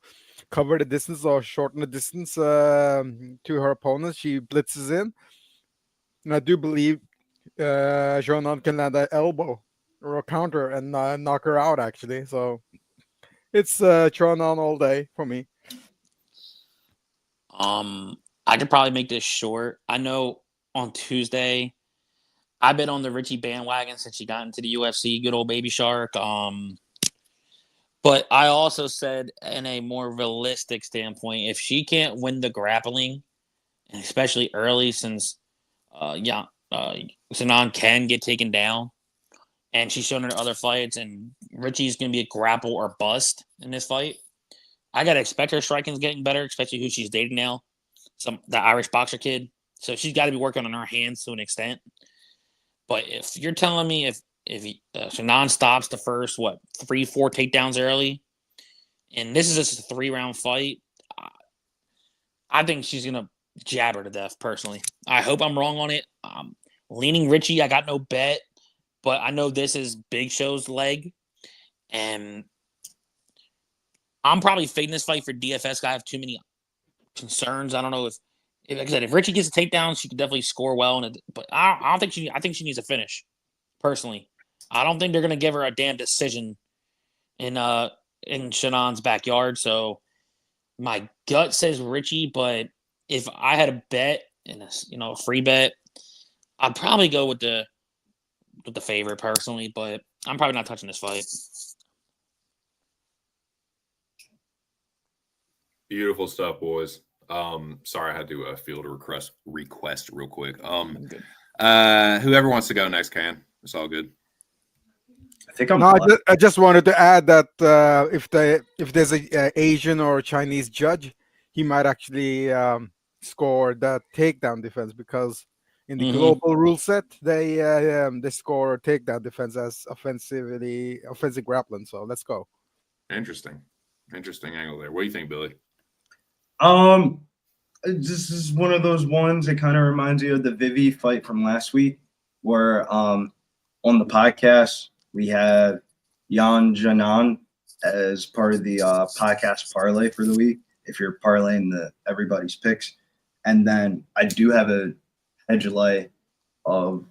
cover the distance or shorten the distance to her opponent, she blitzes in. And I do believe Jonan can land an elbow or a counter and knock her out, actually. So it's Jonan all day for me. I could probably make this short. I know on Tuesday I've been on the Richie bandwagon since she got into the UFC. Good old Baby Shark. But I also said, in a more realistic standpoint, if she can't win the grappling, and especially early, since Sanan can get taken down, and she's shown her other fights, and Richie's going to be a grapple or bust in this fight. I got to expect her striking's getting better, especially who she's dating now, the Irish boxer kid. So she's got to be working on her hands to an extent. But if you're telling me if Shannon stops the first 3-4 takedowns early, and this is just a 3-round fight, I think she's gonna jab her to death. Personally, I hope I'm wrong on it. Leaning Richie, I got no bet, but I know this is Big Show's leg, and I'm probably fading this fight for DFS. I have too many concerns. I don't know if like I said, if Richie gets a takedown, she could definitely score well. But I don't think she. I think she needs a finish. Personally, I don't think they're gonna give her a damn decision in Shannon's backyard. So my gut says Richie, but if I had a bet in a free bet, I'd probably go with the favorite personally. But I'm probably not touching this fight. Beautiful stuff, boys. Sorry, I had to field a request real quick. Whoever wants to go next can. It's all good. I think I'm. No, I just wanted to add that if there's a Asian or Chinese judge, he might actually score that takedown defense, because in the global rule set they score takedown defense as offensive grappling. So let's go. Interesting angle there. What do you think, Billy? This is one of those ones that kind of reminds you of the Vivi fight from last week, where on the podcast we have Jan Janan as part of the podcast parlay for the week, if you're parlaying everybody's picks. And then I do have a hedge lay of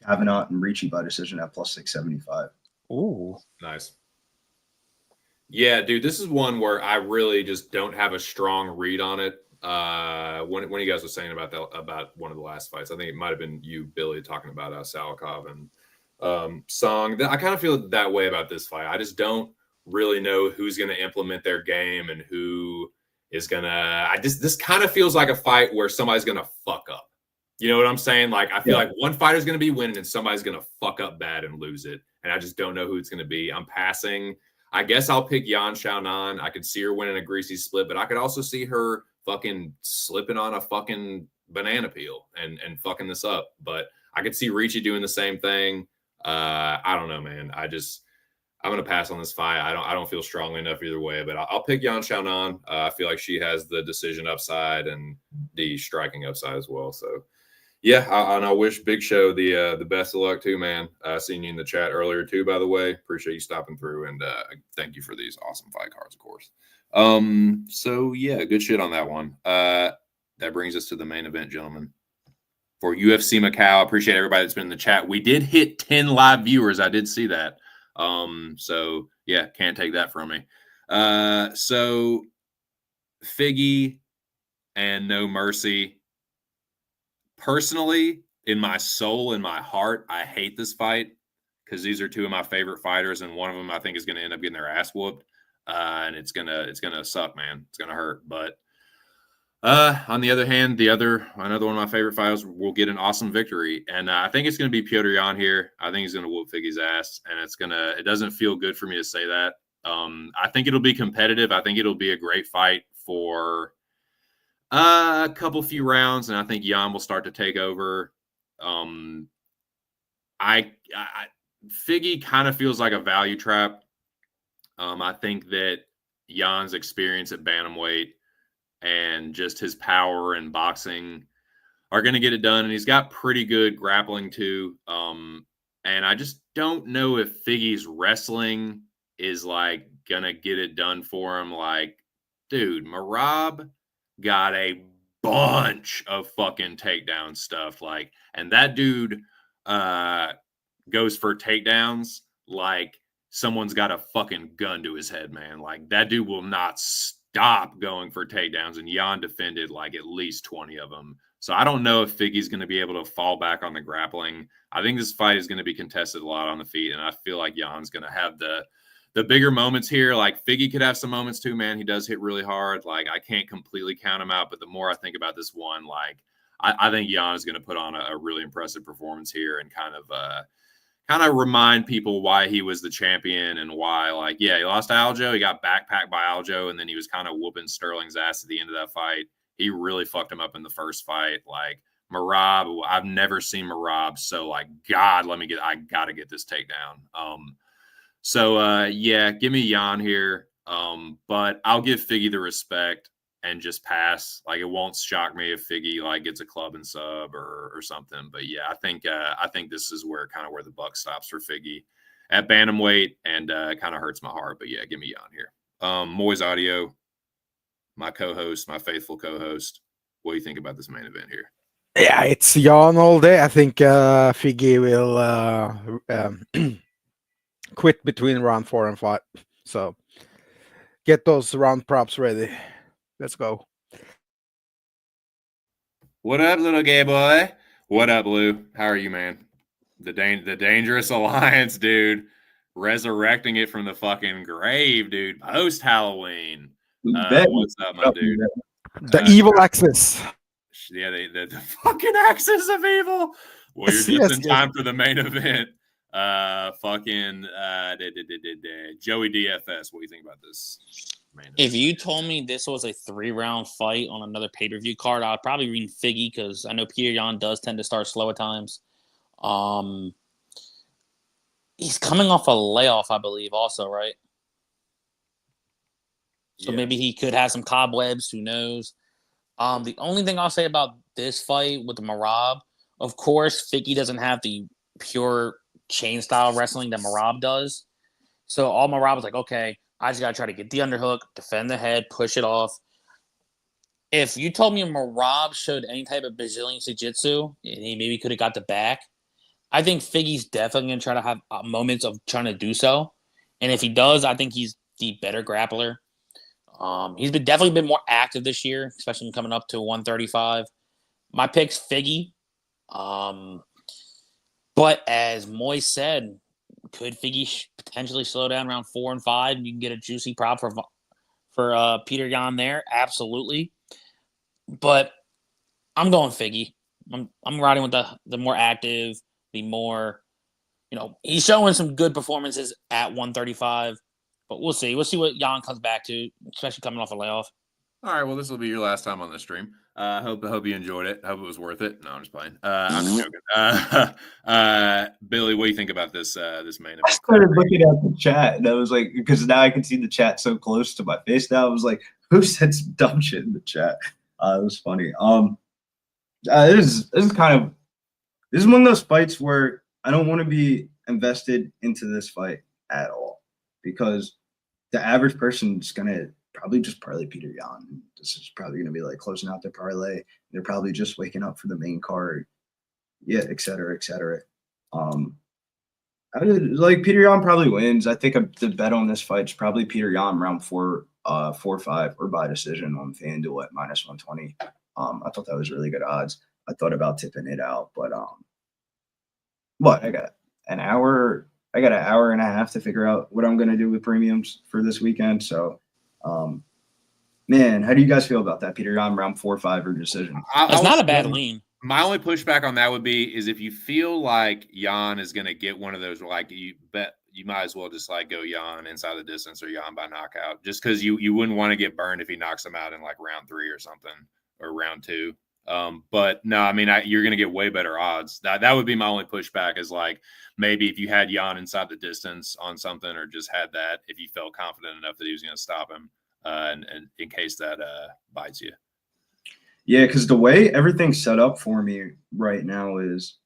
Kavanaugh and Ricci by decision at plus 675. Ooh, nice. Yeah, dude, this is one where I really just don't have a strong read on it. When you guys were saying about one of the last fights, I think it might have been you, Billy, talking about Salikov and Song. I kind of feel that way about this fight. I just don't really know who's going to implement their game and who is going to. This kind of feels like a fight where somebody's going to fuck up. You know what I'm saying? Like, I feel like one fighter's going to be winning and somebody's going to fuck up bad and lose it. And I just don't know who it's going to be. I'm passing. I guess I'll pick Yan Xiaonan. I could see her winning a greasy split, but I could also see her fucking slipping on a fucking banana peel and fucking this up. But I could see Ricci doing the same thing. I don't know, man. I'm gonna pass on this fight. I don't feel strongly enough either way, but I'll pick Yan Xiaonan. I feel like she has the decision upside and the striking upside as well. So yeah, and I wish Big Show the best of luck too, man. Seeing you in the chat earlier too, by the way. Appreciate you stopping through, and thank you for these awesome fight cards, of course. So yeah, good shit on that one. That brings us to the main event, gentlemen. For UFC Macau, appreciate everybody that's been in the chat. We did hit 10 live viewers. I did see that. So yeah, can't take that from me. So Figgy and No Mercy. Personally, in my soul, in my heart, I hate this fight because these are two of my favorite fighters, and one of them I think is going to end up getting their ass whooped, and it's gonna suck, man. It's gonna hurt. But on the other hand, another one of my favorite fighters will get an awesome victory, and I think it's going to be Petr Yan here. I think he's going to whoop Figgy's ass, and it doesn't feel good for me to say that. I think it'll be competitive. I think it'll be a great fight for a few rounds, and I think Jan will start to take over. Figgy kind of feels like a value trap. I think that Jan's experience at bantamweight and just his power and boxing are going to get it done, and he's got pretty good grappling too. And I just don't know if Figgy's wrestling is like gonna get it done for him. Like, dude, Merab got a bunch of fucking takedown stuff. Like, and that dude goes for takedowns like someone's got a fucking gun to his head, man. Like, that dude will not stop going for takedowns, and Jan defended like at least 20 of them. So I don't know if Figgy's going to be able to fall back on the grappling. I think this fight is going to be contested a lot on the feet, and I feel like Jan's going to have the bigger moments here. Like Figgy could have some moments too, man. He does hit really hard. Like I can't completely count him out, but the more I think about this one, like I think Jan is going to put on a really impressive performance here and kind of remind people why he was the champion and why, like, yeah, he lost to Aljo. He got backpacked by Aljo, and then he was kind of whooping Sterling's ass at the end of that fight. He really fucked him up in the first fight. Like, Merab, I've never seen Merab so, like, God, I got to get this takedown. Yeah, give me Jan here. But I'll give Figgy the respect and just pass. Like, it won't shock me if Figgy like gets a club and sub or something. But yeah, I think this is where the buck stops for Figgy at bantamweight, and kind of hurts my heart. But yeah, give me Jan here. Moy's Audio, my co-host, my faithful co-host. What do you think about this main event here? Yeah, it's Jan all day. I think Figgy will quit between round 4 and 5. So get those round props ready. Let's go. What up, little gay boy? What up, Lou? How are you, man? The Dangerous Alliance, dude. Resurrecting it from the fucking grave, dude. Post Halloween. What's up, my dude? The evil axis. Yeah, the fucking axis of evil. Well, you're just in time for the main event. Joey DFS. What do you think about this? If you told me this was a 3-round fight on another pay-per-view card, I'd probably lean Figgy because I know Peter Yan does tend to start slow at times. He's coming off a layoff, I believe, also, right? So maybe he could have some cobwebs. Who knows? The only thing I'll say about this fight with the Merab, of course, Figgy doesn't have the pure chain-style wrestling that Merab does. So all Merab was like, okay, I just got to try to get the underhook, defend the head, push it off. If you told me Merab showed any type of Brazilian Jiu-Jitsu and he maybe could have got the back, I think Figgy's definitely going to try to have moments of trying to do so. And if he does, I think he's the better grappler. He's definitely been more active this year, especially coming up to 135. My pick's Figgy. But as Moy said, could Figgy potentially slow down around 4 and 5, and you can get a juicy prop for Peter Yan there? Absolutely. But I'm going Figgy. I'm riding with the more active, the more, he's showing some good performances at 135. But we'll see. We'll see what Yan comes back to, especially coming off a layoff. All right. Well, this will be your last time on the stream. I hope you enjoyed it. I hope it was worth it. No, I'm just playing. I'm just joking. Billy, what do you think about this main event? I started looking at the chat, and I was like, because now I can see the chat so close to my face now. I was like, who said some dumb shit in the chat? It was funny. This is one of those fights where I don't want to be invested into this fight at all, because the average person is gonna probably just parlay Peter Yan. This is probably gonna be like closing out their parlay. They're probably just waking up for the main card, et cetera, et cetera. Peter Yan probably wins. I think the bet on this fight is probably Peter Yan round 4, 4-5, or by decision on FanDuel at -120. I thought that was really good odds. I thought about tipping it out, but I got an hour. I got an hour and a half to figure out what I'm going to do with premiums for this weekend. So, man, how do you guys feel about that, Peter Yan round 4, 5, or decision? It's not a bad lean. My only pushback on that would be is if you feel like Yan is going to get one of those, like you bet, you might as well just like go Yan inside the distance or Yan by knockout, just because you wouldn't want to get burned if he knocks him out in like round 3 or something, or round 2. But no, I mean, you're going to get way better odds. That would be my only pushback, is like maybe if you had Yan inside the distance on something, or just had that, if you felt confident enough that he was going to stop him, and in case that bites you. Yeah, because the way everything's set up for me right now is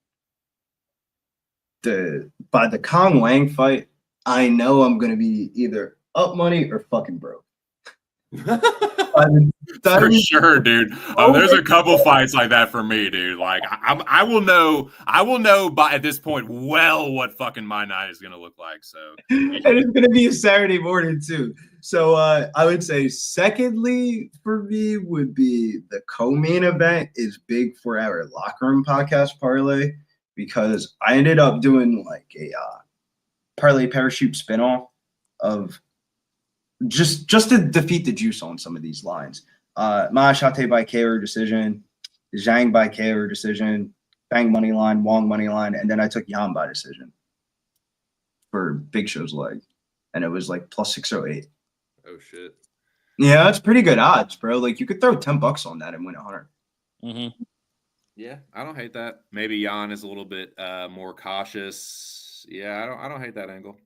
by the Kong Wang fight, I know I'm going to be either up money or fucking broke. For sure, dude. There's a couple fights like that for me, dude. Like I will know by at this point what fucking my night is gonna look like. So and it's gonna be a Saturday morning too. So I would say secondly for me would be the co-main event is big for our locker room podcast parlay because I ended up doing like a parlay parachute spinoff of just to defeat the juice on some of these lines. Ma Shate by KO decision, Zhang by KO decision, Bang money line, Wong money line, and then I took Yan by decision for Big Show's leg, and it was like plus 608. Oh shit! Yeah, that's pretty good odds, bro. Like you could throw $10 on that and win 100. Mm-hmm. Yeah, I don't hate that. Maybe Jan is a little bit more cautious. Yeah, I don't hate that angle.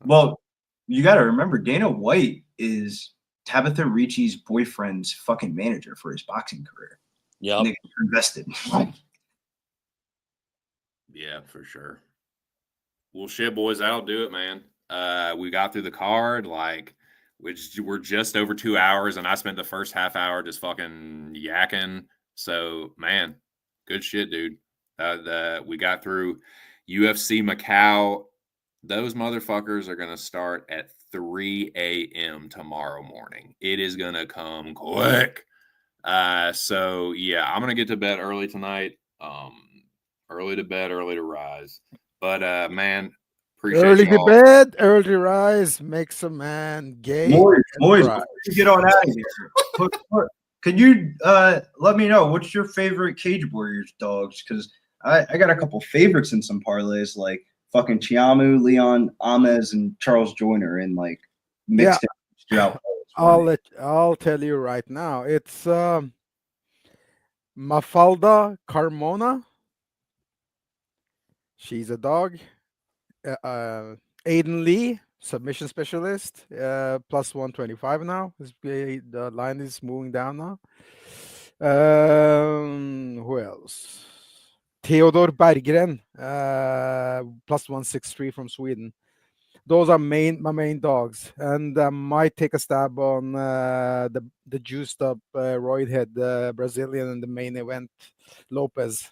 Well, you got to remember Dana White is Tabitha Ricci's boyfriend's fucking manager for his boxing career. Yeah, niggas invested. Yeah, for sure. Well, shit, boys, that'll do it, man. We got through the card, like, we're just over 2 hours, and I spent the first half hour just fucking yakking. So, man, good shit, dude. We got through UFC Macau. Those motherfuckers are going to start at 3 a.m. tomorrow morning. It is going to come quick. So, yeah, I'm going to get to bed early tonight. Early to bed, early to rise. But, man, appreciate Early you to all. bed, early to rise makes a man gay. Boys, right. before you get on out of here, could you let me know what's your favorite Cage Warriors dogs? Because I got a couple favorites in some parlays, like fucking Chiamu, Leon Ames, and Charles Joyner, and like mixed in throughout. I'll tell you right now. It's Mafalda Carmona. She's a dog. Aiden Lee, submission specialist, plus 125 now. The line is moving down now. Who else? Theodor Berggren, plus 163 from Sweden. Those are my main dogs, and I might take a stab on the juiced up roid head Brazilian in the main event, Lopez.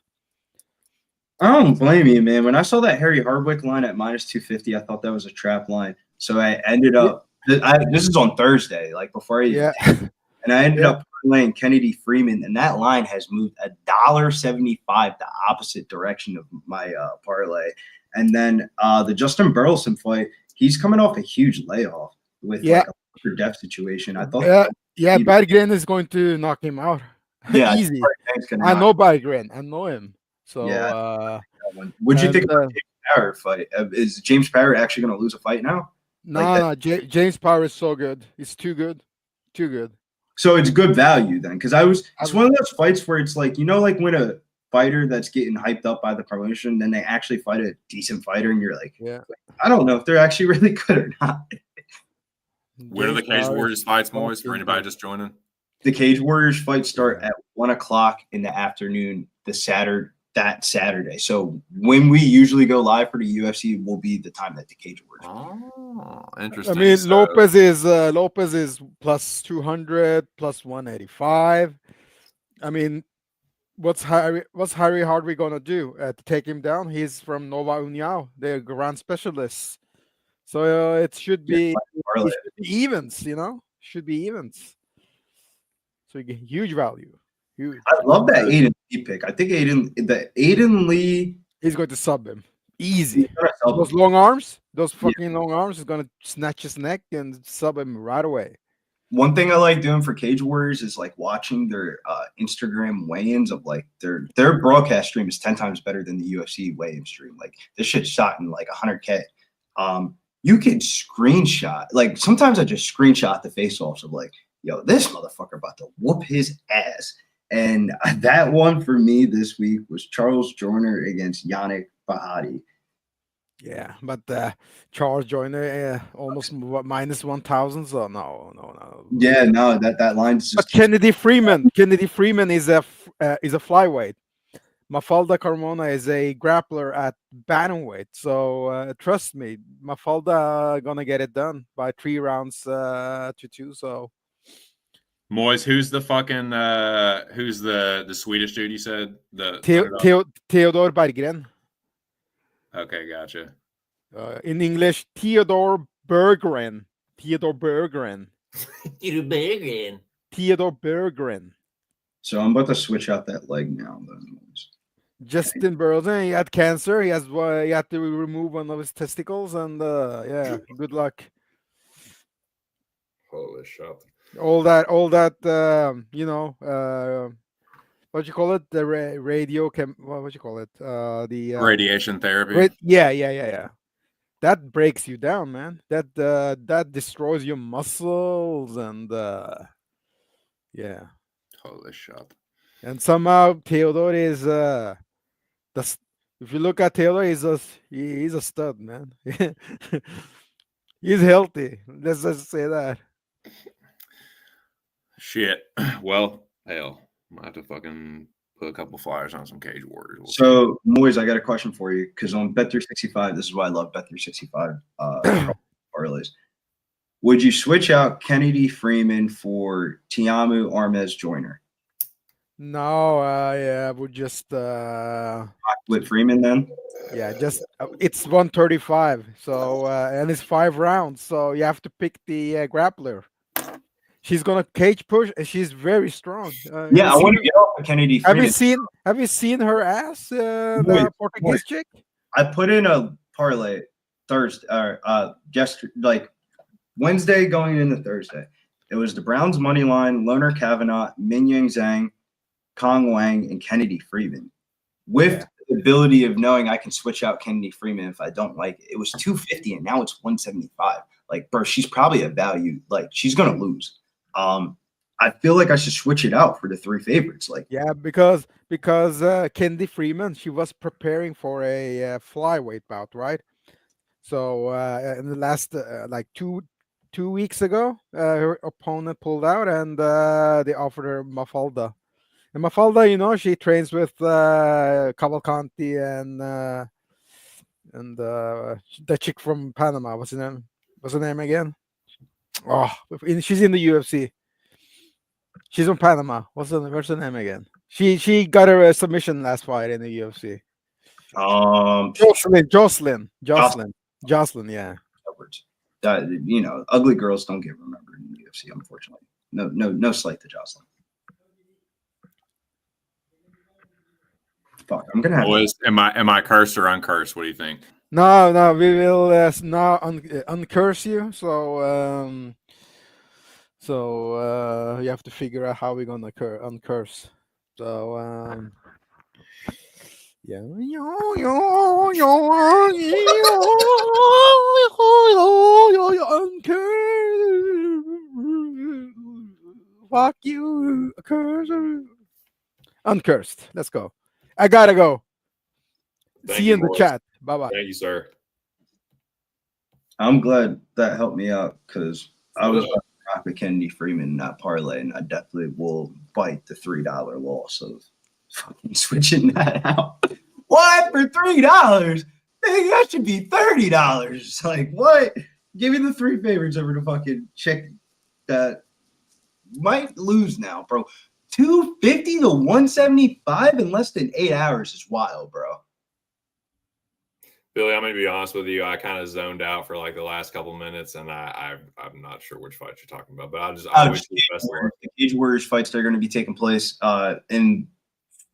I don't blame you, man. When I saw that Harry Hardwick line at minus 250, I thought that was a trap line. So I ended up. This is on Thursday, like before and I ended up playing Kennedy Freeman, and that line has moved $1.75 the opposite direction of my parlay. And then the Justin Burleson fight, he's coming off a huge layoff with like a death situation. I thought, Berggren is going to knock him out. Yeah, easy. I know Berggren. I know him. So, what'd you think about James Parrott fight? Is James Parrott actually going to lose a fight now? No, James Parrott is so good. He's too good. Too good. So it's good value then, because it's one of those fights where it's like, like when a fighter that's getting hyped up by the promotion, then they actually fight a decent fighter, and you're like, I don't know if they're actually really good or not. Where do the Cage Warriors fights, boys, for anybody just joining? The Cage Warriors fights start at 1:00 in the afternoon that Saturday. So when we usually go live for the UFC will be the time that the Cage Warriors. Oh, interesting. I mean, Lopez is plus 200, plus 185. I mean, what's Harry Hardwick gonna do to take him down? He's from Nova União. They're grand specialists, so it should be evens. Should be evens. So you get huge value. Huge. I love that Aiden Lee pick. I think Aiden Lee. He's going to sub him. Easy. Those long arms, those fucking long arms, is going to snatch his neck and sub him right away. One thing I like doing for Cage Warriors is like watching their Instagram weigh-ins of like their broadcast stream is 10 times better than the UFC weigh-in stream. Like this shit's shot in like 100K. You can screenshot. Like sometimes I just screenshot the face-offs of like, yo, this motherfucker about to whoop his ass. And that one for me this week was Charles Joyner against Yannick Bahati. Yeah, but Charles Joyner almost minus 1,000. So no. Yeah, no, that line's just. But Kennedy Freeman is a flyweight. Mafalda Carmona is a grappler at bantamweight. So trust me, Mafalda gonna get it done by 3 rounds to 2. So. Moise, who's the fucking who's the Swedish dude you said? Theodor Berggren. Okay, gotcha. In English, Theodor Berggren. Theodore Berggren. Berggren. Theodore Berggren. So I'm about to switch out that leg now. Justin Burleson, he had cancer. He had to remove one of his testicles, and yeah, good luck. Holy shit! All that, what you call it? The what you call it? The Radiation therapy. Yeah. That breaks you down, man. That destroys your muscles, and yeah. Holy shit! And somehow Theodore is if you look at Taylor, he's a stud, man. He's healthy. Let's just say that. Shit. Well, hell, I might have to fucking put a couple flyers on some Cage Warriors. So, Moise, I got a question for you because on Bet365, this is why I love Bet365 parlays. Would you switch out Kennedy Freeman for Tiamu Armez Joyner? No, yeah, would just with Freeman then. Yeah, just it's 135. So and it's 5 rounds. So you have to pick the grappler. She's gonna cage push, and she's very strong. Yeah, I want to get off of Kennedy Freeman. Have you seen her ass? The Portuguese chick. I put in a parlay Thursday, like Wednesday going into Thursday. It was the Browns money line, Loner Kavanaugh, Minyang Zhang, Kong Wang, and Kennedy Freeman. With the ability of knowing I can switch out Kennedy Freeman if I don't like it. It was 250 and now it's 175. Like, bro, she's probably a value. Like, she's gonna lose. I feel like I should switch it out for the 3 favorites. Like, yeah, because Kennedy Freeman, she was preparing for a flyweight bout, right? So in the last like two weeks ago, her opponent pulled out, and they offered her Mafalda. And Mafalda, she trains with Cavalcanti and the chick from Panama. What's her name? What's her name again? Oh, she's in the UFC. She's from Panama. What's her name again? She got her submission last fight in the UFC. Jocelyn. Yeah. Ugly girls don't get remembered in the UFC, unfortunately. No slight to Jocelyn. Fuck, I'm gonna have. Boys, am I cursed or uncursed? What do you think? No, we will now uncurse you. So you have to figure out how we're gonna uncurse. So yeah. Fuck you, uncursed. Let's go. I gotta go. See you in the chat. Bye bye. Thank you, sir. I'm glad that helped me out because I was about to copy Kennedy Freeman in that parlay, and I definitely will bite the $3 loss of fucking switching that out. What for $3? Nigga, that should be $30. Like, what? Give me the 3 favorites over the fucking chick that might lose now, bro. 250 to 175 in less than 8 hours is wild, bro. Billy, I'm gonna be honest with you. I kind of zoned out for like the last couple minutes, and I'm not sure which fight you're talking about. But I wish you the best of luck. The Cage Warriors fights that are going to be taking place in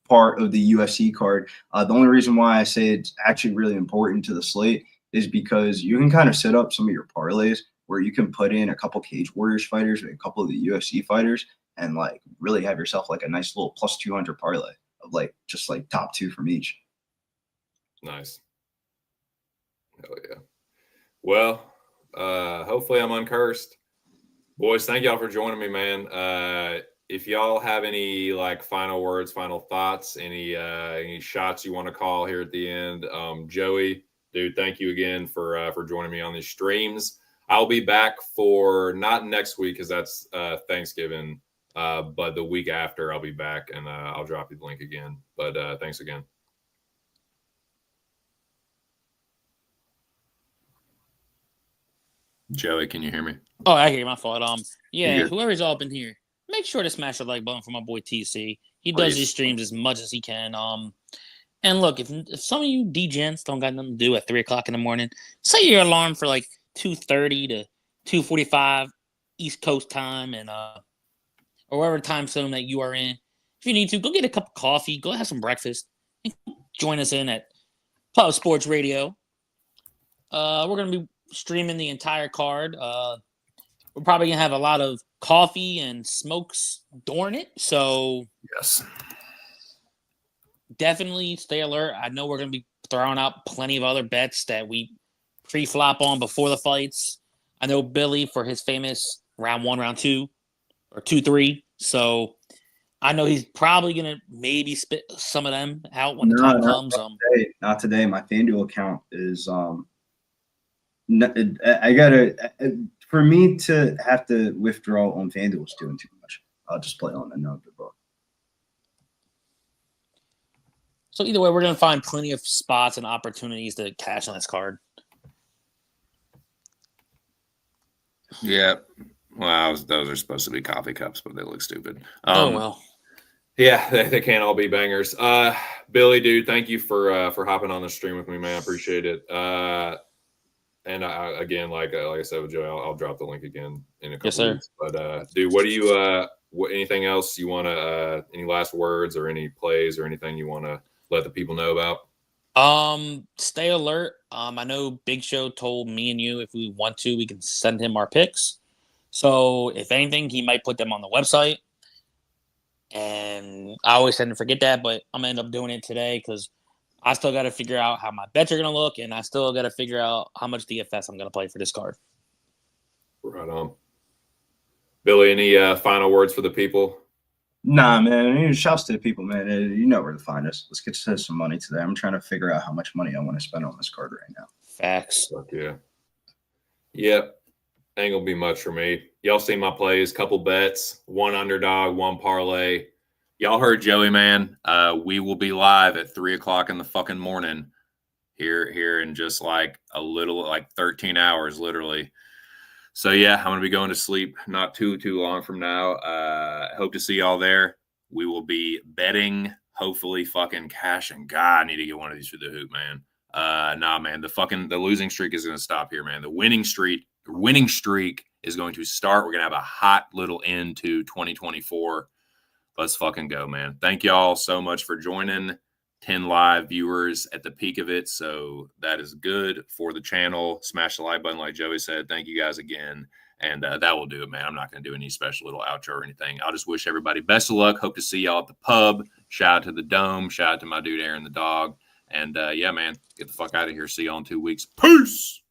part of the UFC card. The only reason why I say it's actually really important to the slate is because you can kind of set up some of your parlays where you can put in a couple Cage Warriors fighters with a couple of the UFC fighters and like really have yourself like a nice little plus 200 parlay of like just like top 2 from each. Nice. Hell yeah. Well, hopefully I'm uncursed. Boys, thank y'all for joining me, man. If y'all have any like final words, final thoughts, any shots you want to call here at the end, Joey, dude, thank you again for joining me on these streams. I'll be back for not next week because that's Thanksgiving, but the week after I'll be back, and I'll drop you the link again. But thanks again. Joey, can you hear me? Oh, I hear you. My fault. Yeah, whoever's all been here, make sure to smash the like button for my boy TC. He does these streams as much as he can. And look, if some of you D-gents don't got nothing to do at 3 o'clock in the morning, set your alarm for like 2:30 to 2:45 East Coast time, and or whatever time zone that you are in. If you need to, go get a cup of coffee, go have some breakfast, and join us in at Pub Sports Radio. We're going to be streaming the entire card. We're probably going to have a lot of coffee and smokes during it. So, yes, definitely stay alert. I know we're going to be throwing out plenty of other bets that we pre-flop on before the fights. I know Billy for his famous round 1, round 2, or 2-3. So, I know he's probably going to maybe spit some of them out when the time comes. Not today. My FanDuel account is I gotta, for me to have to withdraw on FanDuel is doing too much. I'll just play on another book. So either way, we're going to find plenty of spots and opportunities to cash on this card. Yeah. Well, those are supposed to be coffee cups, but they look stupid. Oh, well. Yeah, they can't all be bangers. Billy, dude, thank you for hopping on the stream with me, man. I appreciate it. And again, like I said with Joey, I'll drop the link again in a couple weeks. But dude, what do you anything else you want to any last words or any plays or anything you want to let the people know about? Stay alert. I know Big Show told me and you if we want to, we can send him our picks. So if anything, he might put them on the website. And I always tend to forget that, but I'm gonna end up doing it today because I still got to figure out how my bets are going to look, and I still got to figure out how much DFS I'm going to play for this card. Right on. Billy, any final words for the people? Nah, man. Shouts to the people, man. You know where to find us. Let's get to some money today. I'm trying to figure out how much money I want to spend on this card right now. Facts. Fuck yeah. Yep. Ain't going to be much for me. Y'all see my plays, couple bets, 1 underdog, 1 parlay. Y'all heard Joey, man. We will be live at 3:00 in the fucking morning here in just like 13 hours, literally. So yeah, I'm gonna be going to sleep not too long from now. Hope to see y'all there. We will be betting, hopefully fucking cashing. God, I need to get one of these for the hoop, man. Nah, man. The losing streak is gonna stop here, man. The winning streak is going to start. We're gonna have a hot little end to 2024. Let's fucking go, man. Thank y'all so much for joining. 10 live viewers at the peak of it. So that is good for the channel. Smash the like button like Joey said. Thank you guys again. And that will do it, man. I'm not going to do any special little outro or anything. I'll just wish everybody best of luck. Hope to see y'all at the pub. Shout out to the Dome. Shout out to my dude Aaron the dog. And yeah, man, get the fuck out of here. See y'all in 2 weeks. Peace.